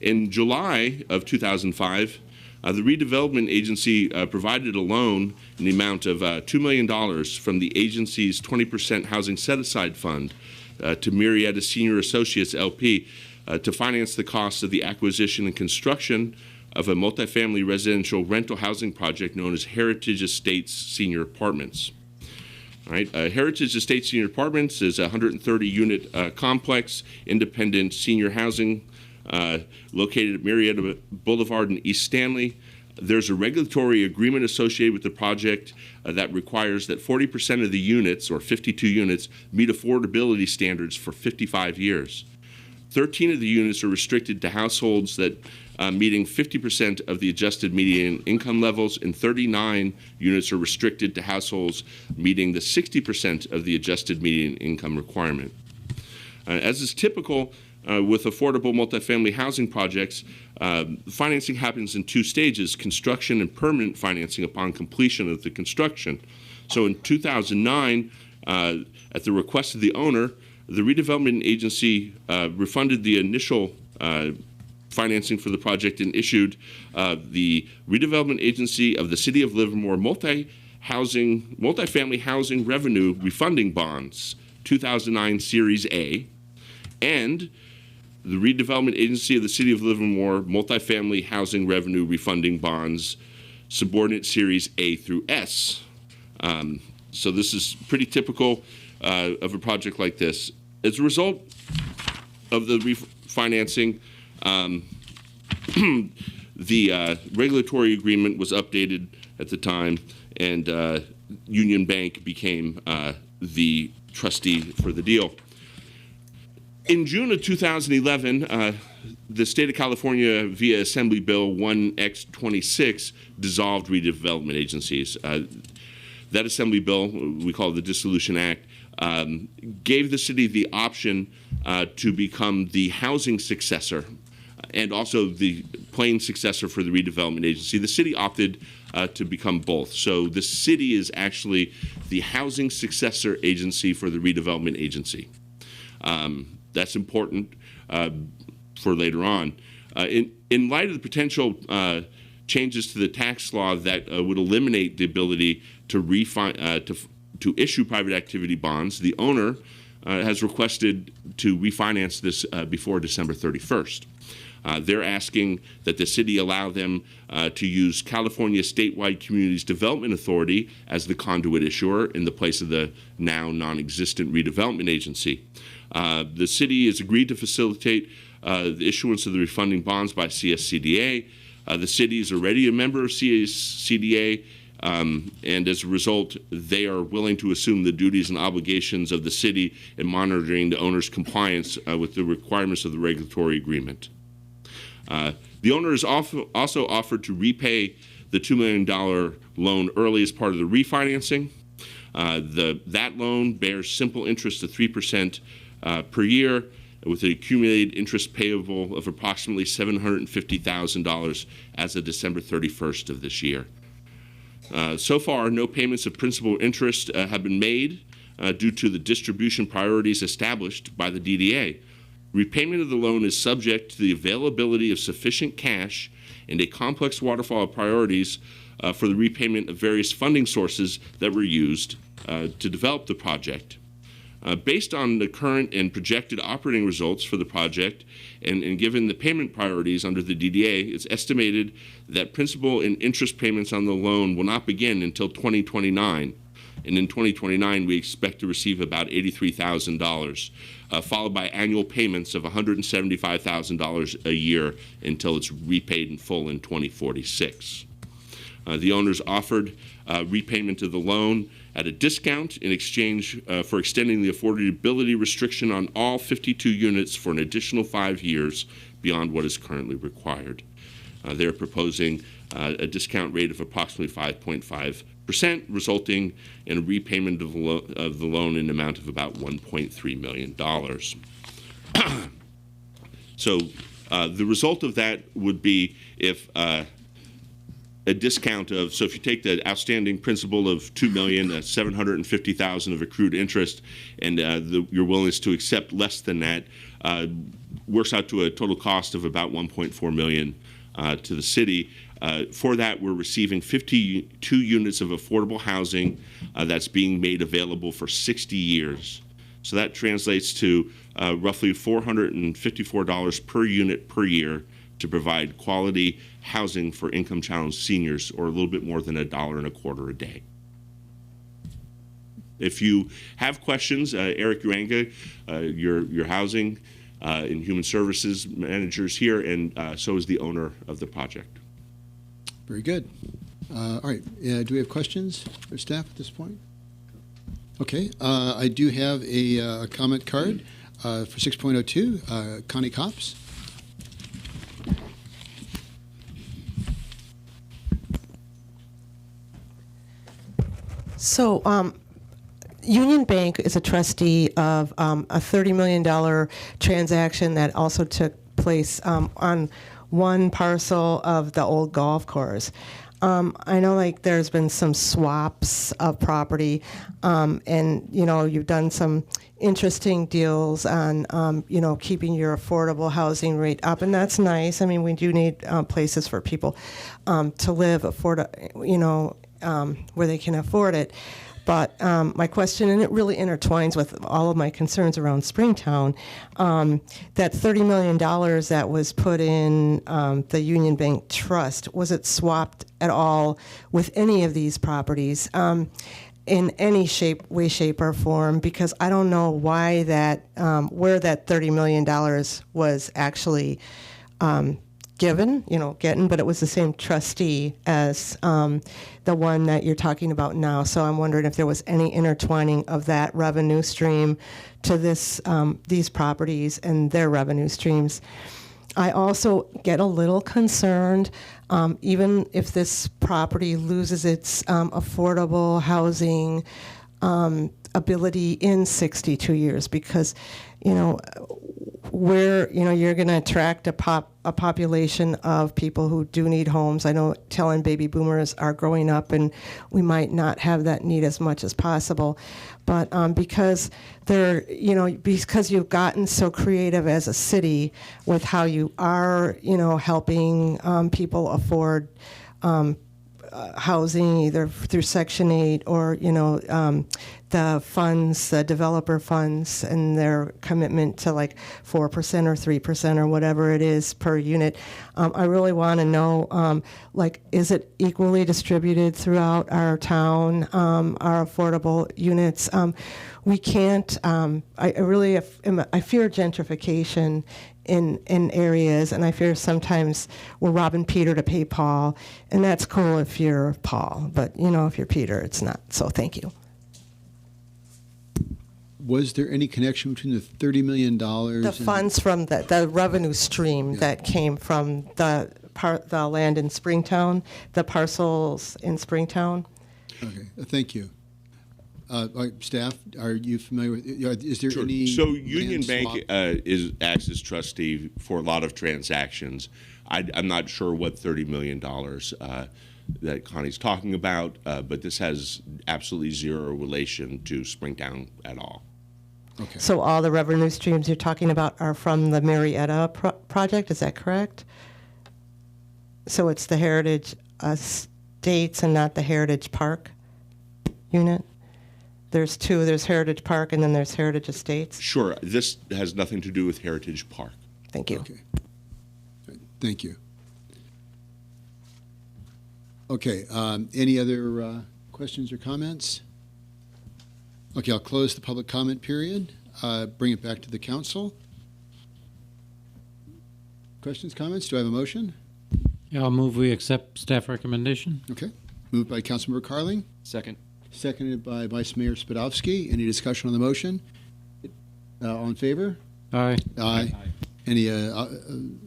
In July of 2005, The redevelopment agency provided a loan in the amount of $2 million from the agency's 20% housing set-aside fund to Marietta Senior Associates LP to finance the cost of the acquisition and construction of a multifamily residential rental housing project known as Heritage Estates Senior Apartments. All right, Heritage Estates Senior Apartments is a 130-unit complex, independent senior housing located at Marietta Boulevard in East Stanley. There's a regulatory agreement associated with the project that requires that 40% of the units, or 52 units, meet affordability standards for 55 years. 13 of the units are restricted to households that meeting 50% of the adjusted median income levels, and 39 units are restricted to households meeting the 60% of the adjusted median income requirement. As is typical with affordable multifamily housing projects, financing happens in two stages: construction and permanent financing upon completion of the construction. So in 2009, at the request of the owner, the redevelopment agency refunded the initial financing for the project and issued the Redevelopment Agency of the City of Livermore Multifamily Housing Revenue Refunding Bonds, 2009 Series A, and the Redevelopment Agency of the City of Livermore Multifamily Housing Revenue Refunding Bonds, Subordinate Series A through S. So this is pretty typical of a project like this. As a result of the refinancing, the regulatory agreement was updated at the time, and Union Bank became the trustee for the deal. In June of 2011, the state of California, via Assembly Bill 1X26, dissolved redevelopment agencies. That Assembly Bill, we call it the Dissolution Act, gave the city the option to become the housing successor and also the plain successor for the redevelopment agency. The city opted to become both. So the city is actually the housing successor agency for the redevelopment agency. That's important for later on. In light of the potential changes to the tax law that would eliminate the ability to issue private activity bonds, the owner has requested to refinance this before December 31st. They're asking that the city allow them to use California Statewide Communities Development Authority as the conduit issuer in the place of the now non-existent redevelopment agency. The city has agreed to facilitate the issuance of the refunding bonds by CSCDA. The city is already a member of CSCDA, and as a result, they are willing to assume the duties and obligations of the city in monitoring the owner's compliance with the requirements of the regulatory agreement. The owner has also offered to repay the $2 million loan early as part of the refinancing. That loan bears simple interest of 3% per year, with an accumulated interest payable of approximately $750,000 as of December 31st of this year. So far, no payments of principal interest have been made due to the distribution priorities established by the DDA. Repayment of the loan is subject to the availability of sufficient cash and a complex waterfall of priorities for the repayment of various funding sources that were used to develop the project. Based on the current and projected operating results for the project and given the payment priorities under the DDA, it's estimated that principal and interest payments on the loan will not begin until 2029. And in 2029, we expect to receive about $83,000, followed by annual payments of $175,000 a year until it's repaid in full in 2046. The owners offered repayment of the loan at a discount in exchange for extending the affordability restriction on all 52 units for an additional 5 years beyond what is currently required. They're proposing a discount rate of approximately 5.5%, resulting in a repayment of the loan in an amount of about $1.3 million. So the result of that would be if a discount of, so if you take the outstanding principal of $2,750,000 of accrued interest and your willingness to accept less than that, works out to a total cost of about $1.4 million to the city. For that, we're receiving 52 units of affordable housing that's being made available for 60 years. So that translates to roughly $454 per unit per year to provide quality housing for income-challenged seniors, or a little bit more than $1.25 a day. If you have questions, Eric Uranga, your housing and human services managers here, and so is the owner of the project. Very good. All right. Do we have questions for staff at this point? Okay. I do have a comment card for 6.02. Connie Copps. So, Union Bank is a trustee of a $30 million transaction that also took place on one parcel of the old golf course. I know like there's been some swaps of property, and you know you've done some interesting deals on keeping your affordable housing rate up, and that's nice. I mean, we do need places for people to live, where they can afford it. But my question, and it really intertwines with all of my concerns around Springtown, that $30 million that was put in the Union Bank Trust, was it swapped at all with any of these properties in any way, shape, or form? Because I don't know why where that $30 million was actually getting, but it was the same trustee as the one that you're talking about now. So I'm wondering if there was any intertwining of that revenue stream to these properties and their revenue streams. I also get a little concerned, even if this property loses its affordable housing ability in 62 years, because you're going to attract a population of people who do need homes. I know telling baby boomers are growing up, and we might not have that need as much as possible. But because because you've gotten so creative as a city with how you are, helping people afford housing either through Section 8 or, the funds, the developer funds, and their commitment to like 4% or 3% or whatever it is per unit. I really want to know, is it equally distributed throughout our town, our affordable units? We can't, I fear gentrification in areas, and I fear sometimes we're robbing Peter to pay Paul, and that's cool if you're Paul, but if you're Peter, it's not. So thank you. Was there any connection between the $30 million? The funds from the revenue stream that came from the land in Springtown, the parcels in Springtown? Okay, thank you. Staff, are you familiar with? Is there any? So Union Bank acts as trustee for a lot of transactions. I'm not sure what $30 million that Connie's talking about, but this has absolutely zero relation to Springtown at all. Okay. So all the revenue streams you're talking about are from the Marietta project, is that correct? So it's the Heritage Estates and not the Heritage Park unit? There's two, there's Heritage Park and then there's Heritage Estates? Sure, this has nothing to do with Heritage Park. Thank you. Okay. Thank you. Okay, any other questions or comments? Okay, I'll close the public comment period, bring it back to the council. Questions, comments? Do I have a motion? Yeah, I'll move we accept staff recommendation. Okay. Moved by Councilmember Carling. Second. Seconded by Vice Mayor Spadovsky. Any discussion on the motion? All in favor? Aye. Aye. Any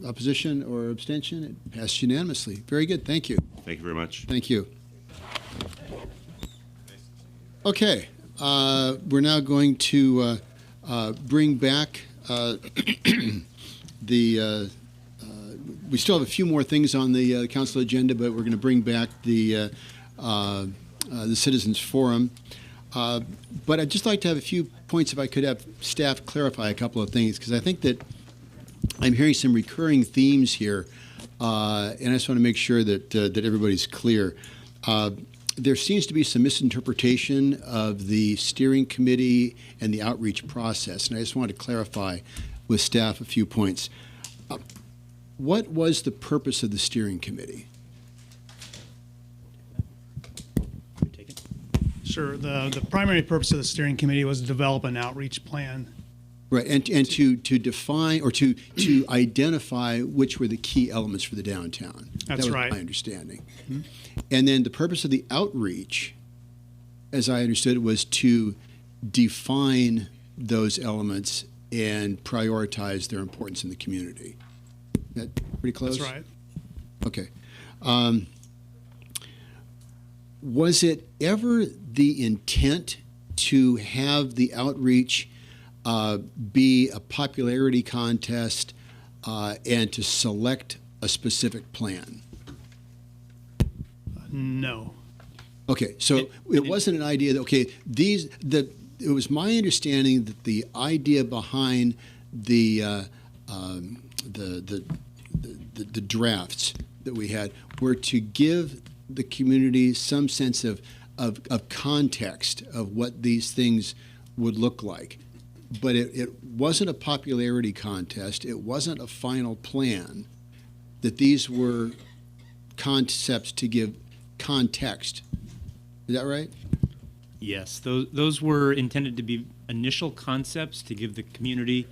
opposition or abstention? It passed unanimously. Very good. Thank you. Thank you very much. Thank you. Okay. We're now going to bring back we still have a few more things on the council agenda, but we're going to bring back the Citizens Forum. But I'd just like to have a few points, if I could have staff clarify a couple of things, because I think that I'm hearing some recurring themes here and I just want to make sure that that everybody's clear. There seems to be some misinterpretation of the steering committee and the outreach process, and I just want to clarify with staff a few points. What was the purpose of the steering committee? Sure. The primary purpose of the steering committee was to develop an outreach plan. Right, and to define or to identify which were the key elements for the downtown. That's that was right. my understanding. Mm-hmm. And then the purpose of the outreach, as I understood it, was to define those elements and prioritize their importance in the community. Is that pretty close? That's right. Okay. Was it ever the intent to have the outreach be a popularity contest and to select a specific plan? No. Okay, so it wasn't an idea that it was my understanding that the idea behind the drafts that we had were to give the community some sense of context of what these things would look like. But it wasn't a popularity contest. It wasn't a final plan. That these were concepts to give context. Is that right? Yes, those were intended to be initial concepts to give the community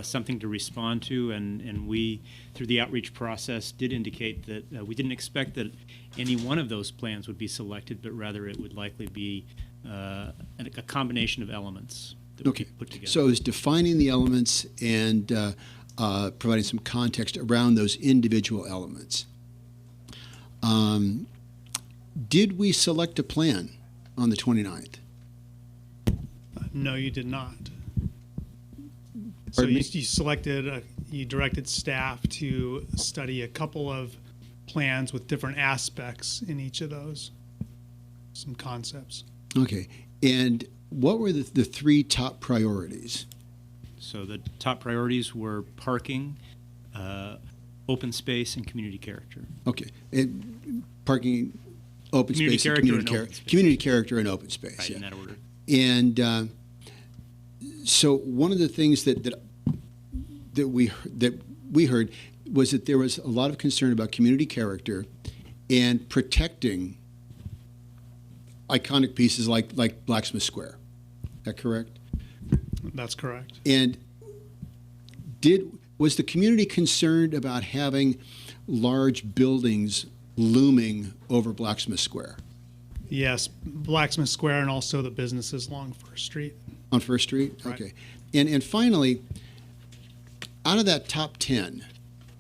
something to respond to, and we, through the outreach process, did indicate that we didn't expect that any one of those plans would be selected, but rather it would likely be a combination of elements that would be put together. So it was defining the elements and providing some context around those individual elements. Did we select a plan on the 29th? No, you did not. So you selected, you directed staff to study a couple of plans with different aspects in each of those, some concepts. Okay, and what were the three top priorities? So the top priorities were parking, open space, and community character. Okay, parking, open Community space, and character community and open space. community character and open space. Right, yeah. in that order. And so one of the things that we heard was that there was a lot of concern about community character and protecting iconic pieces like Blacksmith Square. Is that correct? That's correct. And was the community concerned about having large buildings looming over Blacksmith Square? Yes, Blacksmith Square and also the businesses along First Street. On First Street? Right. Okay. And finally, out of that top 10,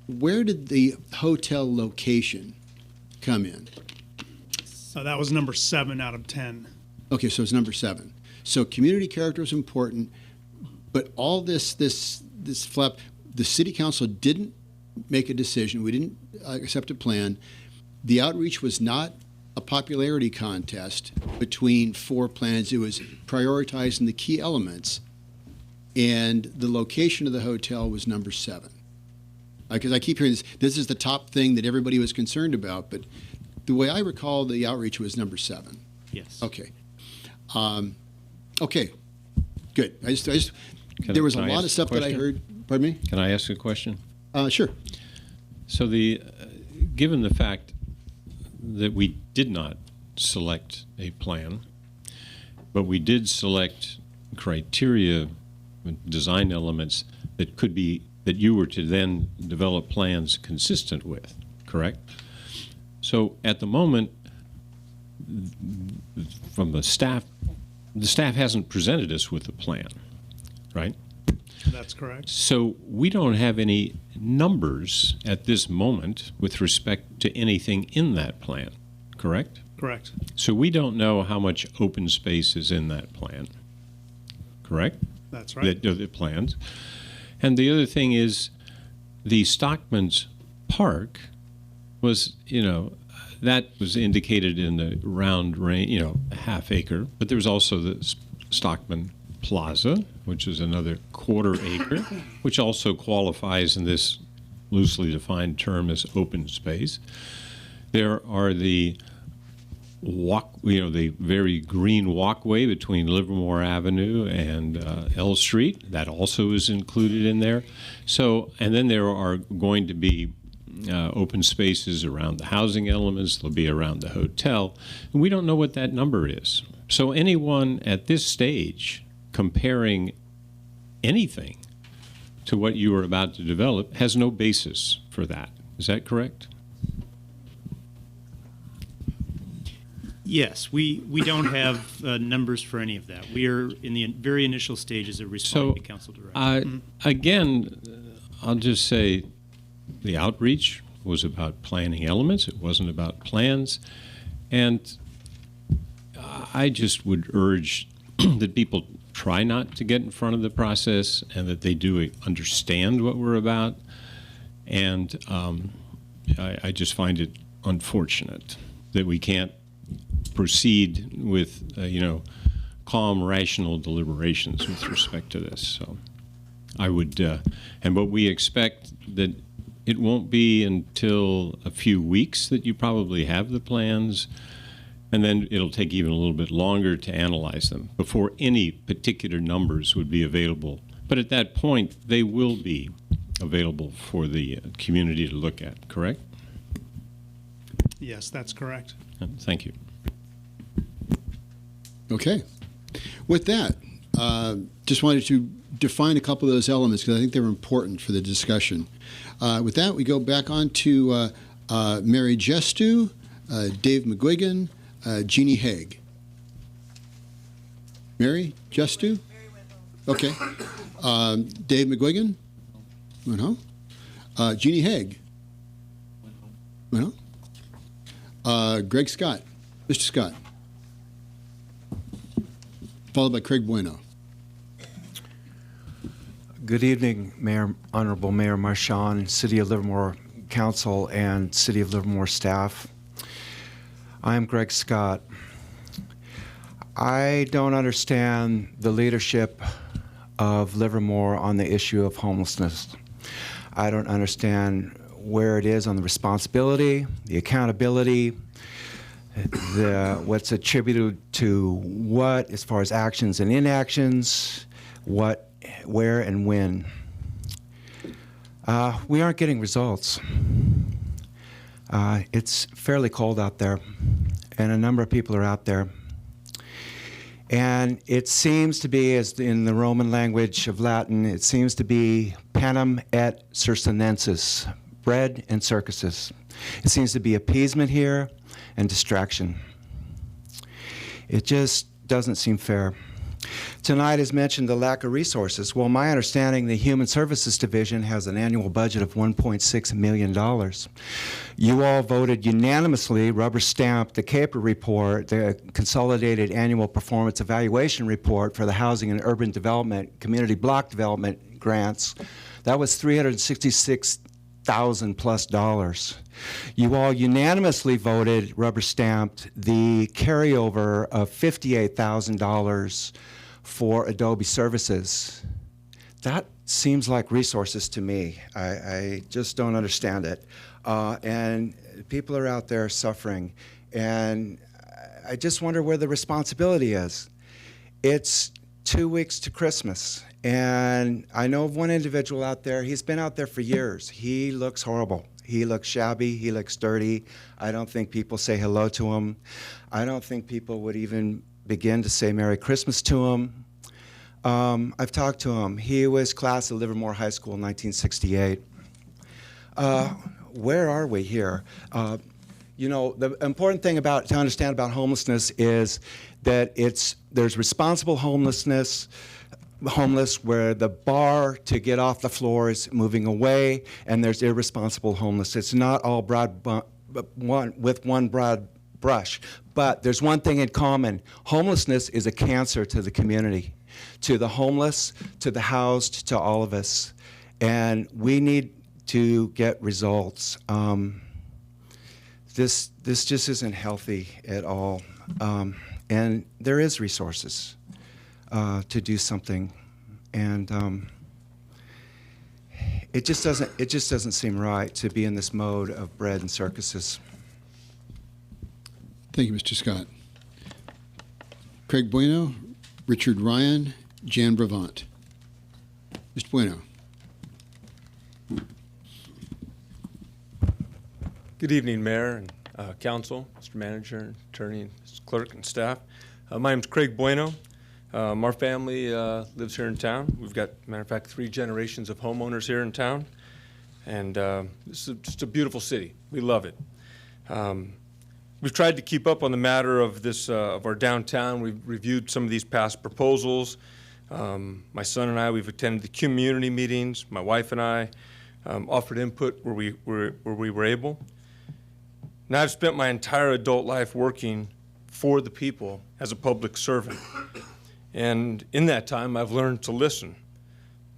where did the hotel location come in? That was number 7 out of 10. Okay, so it's number 7. So community character is important, but all this flap, the city council didn't make a decision. We didn't accept a plan. The outreach was not a popularity contest between 4 plans. It was prioritizing the key elements, and the location of the hotel was number 7. Because I keep hearing this is the top thing that everybody was concerned about, but the way I recall the outreach was number 7. Yes. Okay. Okay. Good. There was a lot of stuff that I heard. Pardon me? Can I ask a question? Sure. So given the fact that we did not select a plan, but we did select criteria, design elements that you were to then develop plans consistent with, correct? So at the moment, from the staff hasn't presented us with a plan, right? That's correct. So we don't have any numbers at this moment with respect to anything in that plan, correct? Correct. So we don't know how much open space is in that plan, correct? That's right. The plans. And the other thing is the Stockman's Park was, that was indicated in the round range, a half acre, but there was also the Stockman Plaza, which is another quarter acre, which also qualifies in this loosely defined term as open space. There are the the very green walkway between Livermore Avenue and L Street. That also is included in there. So, and then there are going to be open spaces around the housing elements. They'll be around the hotel. And we don't know what that number is. So anyone at this stage comparing anything to what you are about to develop has no basis for that. Is that correct? Yes, we don't have numbers for any of that. We are in the very initial stages of responding to council direction. Again, I'll just say the outreach was about planning elements. It wasn't about plans. And I just would urge that people try not to get in front of the process and that they do understand what we're about. And I just find it unfortunate that we can't proceed with, calm, rational deliberations with respect to this. So I would, and what we expect that it won't be until a few weeks that you probably have the plans, and then it'll take even a little bit longer to analyze them before any particular numbers would be available. But at that point, they will be available for the community to look at, correct? Yes, that's correct. Thank you. Okay. With that, just wanted to define a couple of those elements because I think they're important for the discussion. With that, we go back on to Mary Gestu, Dave McGuigan, Jeannie Haig. Mary Gestu? Okay. Dave McGuigan? Went home. Jeannie Haig? Went home. Greg Scott. Mr. Scott. Followed by Craig Bueno. Good evening, Honorable Mayor Marchand, City of Livermore Council, and City of Livermore staff. I am Greg Scott. I don't understand the leadership of Livermore on the issue of homelessness. I don't understand where it is on the responsibility, the accountability, what's attributed to what as far as actions and inactions, what, where, and when. We aren't getting results. It's fairly cold out there, and a number of people are out there. And it seems to be, as in the Roman language of Latin, it seems to be panem et circenses, bread and circuses. It seems to be appeasement here and distraction. It just doesn't seem fair. Tonight has mentioned the lack of resources. Well, my understanding, the Human Services Division has an annual budget of $1.6 million. You all voted unanimously, rubber-stamped the CAPER report, the Consolidated Annual Performance Evaluation Report for the Housing and Urban Development, Community Block Development grants. That was $366,000+. You all unanimously voted, rubber-stamped, the carryover of $58,000 for Adobe services. That seems like resources to me. I just don't understand it. And people are out there suffering. And I just wonder where the responsibility is. It's 2 weeks to Christmas. And I know of one individual out there, he's been out there for years. He looks horrible. He looks shabby, he looks dirty. I don't think people say hello to him. I don't think people would even begin to say Merry Christmas to him. I've talked to him. He was class of Livermore High School in 1968. Where are we here? The important thing to understand about homelessness is that there's responsible homeless where the bar to get off the floor is moving away, and there's irresponsible homeless. It's not all with one broad brush. But there's one thing in common. Homelessness is a cancer to the community, to the homeless, to the housed, to all of us. And we need to get results. This just isn't healthy at all. And there is resources to do something. And It just doesn't seem right to be in this mode of bread and circuses. Thank you, Mr. Scott. Craig Bueno, Richard Ryan, Jan Brevant. Mr. Bueno. Good evening, Mayor and Council, Mr. Manager, Attorney, Mr. Clerk, and staff. My name's Craig Bueno. Our family lives here in town. We've got, matter of fact, 3 generations of homeowners here in town. And this is just a beautiful city. We love it. We've tried to keep up on the matter of this of our downtown. We've reviewed some of these past proposals. My son and I, we've attended the community meetings. My wife and I offered input where we were able. Now I've spent my entire adult life working for the people as a public servant. And in that time, I've learned to listen,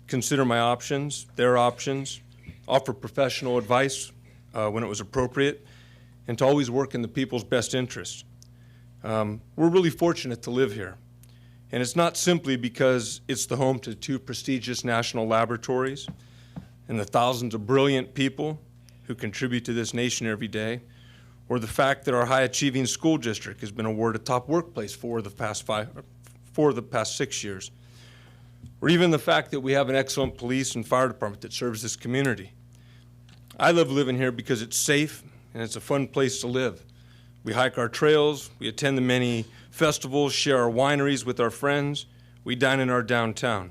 consider my options, their options, offer professional advice when it was appropriate, and to always work in the people's best interest. We're really fortunate to live here. And it's not simply because it's the home to 2 prestigious national laboratories and the thousands of brilliant people who contribute to this nation every day, or the fact that our high-achieving school district has been awarded top workplace for the past 6 years, or even the fact that we have an excellent police and fire department that serves this community. I love living here because it's safe and it's a fun place to live. We hike our trails, we attend the many festivals, share our wineries with our friends, we dine in our downtown.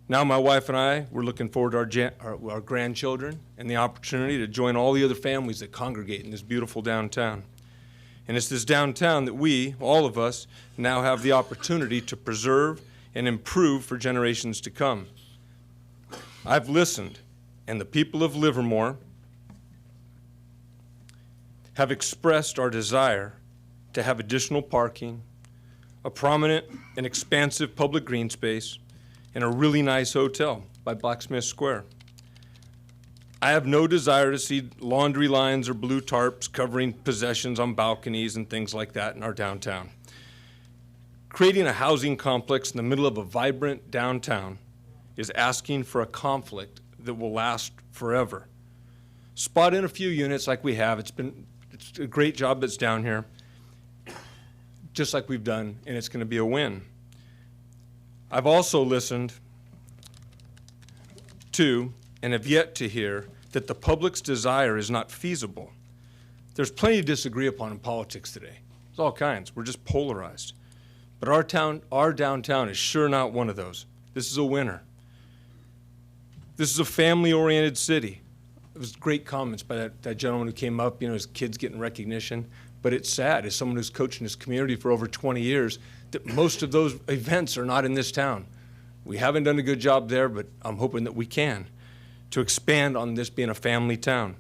Now my wife and I, we're looking forward to our grandchildren and the opportunity to join all the other families that congregate in this beautiful downtown. And it's this downtown that we, all of us, now have the opportunity to preserve and improve for generations to come. I've listened, and the people of Livermore have expressed our desire to have additional parking, a prominent and expansive public green space, and a really nice hotel by Blacksmith Square. I have no desire to see laundry lines or blue tarps covering possessions on balconies and things like that in our downtown. Creating a housing complex in the middle of a vibrant downtown is asking for a conflict that will last forever. Spot in a few units like we have. It's a great job that's down here, just like we've done, and it's going to be a win. I've also listened to and have yet to hear that the public's desire is not feasible. There's plenty to disagree upon in politics today. There's all kinds. We're just polarized. But our downtown is sure not one of those. This is a winner. This is a family-oriented city. It was great comments by that gentleman who came up, his kids getting recognition. But it's sad, as someone who's coached in this community for over 20 years, that most of those events are not in this town. We haven't done a good job there, but I'm hoping that we can, to expand on this being a family town.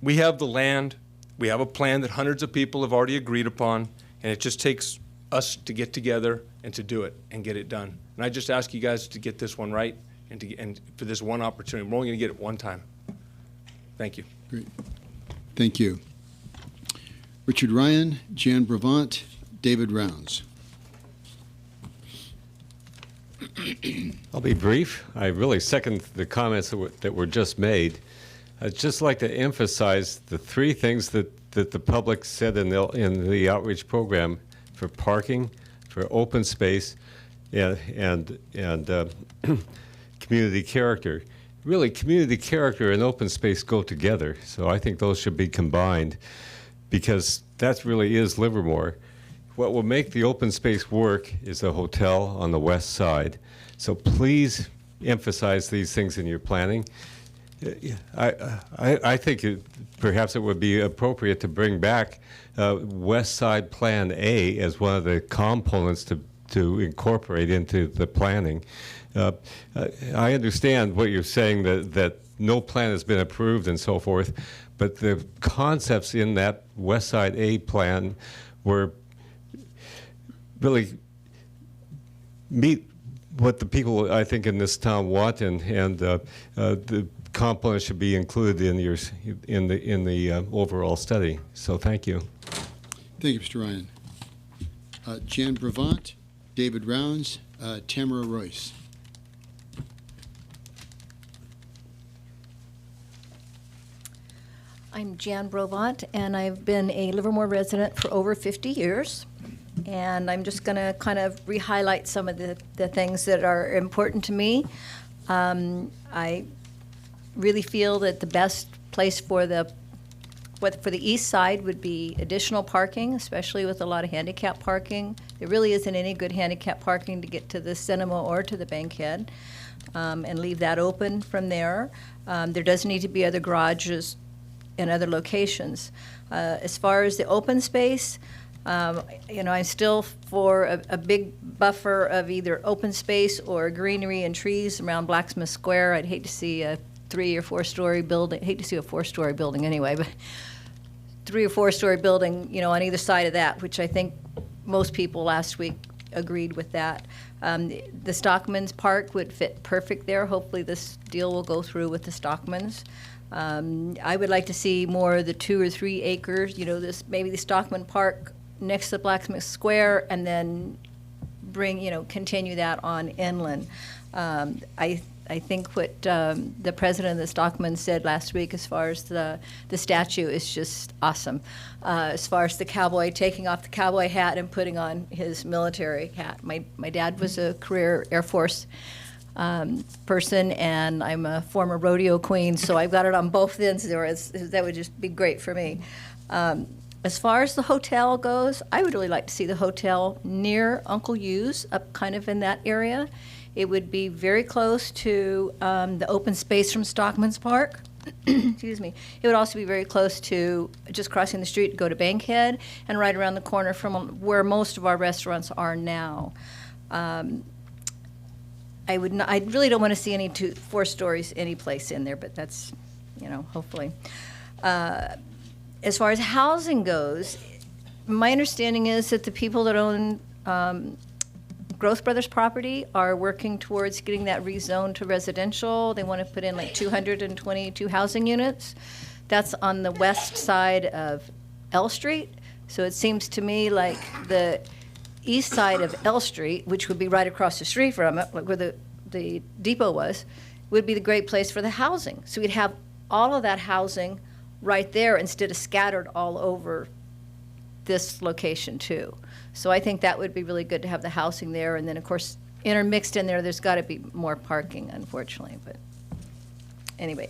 We have the land, we have a plan that hundreds of people have already agreed upon, and it just takes us to get together and to do it and get it done. And I just ask you guys to get this one right and for this one opportunity. We're only going to get it one time. Thank you. Great. Thank you. Richard Ryan, Jan Brevant, David Rounds. I'll be brief. I really second the comments that were just made. I'd just like to emphasize the 3 things that the public said in the outreach program: for parking, for open space, and community character. Really, community character and open space go together, so I think those should be combined, because that really is Livermore. What will make the open space work is a hotel on the west side. So please emphasize these things in your planning. I think perhaps it would be appropriate to bring back West Side Plan A as one of the components to incorporate into the planning. I understand what you're saying, that no plan has been approved and so forth, but the concepts in that West Side A plan were really meet what the people, I think, in this town want, and the components should be included in the overall study. So thank you. Thank you, Mr. Ryan. Jan Brevant, David Rounds, Tamara Royce. I'm Jan Brovant, and I've been a Livermore resident for over 50 years. And I'm just going to kind of re-highlight some of the things that are important to me. I really feel that the best place for the east side would be additional parking, especially with a lot of handicap parking. There really isn't any good handicap parking to get to the cinema or to the Bankhead, and leave that open from there. There does need to be other garages in other locations. As far as the open space, I'm still for a big buffer of either open space or greenery and trees around Blacksmith Square. I'd hate to see a 3 or 4 story building. Hate to see a 4-story building anyway, but 3 or 4-story building, on either side of that, which I think most people last week agreed with that. The Stockman's Park would fit perfect there. Hopefully this deal will go through with the Stockman's. I would like to see more of the 2 or 3 acres, maybe the Stockman Park next to Blacksmith Square, and then continue that on inland. I think what the president of the Stockman said last week as far as the statue is just awesome. As far as the cowboy, taking off the cowboy hat and putting on his military hat. My dad was a career Air Force person, and I'm a former rodeo queen, so I've got it on both ends there. That would just be great for me. As far as the hotel goes, I would really like to see the hotel near Uncle U's, up kind of in that area. It would be very close to the open space from Stockman's Park. Excuse me. It would also be very close to just crossing the street to go to Bankhead, and right around the corner from where most of our restaurants are now. I really don't want to see any 4 stories any place in there, but that's, hopefully. As far as housing goes, my understanding is that the people that own Growth Brothers property are working towards getting that rezoned to residential. They want to put in like 222 housing units. That's on the west side of L Street. So it seems to me like the east side of L Street, which would be right across the street from it, like where the depot was, would be the great place for the housing. So we'd have all of that housing right there instead of scattered all over this location too. So I think that would be really good to have the housing there, and then of course intermixed in there's got to be more parking, unfortunately. But anyway,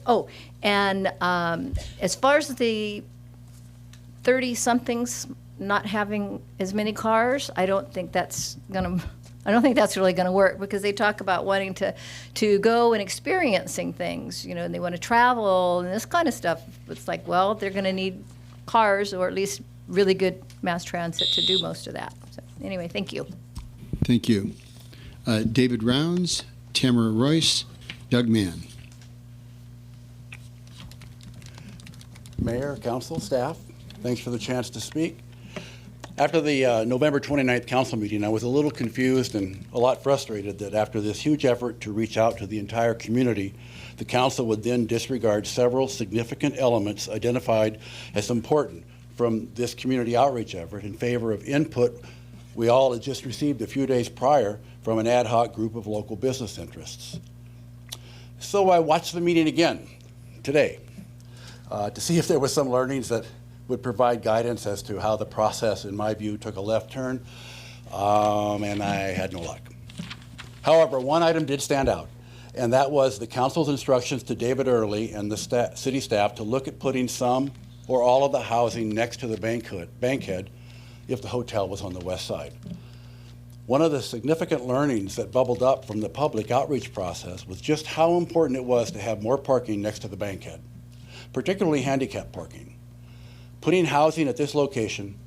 and as far as the 30-somethings not having as many cars, I don't think that's really going to work, because they talk about wanting to go and experiencing things, and they want to travel and this kind of stuff. It's like, well, they're going to need cars, or at least really good mass transit to do most of that. So anyway, thank you. Thank you. David Rounds, Tamara Royce, Doug Mann. Mayor, council, staff, thanks for the chance to speak. After the November 29th council meeting, I was a little confused and a lot frustrated that after this huge effort to reach out to the entire community, the council would then disregard several significant elements identified as important from this community outreach effort in favor of input we all had just received a few days prior from an ad hoc group of local business interests. So I watched the meeting again today to see if there was some learnings that would provide guidance as to how the process, in my view, took a left turn, and I had no luck. However, one item did stand out, and that was the council's instructions to David Early and the city staff to look at putting some or all of the housing next to the Bankhead if the hotel was on the west side. One of the significant learnings that bubbled up from the public outreach process was just how important it was to have more parking next to the Bankhead, particularly handicap parking. Putting housing at this location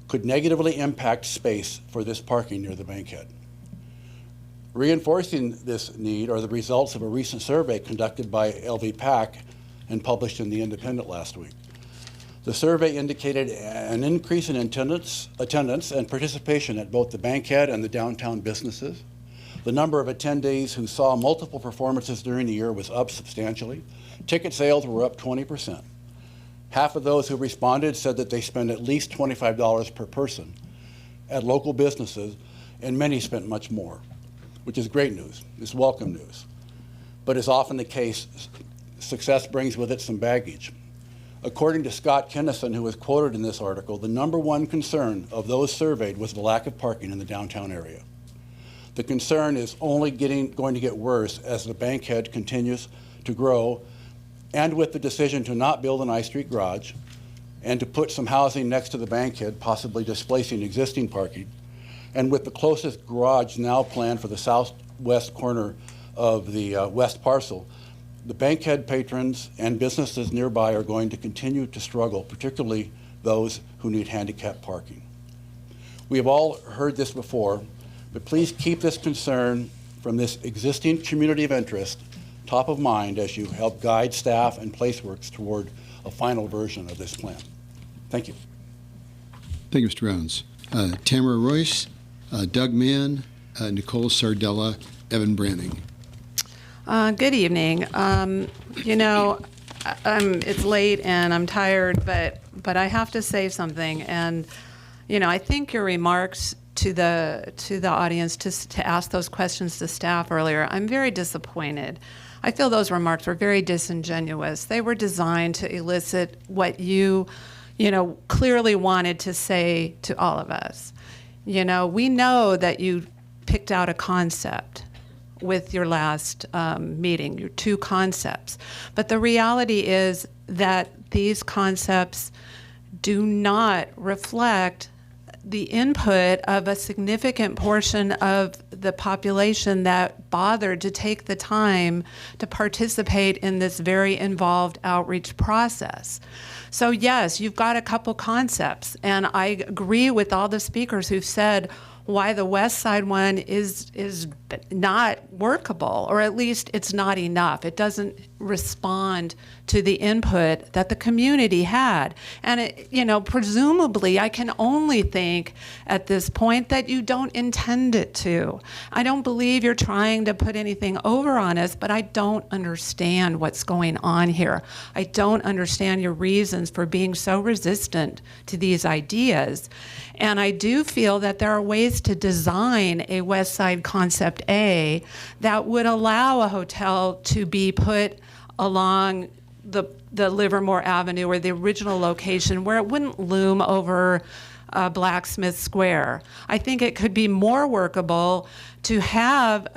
could negatively impact space for this parking near the Bankhead. Reinforcing this need are the results of a recent survey conducted by LVPAC and published in The Independent last week. The survey indicated an increase in attendance and participation at both the Bankhead and the downtown businesses. The number of attendees who saw multiple performances during the year was up substantially. Ticket sales were up 20%. Half of those who responded said that they spent at least $25 per person at local businesses, and many spent much more. which is great news. It's welcome news. But as often the case, success brings with it some baggage. According to Scott Kinnison, who was quoted in this article, the #1 concern of those surveyed was the lack of parking in the downtown area. The concern is only going to get worse as the Bankhead continues to grow, and with the decision to not build an I Street garage and to put some housing next to the Bankhead, possibly displacing existing parking, and with the closest garage now planned for the southwest corner of the west parcel, the Bankhead patrons and businesses nearby are going to continue to struggle, particularly those who need handicap parking. We have all heard this before, but please keep this concern from this existing community of interest top of mind as you help guide staff and PlaceWorks toward a final version of this plan. Thank you. Thank you, Mr. Rounds. Tamara Royce, Doug Mann, Nicole Sardella, Evan Branning. Good evening. It's late and I'm tired, but I have to say something. And I think your remarks to the audience to ask those questions to staff earlier, I'm very disappointed. I feel those remarks were very disingenuous. They were designed to elicit what you clearly wanted to say to all of us. We know that you picked out a concept with your last meeting, your 2 concepts. But the reality is that these concepts do not reflect the input of a significant portion of the population that bothered to take the time to participate in this very involved outreach process. So yes, you've got a couple concepts, and I agree with all the speakers who've said why the West Side one is not workable, or at least it's not enough. It doesn't respond to the input that the community had. And presumably I can only think at this point that you don't intend it to. I don't believe you're trying to put anything over on us, but I don't understand what's going on here. I don't understand your reasons for being so resistant to these ideas. And I do feel that there are ways to design a West Side Concept A that would allow a hotel to be put along the Livermore Avenue or the original location where it wouldn't loom over Blacksmith Square. I think it could be more workable to have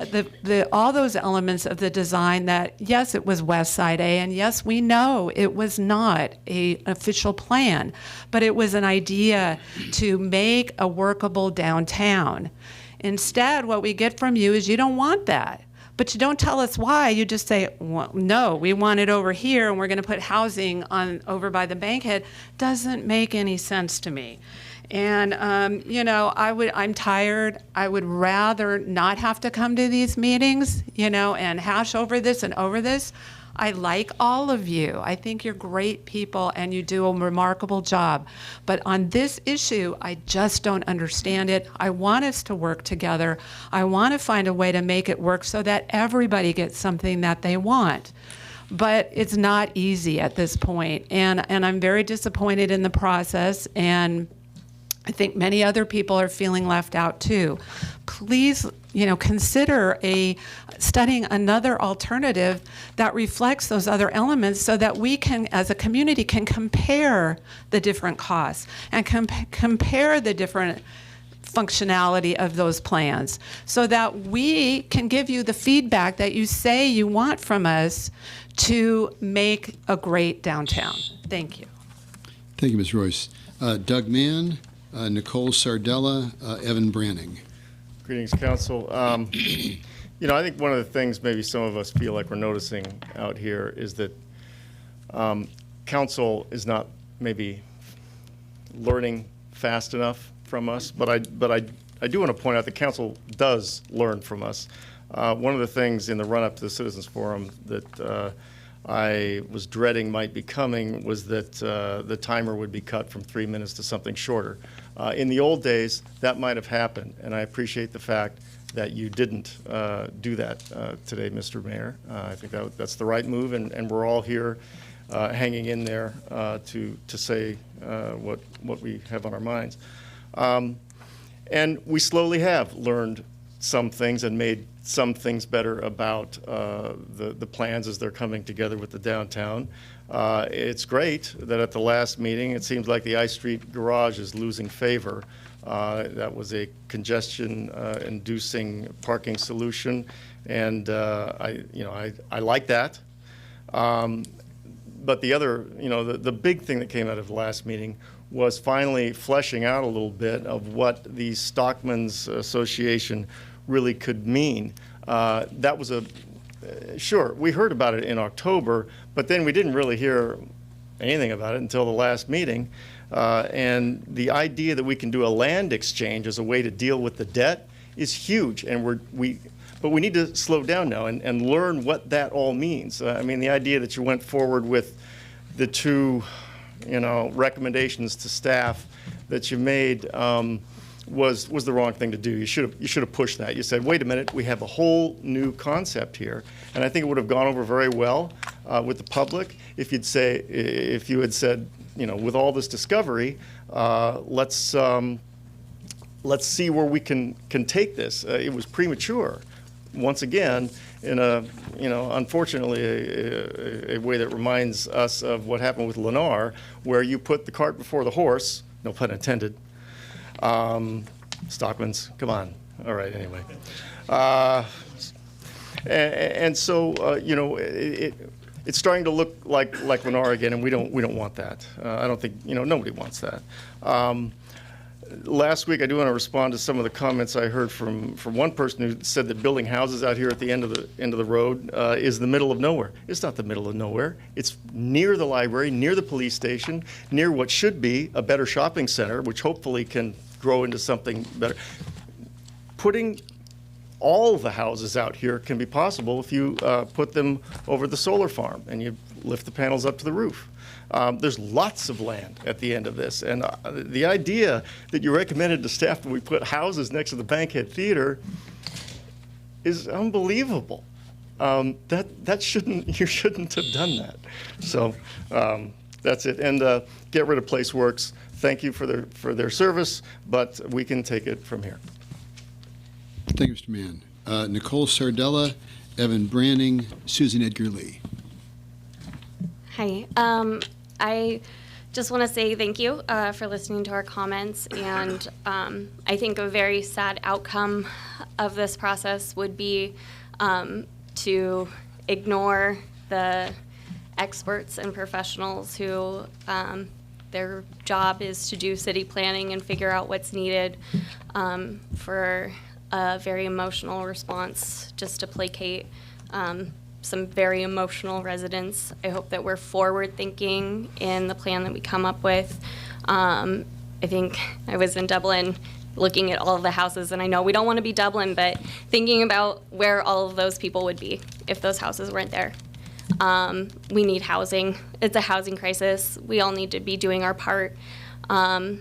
all those elements of the design that, yes, it was West Side A, and yes, we know it was not an official plan, but it was an idea to make a workable downtown. Instead, what we get from you is you don't want that. But you don't tell us why. You just say, well, no, we want it over here, and we're going to put housing over by the Bankhead. Doesn't make any sense to me. And I'm tired. I would rather not have to come to these meetings, and hash over this and over this. I like all of you. I think you're great people and you do a remarkable job. But on this issue, I just don't understand it. I want us to work together. I want to find a way to make it work so that everybody gets something that they want. But it's not easy at this point. And I'm very disappointed in the process, and I think many other people are feeling left out too. Please, consider studying another alternative that reflects those other elements so that we can, as a community, can compare the different costs and compare the different functionality of those plans so that we can give you the feedback that you say you want from us to make a great downtown. Thank you. Thank you, Ms. Royce. Doug Mann, Nicole Sardella, Evan Branning. Greetings, Council. I think one of the things maybe some of us feel like we're noticing out here is that Council is not maybe learning fast enough from us, but I do want to point out that Council does learn from us. One of the things in the run-up to the Citizens Forum that I was dreading might be coming was that the timer would be cut from 3 minutes to something shorter. In the old days, that might have happened, and I appreciate the fact that you didn't do that today, Mr. Mayor. I think that's the right move, and we're all here hanging in there to say what we have on our minds. And we slowly have learned some things and made some things better about the plans as they're coming together with the downtown. It's great that at the last meeting, it seems like the I Street garage is losing favor. That was a congestion-inducing parking solution, and I like that. But the other, the big thing that came out of the last meeting was finally fleshing out a little bit of what the Stockmen's Association really could mean. That was sure, we heard about it in October, but then we didn't really hear anything about it until the last meeting. And the idea that we can do a land exchange as a way to deal with the debt is huge, and but we need to slow down now and learn what that all means. I mean, the idea that you went forward with the two, recommendations to staff that you made was the wrong thing to do. You should have pushed that. You said, wait a minute, we have a whole new concept here, and I think it would have gone over very well with the public if you had said, with all this discovery, let's see where we can take this. It was premature. Once again, in unfortunately, a way that reminds us of what happened with Lennar, where you put the cart before the horse, no pun intended. Stockman's, come on. All right, anyway. And so, it's starting to look like Lennar again, and we don't want that. I don't think, nobody wants that. Last week, I do want to respond to some of the comments I heard from one person who said that building houses out here at the end of the road is the middle of nowhere. It's not the middle of nowhere. It's near the library, near the police station, near what should be a better shopping center, which hopefully can grow into something better. Putting all the houses out here can be possible if you put them over the solar farm and you lift the panels up to the roof. There's lots of land at the end of this, and the idea that you recommended to staff that we put houses next to the Bankhead Theater is unbelievable. You shouldn't have done that. So that's it. And get rid of PlaceWorks. Thank you for their service, but we can take it from here. Thank you, Mr. Mann. Nicole Sardella, Evan Branning, Susan Edgar Lee. Hi. I just want to say thank you for listening to our comments, and I think a very sad outcome of this process would be to ignore the experts and professionals who their job is to do city planning and figure out what's needed for a very emotional response just to placate some very emotional residents. I hope that we're forward-thinking in the plan that we come up with. I think I was in Dublin looking at all of the houses, and I know we don't want to be Dublin, but thinking about where all of those people would be if those houses weren't there. We need housing. It's a housing crisis. We all need to be doing our part. I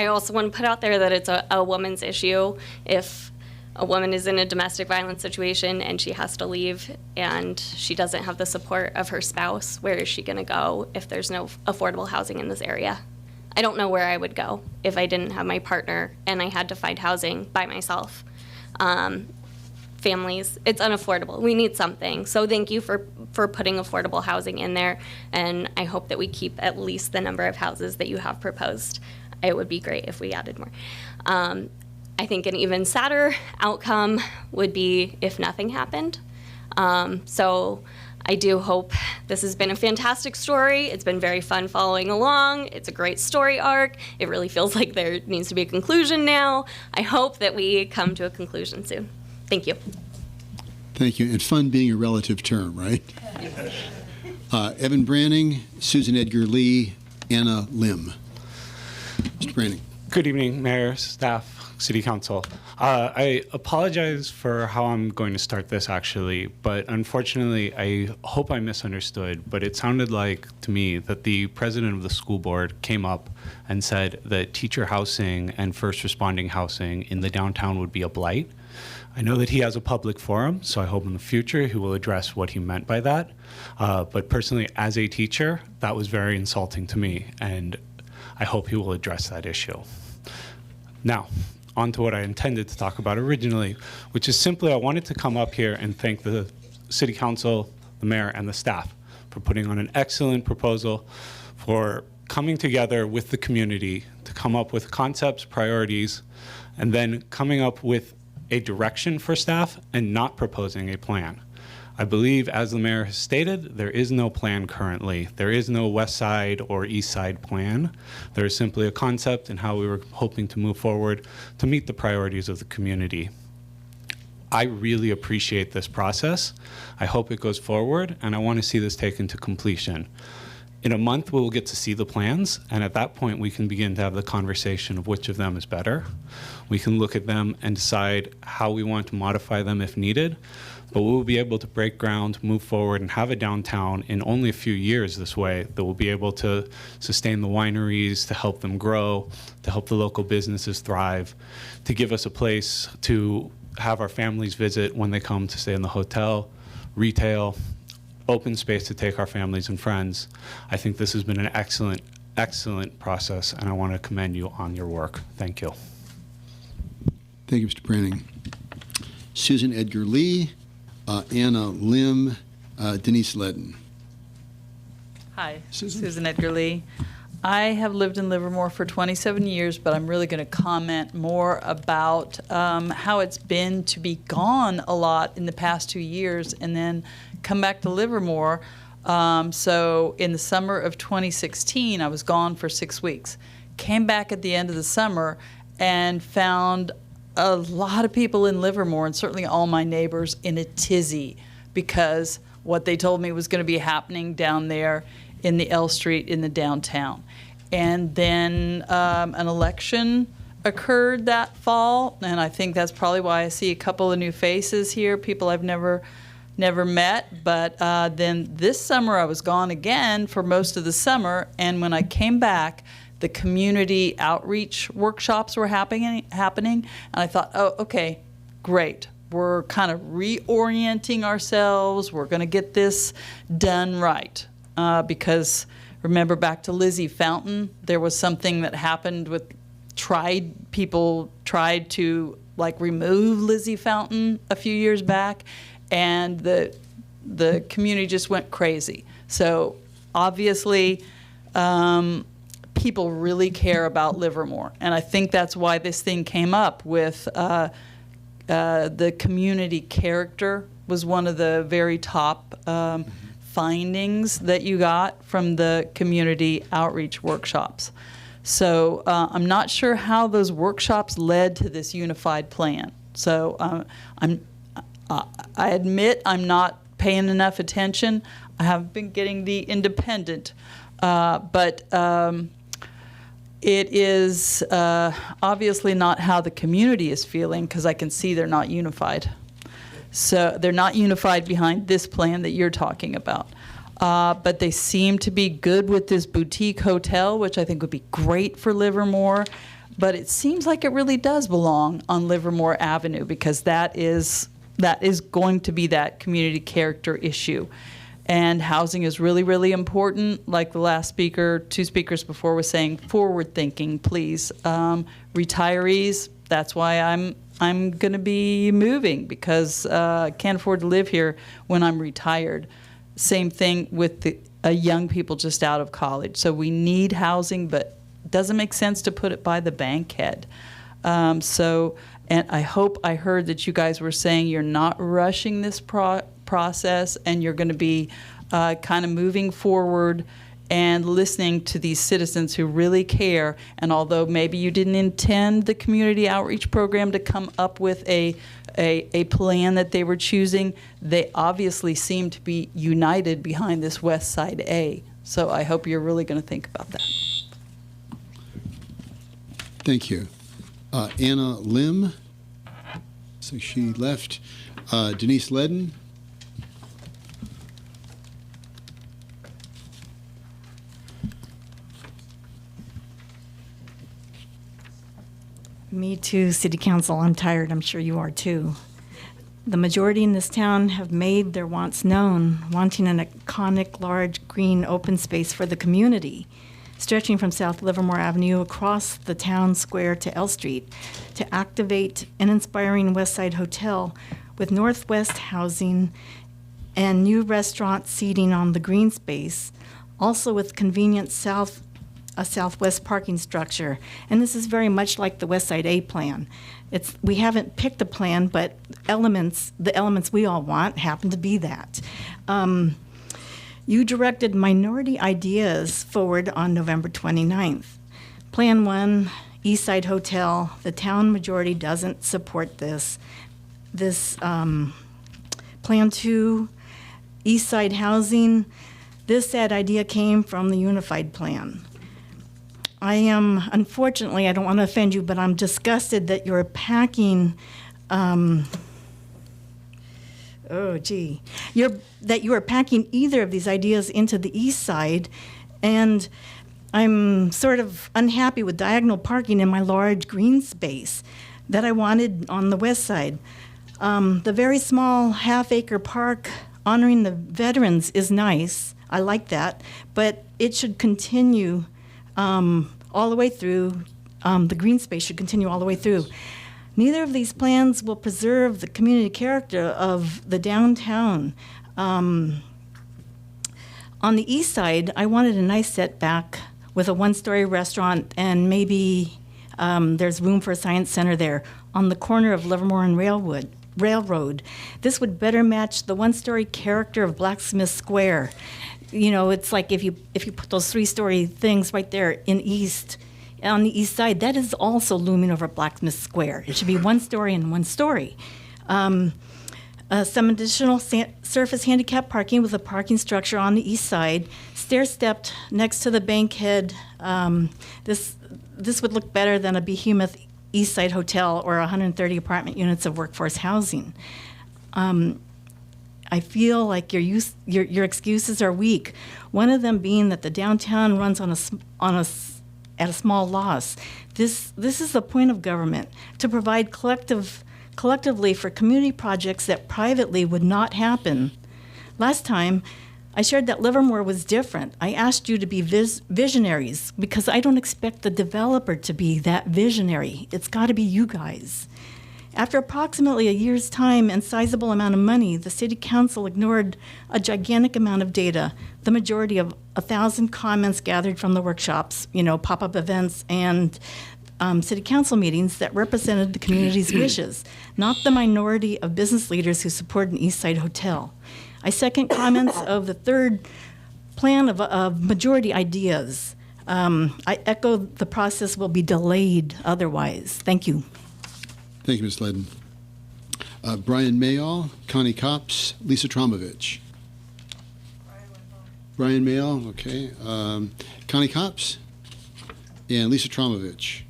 also want to put out there that it's a woman's issue. If a woman is in a domestic violence situation and she has to leave and she doesn't have the support of her spouse, where is she going to go if there's no affordable housing in this area? I don't know where I would go if I didn't have my partner and I had to find housing by myself. Families, it's unaffordable. We need something. So thank you for putting affordable housing in there, and I hope that we keep at least the number of houses that you have proposed. It would be great if we added more. I think an even sadder outcome would be if nothing happened. So I do hope this has been a fantastic story. It's been very fun following along. It's a great story arc. It really feels like there needs to be a conclusion now. I hope that we come to a conclusion soon. Thank you. Thank you. And fun being a relative term, right? Evan Branning, Susan Edgar Lee, Anna Lim. Mr. Branning. Good evening, Mayor, staff, City Council. I apologize for how I'm going to start this, actually, but unfortunately, I hope I misunderstood, but it sounded like to me that the president of the school board came up and said that teacher housing and first responding housing in the downtown would be a blight. I know that he has a public forum, so I hope in the future he will address what he meant by that. But personally, as a teacher, that was very insulting to me, and I hope he will address that issue. Now, onto what I intended to talk about originally, which is simply I wanted to come up here and thank the City Council, the Mayor, and the staff for putting on an excellent proposal, for coming together with the community to come up with concepts, priorities, and then coming up with a direction for staff and not proposing a plan. I believe, as the mayor has stated, there is no plan currently. There is no west side or east side plan. There is simply a concept and how we were hoping to move forward to meet the priorities of the community. I really appreciate this process. I hope it goes forward, and I want to see this taken to completion. In a month, we will get to see the plans, and at that point, we can begin to have the conversation of which of them is better. We can look at them and decide how we want to modify them if needed, but we'll be able to break ground, move forward, and have a downtown in only a few years this way that will be able to sustain the wineries, to help them grow, to help the local businesses thrive, to give us a place to have our families visit when they come to stay in the hotel, retail, open space to take our families and friends. I think this has been an excellent, excellent process, and I want to commend you on your work. Thank you. Thank you, Mr. Branning. Susan Edgar Lee, Anna Lim, Denise Ledden. Hi, Susan Edgar Lee. I have lived in Livermore for 27 years, but I'm really going to comment more about how it's been to be gone a lot in the past 2 years and then come back to Livermore. So in the summer of 2016, I was gone for 6 weeks. Came back at the end of the summer and found a lot of people in Livermore, and certainly all my neighbors, in a tizzy because what they told me was going to be happening down there in the L Street in the downtown. And then an election occurred that fall, and I think that's probably why I see a couple of new faces here, people I've never met. But then this summer I was gone again for most of the summer, and when I came back, the community outreach workshops were happening, and I thought, oh, okay, great. We're kind of reorienting ourselves. We're going to get this done right. Because remember back to Lizzie Fountain, there was something that happened with people tried to like remove Lizzie Fountain a few years back, and the community just went crazy. So obviously, people really care about Livermore, and I think that's why this thing came up with the community character was one of the very top findings that you got from the community outreach workshops. So I'm not sure how those workshops led to this unified plan. So I admit I'm not paying enough attention. I haven't been getting the independent, but it is obviously not how the community is feeling, because I can see they're not unified. So they're not unified behind this plan that you're talking about. But they seem to be good with this boutique hotel, which I think would be great for Livermore. But it seems like it really does belong on Livermore Avenue, because that is going to be that community character issue. And housing is really, really important. Like the last speaker, 2 speakers before was saying, forward thinking, please. Retirees, that's why I'm going to be moving, because I can't afford to live here when I'm retired. Same thing with the young people just out of college. So we need housing, but it doesn't make sense to put it by the bankhead. And I hope I heard that you guys were saying you're not rushing this process, and you're going to be kind of moving forward and listening to these citizens who really care. And although maybe you didn't intend the community outreach program to come up with a plan that they were choosing, they obviously seem to be united behind this West Side A. So I hope you're really going to think about that. Thank you. Anna Lim, so she left. Denise Ledden. Me too, City Council. I'm tired. I'm sure you are too. The majority in this town have made their wants known, wanting an iconic, large, green, open space for the community. stretching from South Livermore Avenue across the town square to L Street to activate an inspiring West Side hotel with northwest housing and new restaurant seating on the green space, also with convenient southwest parking structure. And this is very much like the West Side A plan. We haven't picked a plan, but the elements we all want happen to be that. You directed minority ideas forward on November 29th. Plan 1, East Side Hotel, the town majority doesn't support this. Plan 2, East Side Housing, this sad idea came from the Unified Plan. Unfortunately, I don't want to offend you, but I'm disgusted that you're packing, that you are packing either of these ideas into the east side, and I'm sort of unhappy with diagonal parking in my large green space that I wanted on the west side. The very small half-acre park honoring the veterans is nice. I like that, but it should continue all the way through. The green space should continue all the way through. Neither of these plans will preserve the community character of the downtown. On the east side, I wanted a nice setback with a one-story restaurant, and maybe there's room for a science center there on the corner of Livermore and Railroad. This would better match the one-story character of Blacksmith Square. It's like if you put those three-story things right there on the east side, that is also looming over Blacksmith Square. It should be one story and one story. Some additional surface handicap parking with a parking structure on the east side, stair-stepped next to the bankhead. This would look better than a behemoth east side hotel or 130 apartment units of workforce housing. I feel like your excuses are weak. One of them being that the downtown runs at a small loss. This is the point of government, to provide collectively for community projects that privately would not happen. Last time, I shared that Livermore was different. I asked you to be visionaries because I don't expect the developer to be that visionary. It's got to be you guys. After approximately a year's time and sizable amount of money, the City Council ignored a gigantic amount of data, the majority of 1,000 comments gathered from the workshops, pop-up events, and City Council meetings that represented the community's wishes, not the minority of business leaders who support an East Side hotel. I second comments of the third plan of majority ideas. I echo the process will be delayed otherwise. Thank you. Thank you, Ms. Ledden. Brian Mayall, Connie Copps, Lisa Tromovich. Brian Mayall, okay. Connie Copps and Lisa Tromovich.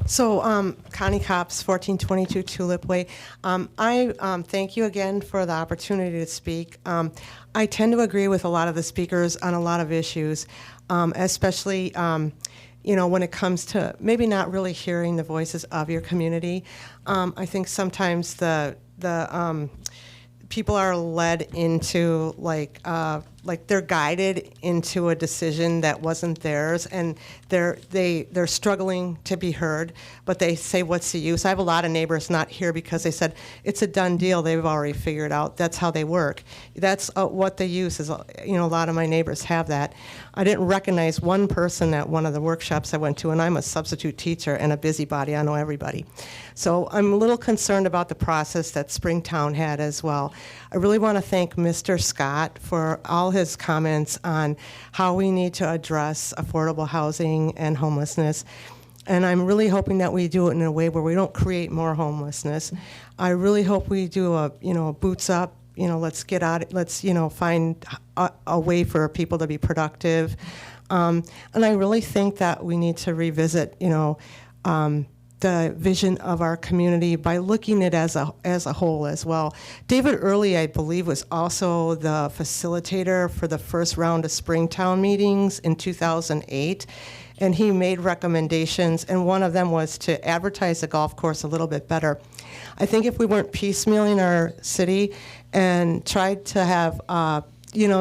So, Connie Copps, 1422 Tulip Way. I thank you again for the opportunity to speak. I tend to agree with a lot of the speakers on a lot of issues, especially when it comes to maybe not really hearing the voices of your community. I think sometimes the people are led into like they're guided into a decision that wasn't theirs, and they're struggling to be heard, but they say, what's the use? I have a lot of neighbors not here because they said it's a done deal, they've already figured out, that's how they work. That's what the use is. A lot of my neighbors have that. I didn't recognize one person at one of the workshops I went to, and I'm a substitute teacher and a busybody, I know everybody. So I'm a little concerned about the process that Springtown had as well. I really want to thank Mr. Scott for all his comments on how we need to address affordable housing and homelessness. And I'm really hoping that we do it in a way where we don't create more homelessness. I really hope we do a boots up, let's get out, let's, find a way for people to be productive. And I really think that we need to revisit, the vision of our community by looking at it as a whole as well. David Early, I believe, was also the facilitator for the first round of Springtown meetings in 2008, and he made recommendations, and one of them was to advertise the golf course a little bit better. I think if we weren't piecemealing our city and tried to have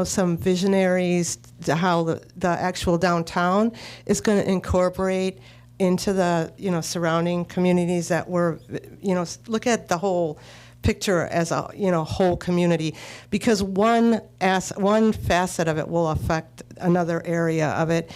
some visionaries to how the actual downtown is going to incorporate into the surrounding communities that we're look at the whole picture as a whole community, because one facet of it will affect another area of it,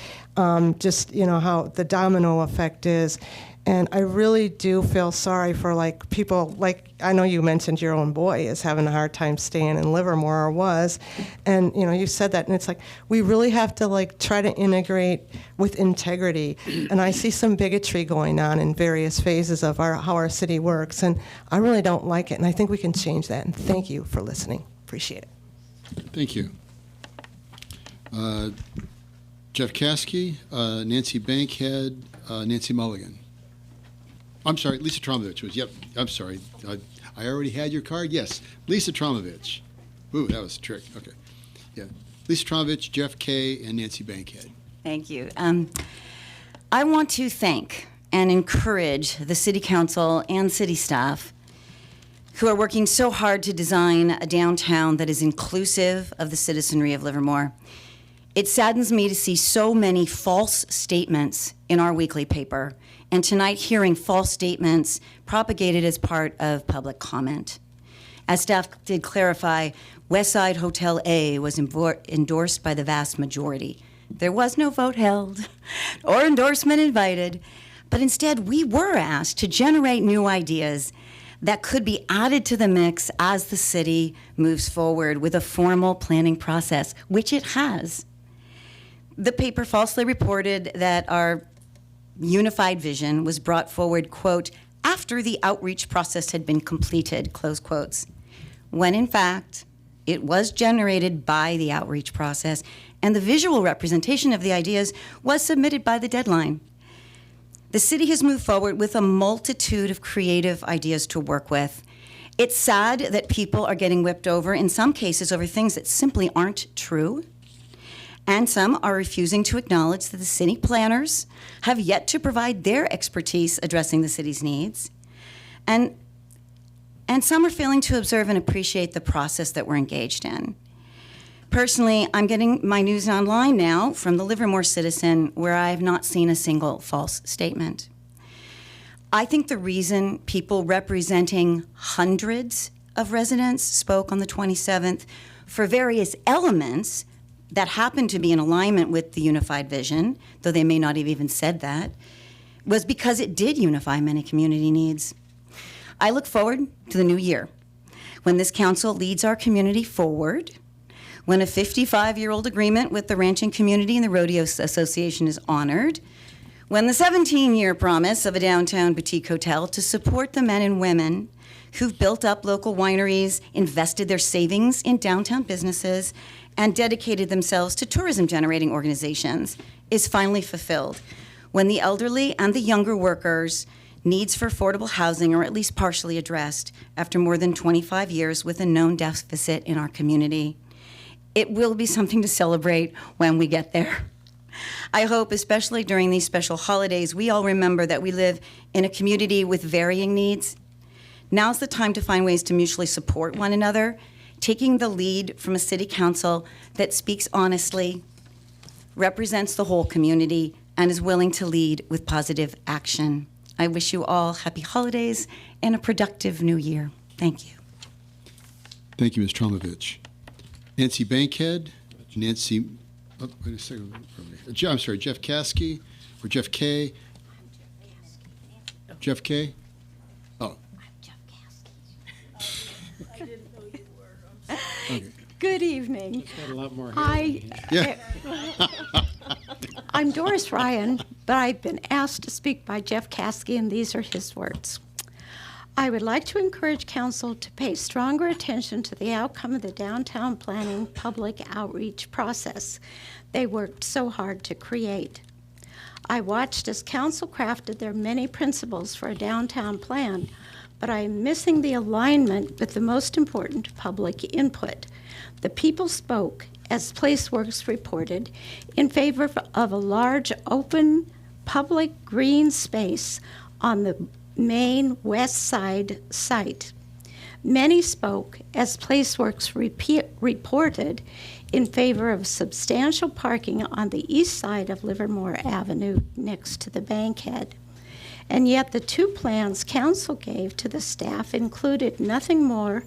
just how the domino effect is. And I really do feel sorry for people, I know you mentioned your own boy is having a hard time staying in Livermore, or was, and you said that, and it's we really have to try to integrate with integrity. And I see some bigotry going on in various phases of how our city works, and I really don't like it, and I think we can change that. And thank you for listening. Appreciate it. Thank you. Jeff Caskey, Nancy Bankhead, Nancy Mulligan. I'm sorry, Lisa Tromovich was, yep, I'm sorry. I already had your card? Yes, Lisa Tromovich. Ooh, that was a trick, okay. Yeah, Lisa Tromovich, Jeff Kay, and Nancy Bankhead. Thank you. I want to thank and encourage the City Council and city staff who are working so hard to design a downtown that is inclusive of the citizenry of Livermore. It saddens me to see so many false statements in our weekly paper, and tonight hearing false statements propagated as part of public comment. As staff did clarify, Westside Hotel A was endorsed by the vast majority. There was no vote held or endorsement invited, but instead we were asked to generate new ideas that could be added to the mix as the city moves forward with a formal planning process, which it has. The paper falsely reported that our unified vision was brought forward, quote, after the outreach process had been completed, close quotes, when in fact it was generated by the outreach process and the visual representation of the ideas was submitted by the deadline. The city has moved forward with a multitude of creative ideas to work with. It's sad that people are getting whipped over, in some cases, over things that simply aren't true. And some are refusing to acknowledge that the city planners have yet to provide their expertise addressing the city's needs. And some are failing to observe and appreciate the process that we're engaged in. Personally, I'm getting my news online now from the Livermore Citizen, where I have not seen a single false statement. I think the reason people representing hundreds of residents spoke on the 27th for various elements that happened to be in alignment with the unified vision, though they may not have even said that, was because it did unify many community needs. I look forward to the new year, when this council leads our community forward, when a 55-year-old agreement with the ranching community and the Rodeo Association is honored, when the 17-year promise of a downtown boutique hotel to support the men and women who've built up local wineries, invested their savings in downtown businesses, and dedicated themselves to tourism-generating organizations is finally fulfilled, when the elderly and the younger workers' needs for affordable housing are at least partially addressed after more than 25 years with a known deficit in our community. It will be something to celebrate when we get there. I hope, especially during these special holidays, we all remember that we live in a community with varying needs. Now's the time to find ways to mutually support one another, taking the lead from a city council that speaks honestly, represents the whole community, and is willing to lead with positive action. I wish you all happy holidays and a productive new year. Thank you. Thank you, Ms. Tromovich. Nancy Bankhead, Nancy, oh, wait a second. I'm sorry, Jeff Caskey, or Jeff Kay? Jeff Kay? Oh. Okay. Good evening. Got a lot more Yeah. I'm Doris Ryan, but I've been asked to speak by Jeff Caskey, and these are his words. I would like to encourage council to pay stronger attention to the outcome of the downtown planning public outreach process they worked so hard to create. I watched as council crafted their many principles for a downtown plan, but I am missing the alignment with the most important public input. The people spoke, as PlaceWorks reported, in favor of a large open public green space on the main west side site. Many spoke, as PlaceWorks reported, in favor of substantial parking on the east side of Livermore Avenue next to the Bankhead. And yet the two plans council gave to the staff included nothing more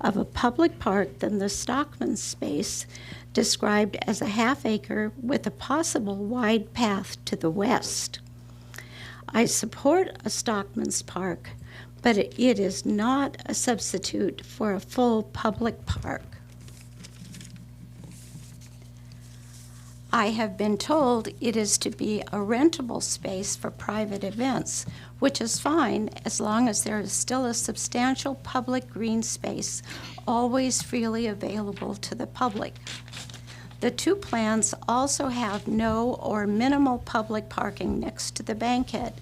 of a public park than the Stockman space, described as a half-acre with a possible wide path to the west. I support a Stockman's Park, but it is not a substitute for a full public park. I have been told it is to be a rentable space for private events, which is fine as long as there is still a substantial public green space always freely available to the public. The two plans also have no or minimal public parking next to the Bankhead.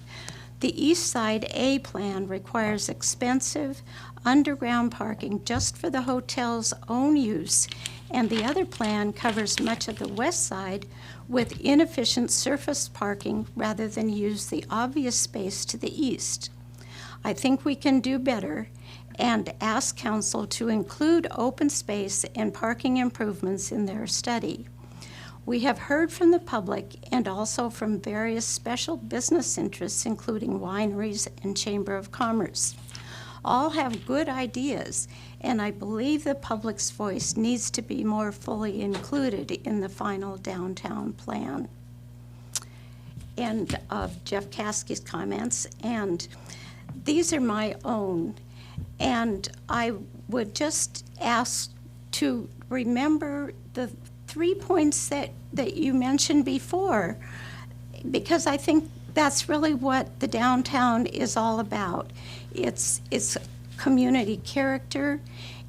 The East Side A plan requires expensive underground parking just for the hotel's own use, and the other plan covers much of the west side with inefficient surface parking rather than use the obvious space to the east. I think we can do better and ask council to include open space and parking improvements in their study. We have heard from the public and also from various special business interests, including wineries and Chamber of Commerce. All have good ideas, and I believe the public's voice needs to be more fully included in the final downtown plan. End of Jeff Caskey's comments, and these are my own. And I would just ask to remember the 3 points that you mentioned before, because I think that's really what the downtown is all about. It's community character.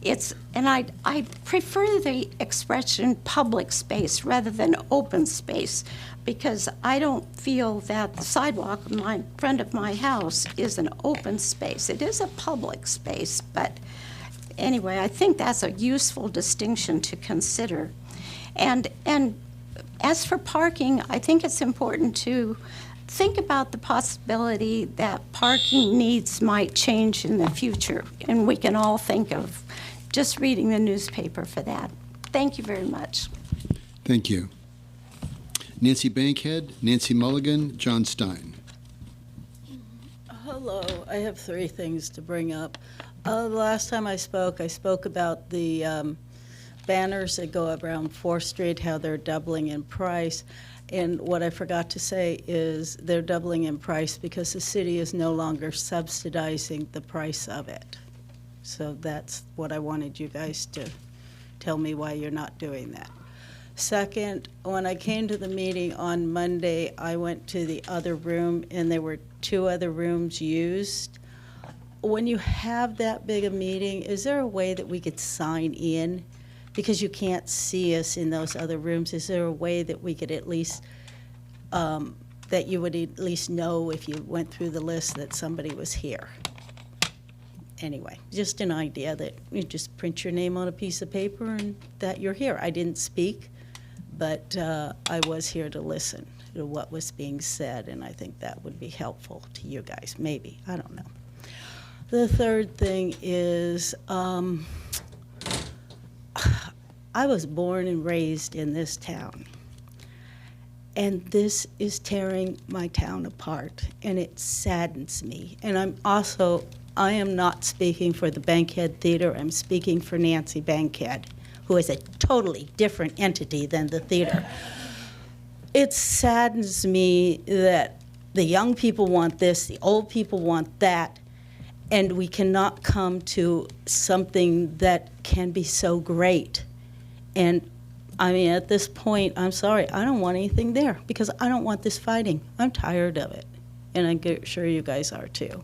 And I prefer the expression public space rather than open space, because I don't feel that the sidewalk in front of my house is an open space. It is a public space, but anyway, I think that's a useful distinction to consider. And as for parking, I think it's important to think about the possibility that parking needs might change in the future, and we can all think of just reading the newspaper for that. Thank you very much. Thank you. Nancy Bankhead, Nancy Mulligan, John Stein. Hello. I have 3 things to bring up. The last time I spoke about the banners that go around 4th Street, how they're doubling in price. And what I forgot to say is they're doubling in price because the city is no longer subsidizing the price of it. So that's what I wanted you guys to tell me why you're not doing that. Second, when I came to the meeting on Monday, I went to the other room and there were 2 other rooms used. When you have that big a meeting, is there a way that we could sign in? Because you can't see us in those other rooms, is there a way that we could at least, that you would at least know if you went through the list that somebody was here? Anyway, just an idea that you just print your name on a piece of paper and that you're here. I didn't speak, but I was here to listen to what was being said, and I think that would be helpful to you guys, maybe, I don't know. The third thing is, I was born and raised in this town, and this is tearing my town apart, and it saddens me. And I am not speaking for the Bankhead Theater, I'm speaking for Nancy Bankhead, who is a totally different entity than the theater. It saddens me that the young people want this, the old people want that, and we cannot come to something that can be so great. And I mean, at this point, I'm sorry, I don't want anything there because I don't want this fighting. I'm tired of it. And I'm sure you guys are too.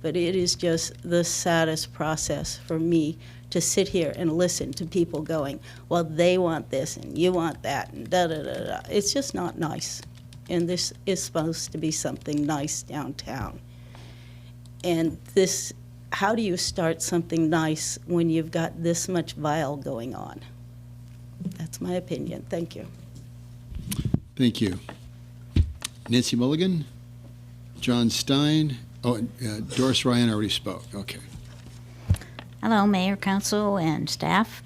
But it is just the saddest process for me to sit here and listen to people going, well, they want this and you want that and da-da-da-da. It's just not nice. and this is supposed to be something nice downtown. And this, how do you start something nice when you've got this much vile going on? That's my opinion. Thank you. Thank you. Nancy Mulligan, John Stein. Oh, Doris Ryan already spoke. Okay. Hello, Mayor, Council, and staff.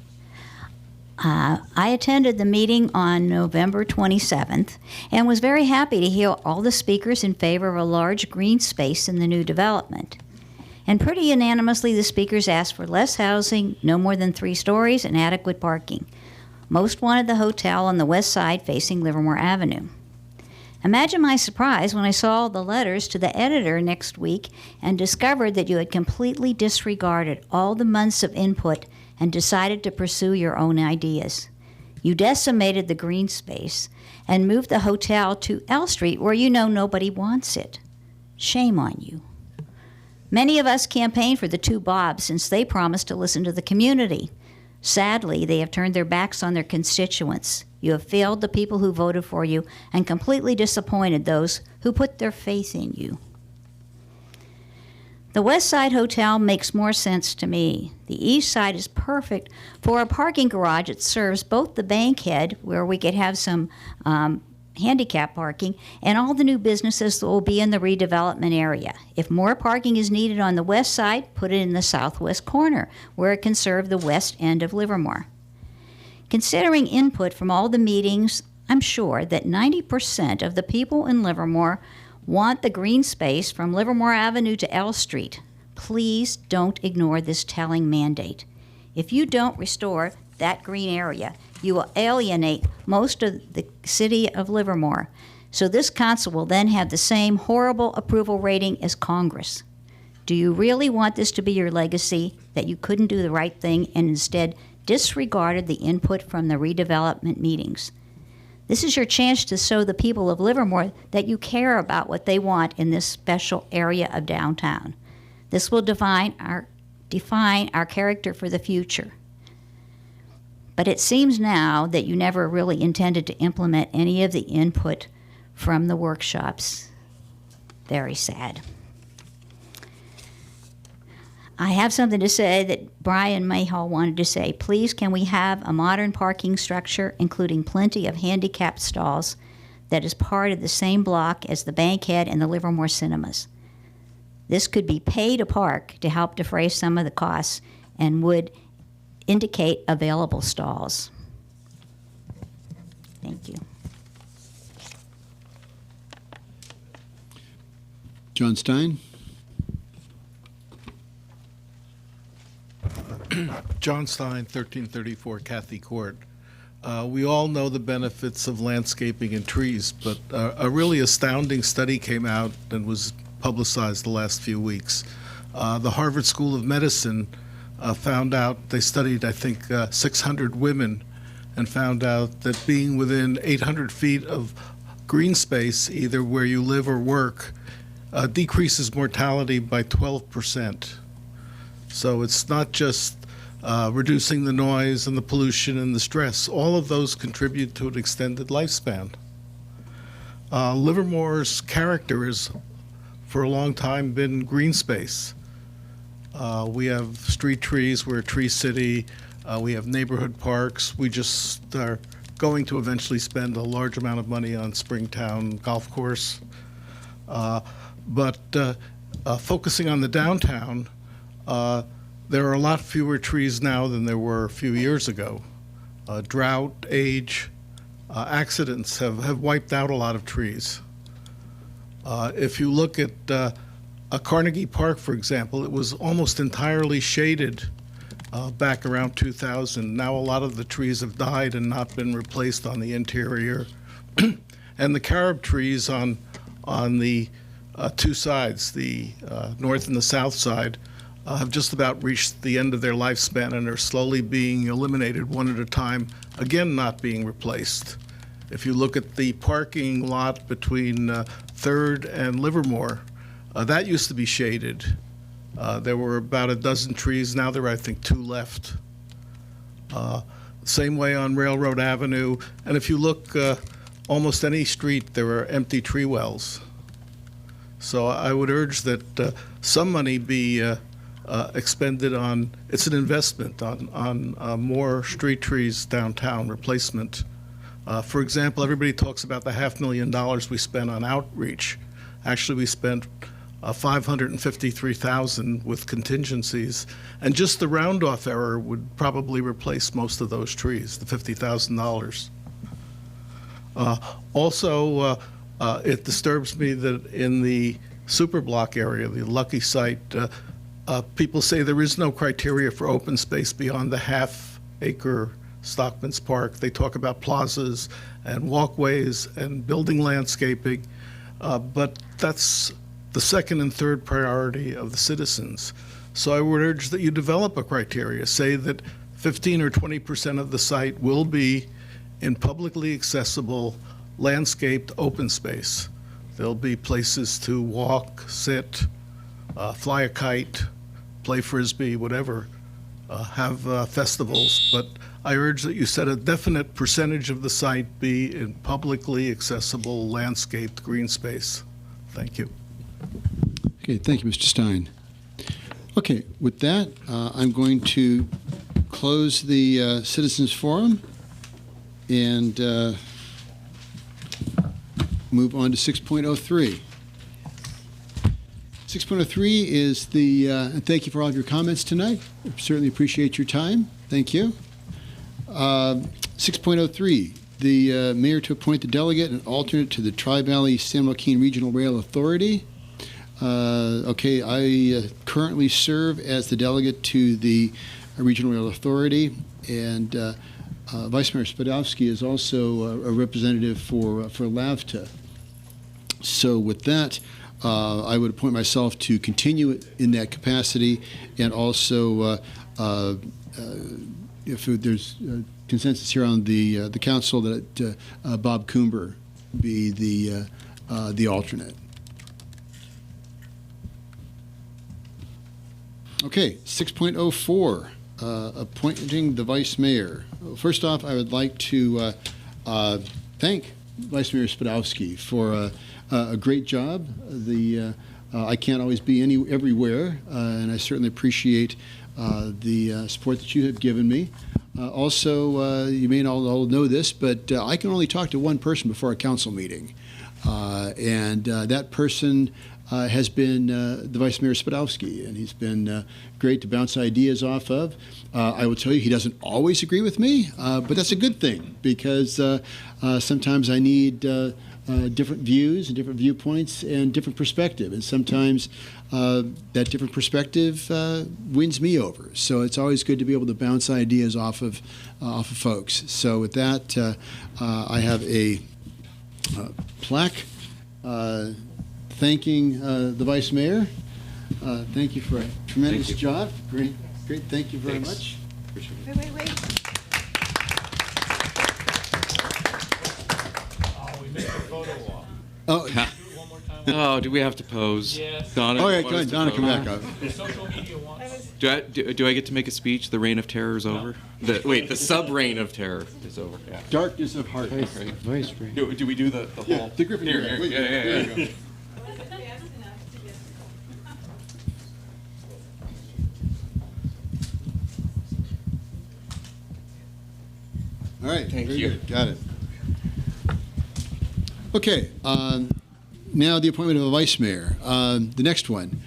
I attended the meeting on November 27th and was very happy to hear all the speakers in favor of a large green space in the new development. And pretty unanimously, the speakers asked for less housing, no more than 3 stories, and adequate parking. Most wanted the hotel on the west side facing Livermore Avenue. Imagine my surprise when I saw the letters to the editor next week and discovered that you had completely disregarded all the months of input and decided to pursue your own ideas. You decimated the green space and moved the hotel to L Street, where you know nobody wants it. Shame on you. Many of us campaigned for the 2 Bobs since they promised to listen to the community. Sadly, they have turned their backs on their constituents. You have failed the people who voted for you and completely disappointed those who put their faith in you. The West Side Hotel makes more sense to me. The East Side is perfect for a parking garage that serves both the Bankhead, where we could have some handicap parking, and all the new businesses that will be in the redevelopment area. If more parking is needed on the west side, put it in the southwest corner, where it can serve the west end of Livermore. Considering input from all the meetings, I'm sure that 90% of the people in Livermore want the green space from Livermore Avenue to L Street. Please don't ignore this telling mandate. If you don't restore that green area, you will alienate most of the city of Livermore. So this council will then have the same horrible approval rating as Congress. Do you really want this to be your legacy, that you couldn't do the right thing and instead disregarded the input from the redevelopment meetings? This is your chance to show the people of Livermore that you care about what they want in this special area of downtown. This will define our character for the future. But it seems now that you never really intended to implement any of the input from the workshops. Very sad. I have something to say that Brian Mayhall wanted to say. Please, can we have a modern parking structure, including plenty of handicapped stalls, that is part of the same block as the Bankhead and the Livermore Cinemas? This could be pay to park to help defray some of the costs and would indicate available stalls. Thank you. John Stein. John Stein, 1334 Cathy Court. We all know the benefits of landscaping and trees, but a really astounding study came out and was publicized the last few weeks. The Harvard School of Medicine found out, they studied, I think, 600 women and found out that being within 800 feet of green space, either where you live or work, decreases mortality by 12%. So it's not just reducing the noise and the pollution and the stress. All of those contribute to an extended lifespan. Livermore's character has, for a long time, been green space. We have street trees, we're a tree city, we have neighborhood parks. We just are going to eventually spend a large amount of money on Springtown Golf Course. But focusing on the downtown, there are a lot fewer trees now than there were a few years ago. Drought, age, accidents have wiped out a lot of trees. If you look at Carnegie Park, for example, it was almost entirely shaded back around 2000. Now a lot of the trees have died and not been replaced on the interior. And the carob trees on the 2 sides, the north and the south side, have just about reached the end of their lifespan and are slowly being eliminated one at a time, again not being replaced. If you look at the parking lot between 3rd and Livermore, that used to be shaded. There were about a dozen trees. Now there are, I think, 2 left. Same way on Railroad Avenue. And if you look almost any street there are empty tree wells. So I would urge that some money be expended on, it's an investment on more street trees downtown, replacement. For example, everybody talks about the $500,000 we spent on outreach. Actually, we spent $553,000 with contingencies, and just the round-off error would probably replace most of those trees, the $50,000. Also, it disturbs me that in the Superblock area, the Lucky site, people say there is no criteria for open space beyond the half-acre Stockman's Park. They talk about plazas and walkways and building landscaping, but that's the second and third priority of the citizens. So I would urge that you develop a criteria. Say that 15 or 20% of the site will be in publicly accessible, landscaped open space. There'll be places to walk, sit, fly a kite, play Frisbee, whatever, have festivals. But I urge that you set a definite percentage of the site be in publicly accessible, landscaped green space. Thank you. Okay, thank you, Mr. Stein. Okay, with that, I'm going to close the Citizens Forum and move on to 6.03. 6.03 is the, and thank you for all of your comments tonight. I certainly appreciate your time. Thank you. 6.03, the mayor to appoint the delegate and alternate to the Tri-Valley San Joaquin Regional Rail Authority. Okay, I currently serve as the delegate to the Regional Rail Authority, and Vice Mayor Spadowski is also a representative for LAVTA. So with that, I would appoint myself to continue in that capacity, and also, if there's consensus here on the council, that Bob Coomber be the alternate. Okay, 6.04, appointing the vice mayor. First off, I would like to thank Vice Mayor Spadowski for a great job. I can't always be everywhere, and I certainly appreciate the support that you have given me. Also, you may not all know this, but I can only talk to one person before a council meeting, and that person has been the Vice Mayor Spadowski, and he's been great to bounce ideas off of. I will tell you, he doesn't always agree with me, but that's a good thing, because sometimes I need different views and different viewpoints and different perspective, and sometimes that different perspective wins me over. So it's always good to be able to bounce ideas off of folks. So with that, I have a plaque thanking the Vice Mayor. Thank you for a tremendous job. Great. Thank you very much. Appreciate it. Wait. We missed a photo walk. Oh, Oh, do we have to pose? Yes. Donna, oh yeah, go ahead. Donna, come back up. Social media wants. Do I get to make a speech? The reign of terror is over. The sub-reign of terror is over. Yeah. Darkness of heart. Do we do the whole? The Griffin. Here. Yeah. All right. Thank very you. Good. Got it. Okay. Now the appointment of a vice mayor. The next one.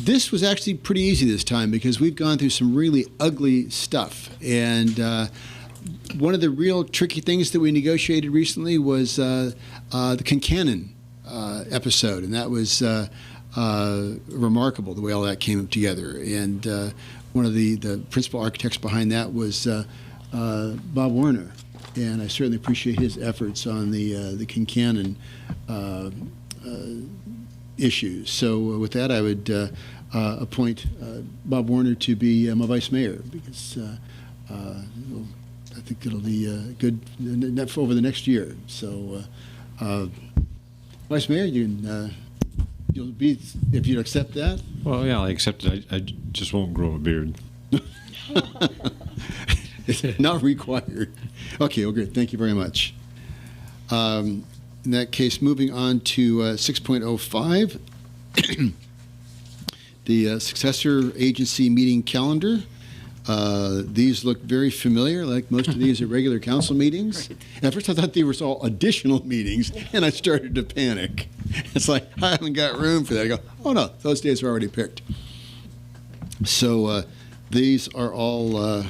This was actually pretty easy this time, because we've gone through some really ugly stuff. And one of the real tricky things that we negotiated recently was the Concannon episode. And that was remarkable, the way all that came together. And one of the principal architects behind that was Bob Warner. And I certainly appreciate his efforts on the Concannon issues. So with that, I would appoint Bob Warner to be my vice mayor, because I think it'll be good over the next year. So, Vice Mayor, you'll be, if you accept that. Well, yeah, I accept it. I just won't grow a beard. It's not required. Okay, well, great. Thank you very much. In that case, moving on to 6.05, the successor agency meeting calendar. These look very familiar, like most of these are regular council meetings. At first I thought they were all additional meetings, and I started to panic. It's like, I haven't got room for that. I go, oh no, those days are already picked. So these are all,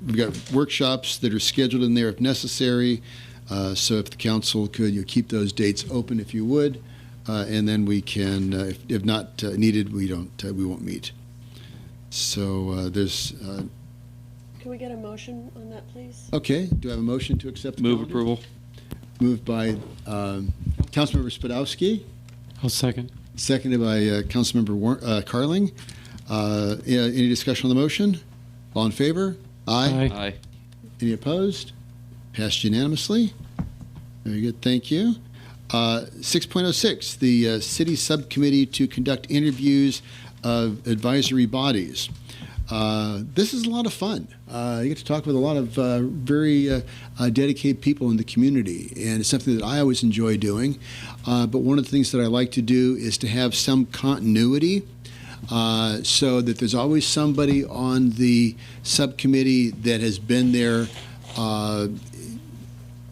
we've got workshops that are scheduled in there if necessary. So if the council could keep those dates open if you would, and then we can, if not needed, we won't meet. So there's. Can we get a motion on that, please? Okay. Do I have a motion to accept the Move calendar? approval. Moved by Councilmember Spadowski. I'll second. Seconded by Councilmember Carling. Any discussion on the motion? All in favor? Aye. Aye. Any opposed? Passed unanimously. Very good. Thank you. 6.06, the city subcommittee to conduct interviews of advisory bodies. This is a lot of fun. You get to talk with a lot of very dedicated people in the community, and it's something that I always enjoy doing. But one of the things that I like to do is to have some continuity, so that there's always somebody on the subcommittee that has been there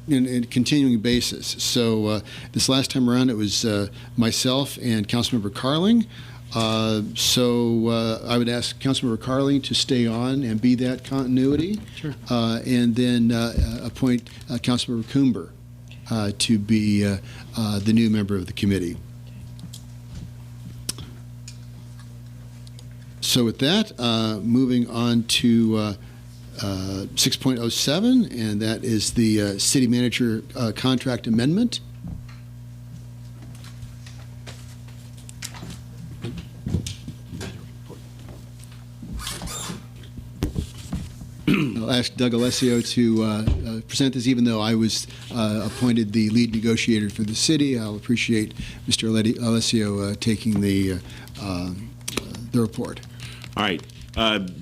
in a continuing basis. So this last time around, it was myself and Councilmember Carling. So I would ask Councilmember Carling to stay on and be that continuity. Sure. And then appoint Councilmember Coomber to be the new member of the committee. So with that, moving on to 6.07, and that is the city manager contract amendment. I'll ask Doug Alessio to present this, even though I was appointed the lead negotiator for the city. I'll appreciate Mr. Alessio taking the report. All right.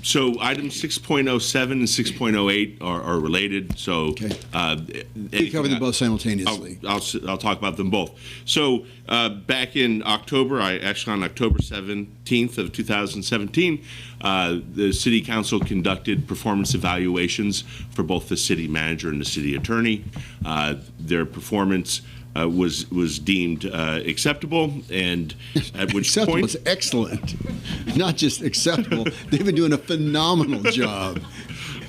So items 6.07 and 6.08 are related. So We cover them both simultaneously. I'll talk about them both. So back in October, on October 17th of 2017, the City Council conducted performance evaluations for both the city manager and the city attorney. Their performance was deemed acceptable, and at which acceptable point is excellent, not just acceptable. They've been doing a phenomenal job.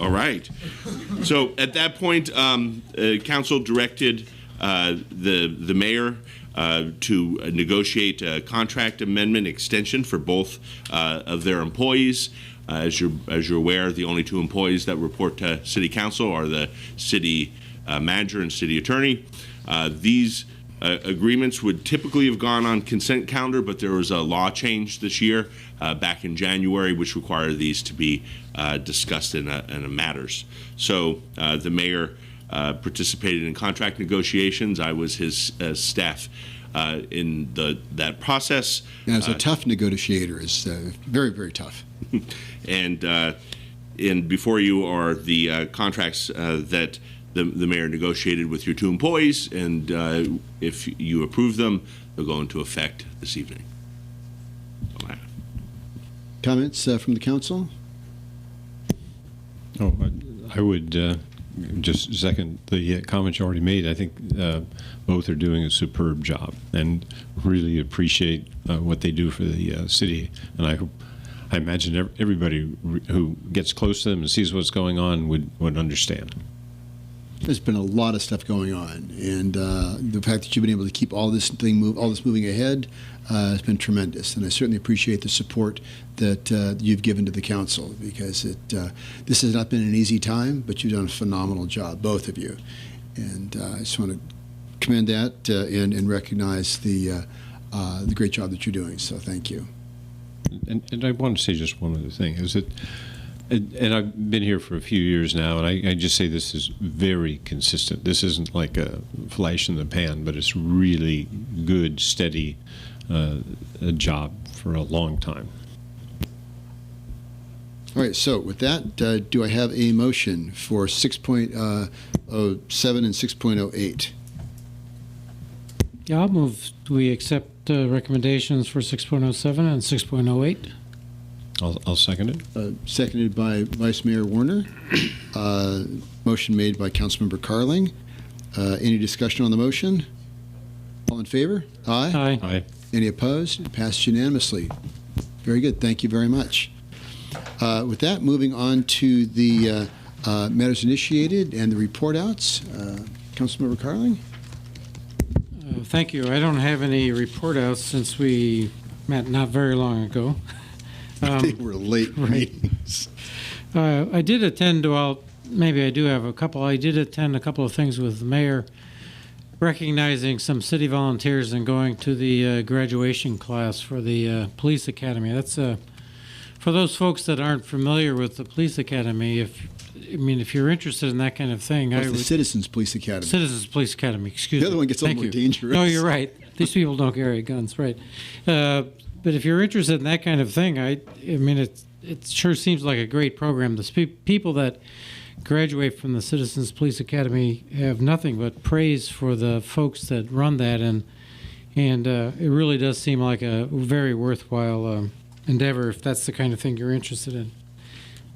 All right. So at that point, council directed the mayor to negotiate a contract amendment extension for both of their employees. As you're aware, the only two employees that report to City Council are the city manager and city attorney. These agreements would typically have gone on consent calendar, but there was a law change this year back in January, which required these to be discussed in a matters. So the mayor participated in contract negotiations. I was his staff in that process. Yeah, it's a tough negotiator. It's very, very tough. And before you are the contracts that the mayor negotiated with your two employees, and if you approve them, they'll go into effect this evening. Comments from the council? Oh, I would just second the comments you already made. I think both are doing a superb job, and really appreciate what they do for the city. And I imagine everybody who gets close to them and sees what's going on would understand. There's been a lot of stuff going on, and the fact that you've been able to keep all this moving ahead has been tremendous. And I certainly appreciate the support that you've given to the council, because this has not been an easy time, but you've done a phenomenal job, both of you. And I just want to commend that and recognize the great job that you're doing. So thank you. And I want to say just one other thing, is that. And I've been here for a few years now, and I just say this is very consistent. This isn't like a flash in the pan, but it's really good, steady job for a long time. All right, so with that, do I have a motion for 6.07 and 6.08? Yeah, I'll move. Do we accept recommendations for 6.07 and 6.08? I'll second it. Seconded by Vice Mayor Warner. Motion made by Councilmember Carling. Any discussion on the motion? All in favor? Aye. Aye. Aye. Any opposed? It passed unanimously. Very good. Thank you very much. With that, moving on to the matters initiated and the report outs. Councilmember Carling? Thank you. I don't have any report outs since we met not very long ago. They were late meetings. I did attend, well, maybe I do have a couple. I did attend a couple of things with the mayor, recognizing some city volunteers and going to the graduation class for the police academy. That's for those folks that aren't familiar with the police academy. If you're interested in that kind of thing, That's the Citizens Police Academy. Citizens Police Academy. Excuse me. The other one gets a little more dangerous. No, you're right. These people don't carry guns, right? But if you're interested in that kind of thing, it sure seems like a great program. The people that graduate from the Citizens Police Academy have nothing but praise for the folks that run that, and it really does seem like a very worthwhile endeavor if that's the kind of thing you're interested in.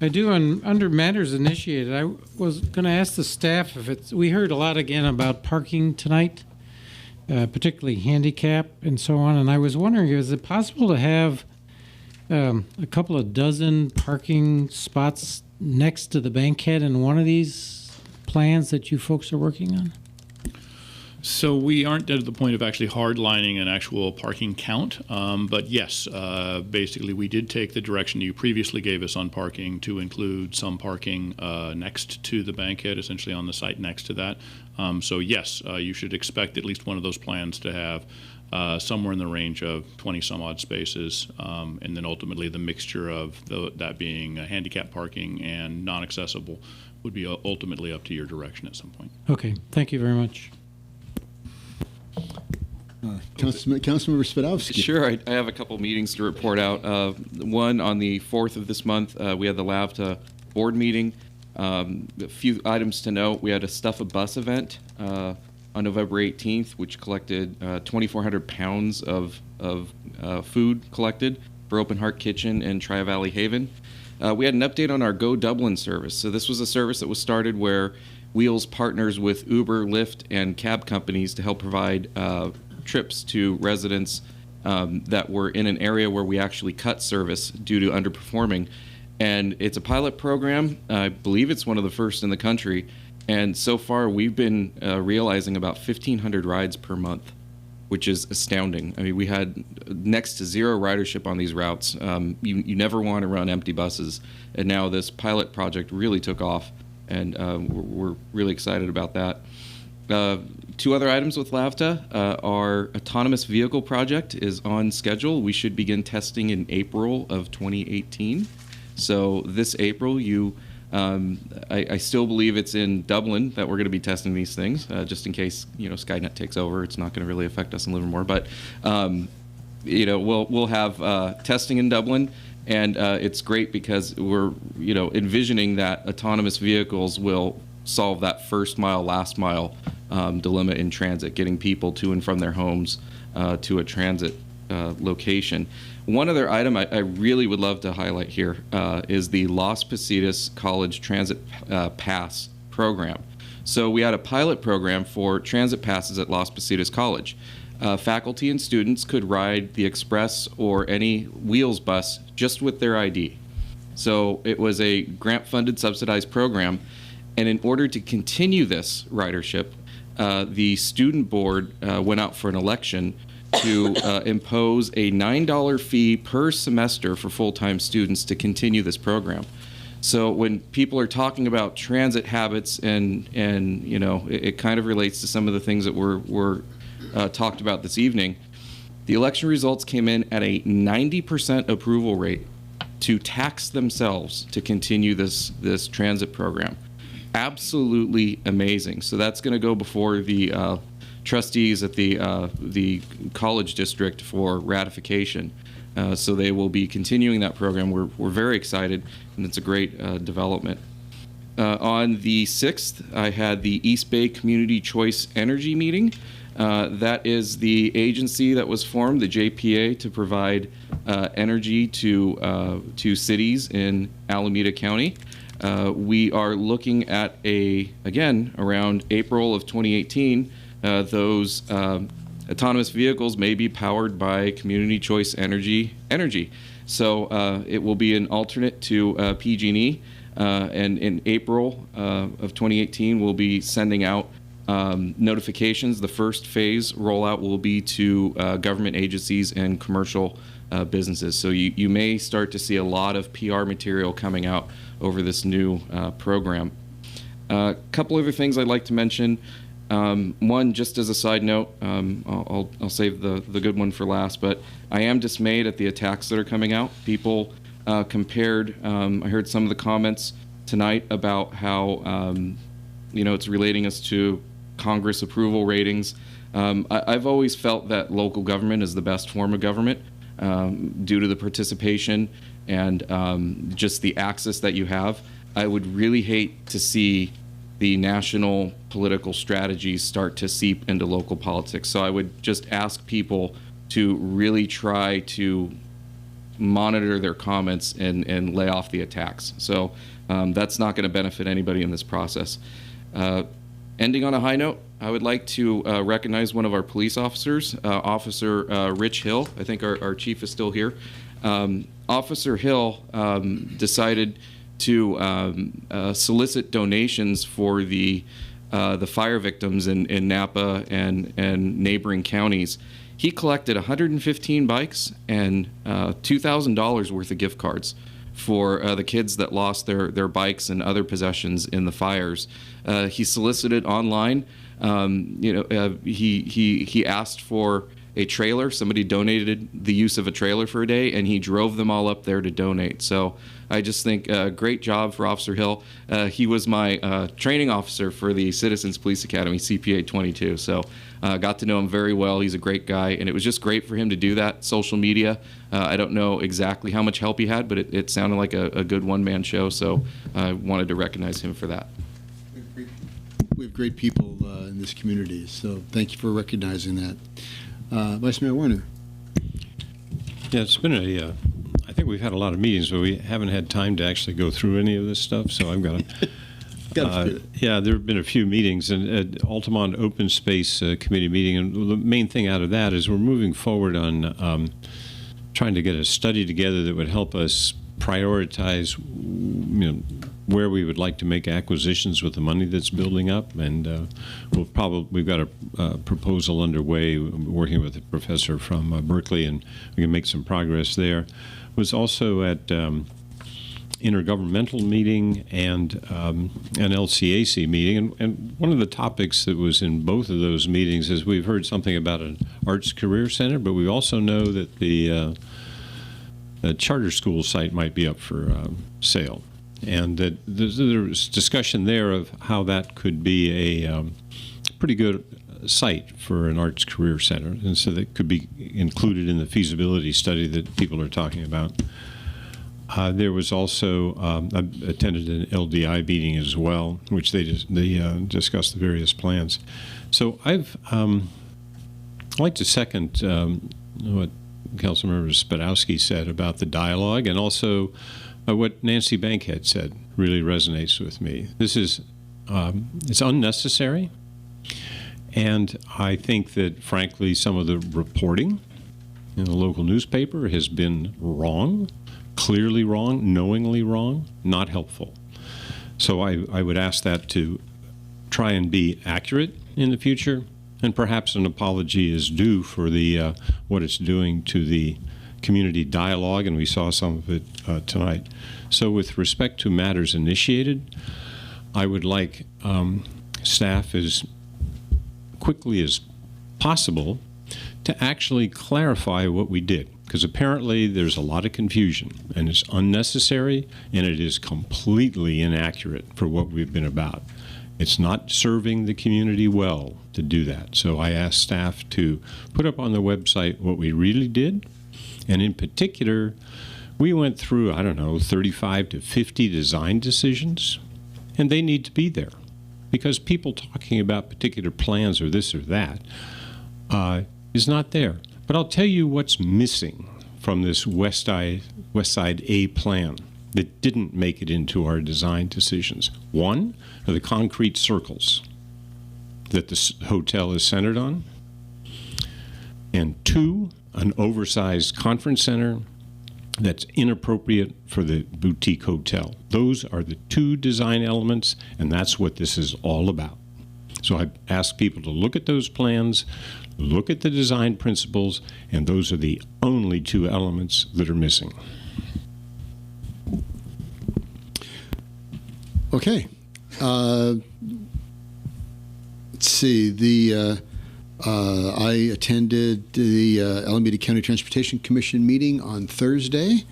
I do, under matters initiated, I was going to ask the staff if we heard a lot again about parking tonight, particularly handicap and so on, and I was wondering, is it possible to have a couple of dozen parking spots next to the bankhead in one of these plans that you folks are working on? So we aren't at the point of actually hardlining an actual parking count, but yes, basically we did take the direction you previously gave us on parking to include some parking next to the bankhead, essentially on the site next to that. So yes, you should expect at least one of those plans to have somewhere in the range of 20 some odd spaces, and then ultimately the mixture of that being handicap parking and non-accessible would be ultimately up to your direction at some point. Okay, thank you very much. Councilmember Spadowski. Sure, I have a couple meetings to report out. One on the 4th of this month, we had the LAVTA board meeting. A few items to note. We had a Stuff a Bus event on November 18th, which collected 2,400 pounds of food collected for Open Heart Kitchen in Tri-Valley Haven. We had an update on our Go Dublin service. So this was a service that was started where Wheels partners with Uber, Lyft, and cab companies to help provide trips to residents that were in an area where we actually cut service due to underperforming. And it's a pilot program. I believe it's one of the first in the country. And so far, we've been realizing about 1,500 rides per month, which is astounding. I mean, we had next to zero ridership on these routes. You never want to run empty buses. And now this pilot project really took off, and we're really excited about that. Two other items with LAVTA. Our autonomous vehicle project is on schedule. We should begin testing in April of 2018. So this April, I still believe it's in Dublin that we're going to be testing these things, just in case Skynet takes over. It's not going to really affect us in Livermore, but we'll have testing in Dublin, and it's great because we're envisioning that autonomous vehicles will solve that first mile, last mile dilemma in transit, getting people to and from their homes to a transit location. One other item I really would love to highlight here is the Las Positas College Transit Pass program. So we had a pilot program for transit passes at Las Positas College. Faculty and students could ride the express or any Wheels bus just with their ID. So it was a grant-funded, subsidized program. And in order to continue this ridership, the student board went out for an election to impose a $9 fee per semester for full-time students to continue this program. So when people are talking about transit habits, and it kind of relates to some of the things that were talked about this evening, the election results came in at a 90% approval rate to tax themselves to continue this transit program. Absolutely amazing. So that's going to go before the trustees at the college district for ratification. So they will be continuing that program. We're very excited, and it's a great development. On the 6th, I had the East Bay Community Choice Energy meeting. That is the agency that was formed, the JPA, to provide energy to cities in Alameda County. We are looking at again, around April of 2018, those autonomous vehicles may be powered by community choice energy. So it will be an alternate to PG&E. And in April of 2018, we'll be sending out notifications. The first phase rollout will be to government agencies and commercial businesses. So you may start to see a lot of PR material coming out over this new program. A couple other things I'd like to mention. One, just as a side note, I'll save the good one for last, but I am dismayed at the attacks that are coming out. People compared, I heard some of the comments tonight about how, it's relating us to Congress approval ratings. I've always felt that local government is the best form of government due to the participation and just the access that you have. I would really hate to see the national political strategies start to seep into local politics. So I would just ask people to really try to monitor their comments and lay off the attacks. So that's not going to benefit anybody in this process. Ending on a high note, I would like to recognize one of our police officers, Officer Rich Hill. I think our chief is still here. Officer Hill decided to solicit donations for the fire victims in Napa and neighboring counties. He collected 115 bikes and $2,000 worth of gift cards for the kids that lost their bikes and other possessions in the fires. He solicited online. He asked for a trailer. Somebody donated the use of a trailer for a day, and he drove them all up there to donate. So I just think great job for Officer Hill. He was my training officer for the Citizens Police Academy, CPA 22. So got to know him very well. He's a great guy, and it was just great for him to do that. Social media, I don't know exactly how much help he had, but it sounded like a good one-man show, so I wanted to recognize him for that. We have great people in this community, so thank you for recognizing that. Vice Mayor Warner. Yeah, it's been I think we've had a lot of meetings, but we haven't had time to actually go through any of this stuff, so I've got to. Yeah, there have been a few meetings, and Altamont Open Space Committee meeting, and the main thing out of that is we're moving forward on trying to get a study together that would help us prioritize, where we would like to make acquisitions with the money that's building up, and we've got a proposal underway, working with a professor from Berkeley, and we can make some progress there. Was also at intergovernmental meeting and an LCAC meeting, and one of the topics that was in both of those meetings is we've heard something about an arts career center, but we also know that the charter school site might be up for sale. And that there's discussion there of how that could be a pretty good site for an arts career center, and so that could be included in the feasibility study that people are talking about. There was also, I attended an LDI meeting as well, which they discussed the various plans. So I'd like to second what Councilmember Spadowski said about the dialogue, and also what Nancy Bankhead said really resonates with me. This is, it's unnecessary, and I think that, frankly, some of the reporting in the local newspaper has been wrong, clearly wrong, knowingly wrong, not helpful. So I would ask that to try and be accurate in the future, and perhaps an apology is due for the what it's doing to the community dialogue, and we saw some of it tonight. So with respect to matters initiated, I would like staff as quickly as possible to actually clarify what we did, because apparently there's a lot of confusion, and it's unnecessary, and it is completely inaccurate for what we've been about. It's not serving the community well to do that. So I asked staff to put up on the website what we really did, And in particular, we went through, I don't know, 35 to 50 design decisions, and they need to be there because people talking about particular plans or this or that is not there. But I'll tell you what's missing from this West Side A plan that didn't make it into our design decisions. One are the concrete circles that the hotel is centered on, and two, an oversized conference center that's inappropriate for the boutique hotel. Those are the two design elements, and that's what this is all about. So I ask people to look at those plans, look at the design principles, and those are the only two elements that are missing. Okay. Let's see. I attended the Alameda County Transportation Commission meeting on Thursday,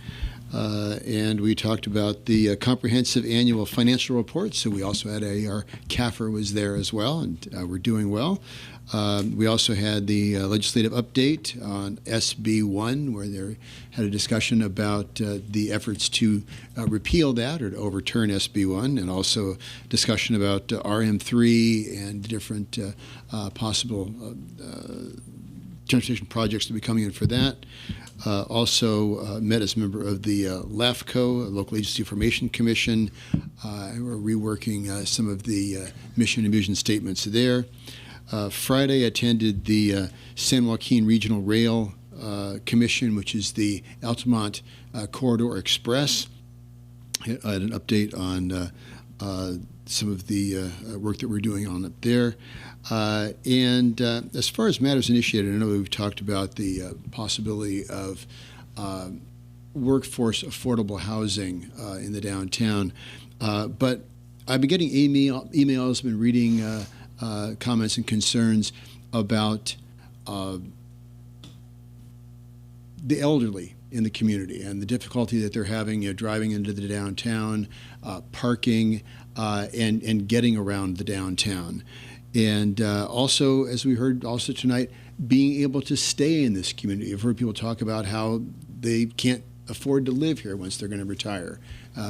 and we talked about the comprehensive annual financial report. So we also had our CAFR was there as well, and we're doing well. We also had the legislative update on SB1, where they had a discussion about the efforts to repeal that or to overturn SB1, and also discussion about RM3 and different possible transportation projects to be coming in for that. Also met as a member of the LAFCO, Local Agency Formation Commission. We're reworking some of the mission and vision statements there. Friday, I attended the San Joaquin Regional Rail Commission, which is the Altamont Corridor Express. I had an update on some of the work that we're doing on up there. And as far as matters initiated, I know we've talked about the possibility of workforce affordable housing in the downtown. But I've been getting emails, been reading comments and concerns about the elderly in the community and the difficulty that they're having driving into the downtown, parking, and getting around the downtown. And also, as we heard also tonight, being able to stay in this community. I've heard people talk about how they can't afford to live here once they're going to retire.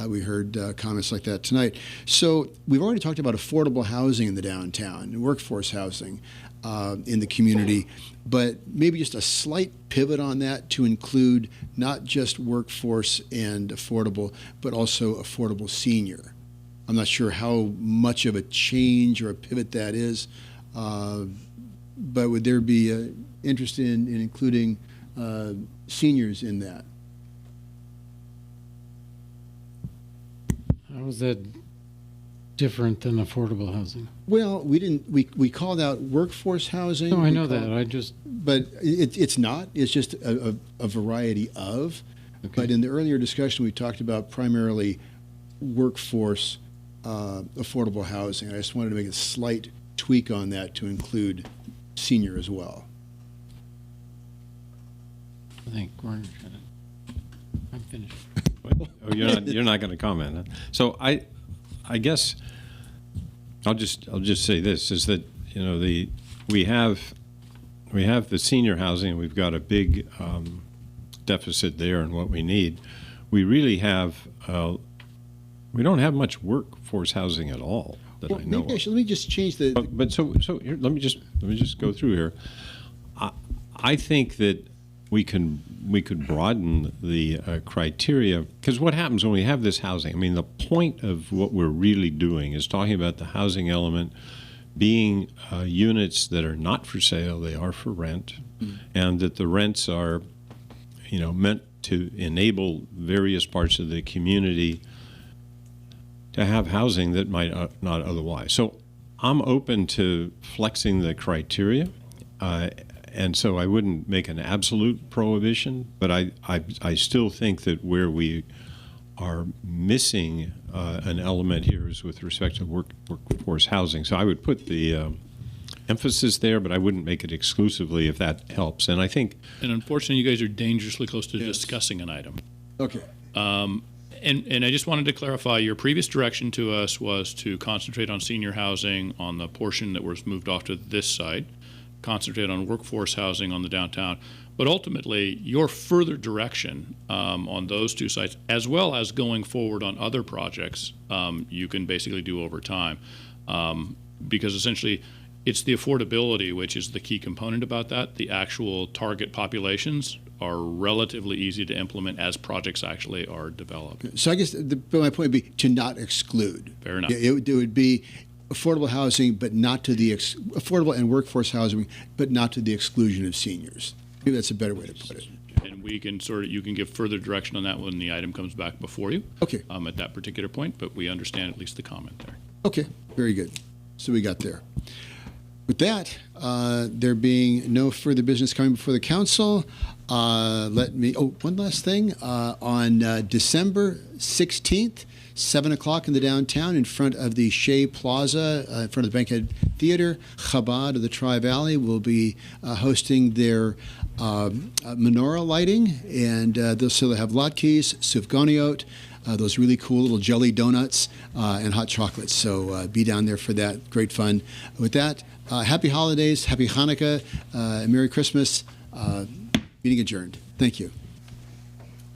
We heard comments like that tonight. So we've already talked about affordable housing in the downtown and workforce housing in the community, but maybe just a slight pivot on that to include not just workforce and affordable, but also affordable senior. I'm not sure how much of a change or a pivot that is, but would there be interest in including seniors in that? How is that different than affordable housing? Well, we didn't. We called out workforce housing. No, I know that. But it's not. It's just a variety of. Okay. But in the earlier discussion, we talked about primarily workforce affordable housing. I just wanted to make a slight tweak on that to include senior as well. I think I'm finished. Oh, you're not going to comment. Huh? So I guess I'll just say this is that we have the senior housing and we've got a big deficit there in what we need. We really have we don't have much workforce housing at all that I know. Maybe let me just change the. But so here, let me just go through here. I think that we could broaden the criteria, because what happens when we have this housing? I mean, the point of what we're really doing is talking about the housing element being units that are not for sale, they are for rent, and that the rents are, meant to enable various parts of the community to have housing that might not otherwise. So I'm open to flexing the criteria. And so I wouldn't make an absolute prohibition, but I still think that where we are missing an element here is with respect to workforce housing. So I would put the emphasis there, but I wouldn't make it exclusively if that helps. And I think... And unfortunately, you guys are dangerously close to discussing an item. Okay. And I just wanted to clarify, your previous direction to us was to concentrate on senior housing on the portion that was moved off to this side, concentrate on workforce housing on the downtown. But ultimately, your further direction on those two sites, as well as going forward on other projects, you can basically do over time. Because essentially, it's the affordability which is the key component about that. The actual target populations are relatively easy to implement as projects actually are developed. So I guess my point would be to not exclude. Fair enough. It would be affordable housing, but not to the affordable and workforce housing, but not to the exclusion of seniors. Maybe that's a better way to put it. And we can you can give further direction on that when the item comes back before you. Okay. At that particular point, but we understand at least the comment there. Okay, very good. So we got there. With that, there being no further business coming before the council, one last thing. On December 16th, 7 o'clock in the downtown in front of the Shea Plaza, in front of the Bankhead Theater, Chabad of the Tri-Valley will be hosting their menorah lighting, and they'll have latkes, sufganiot, those really cool little jelly donuts, and hot chocolates. So be down there for that. Great fun. With that, happy holidays, happy Hanukkah, and Merry Christmas. Meeting adjourned. Thank you.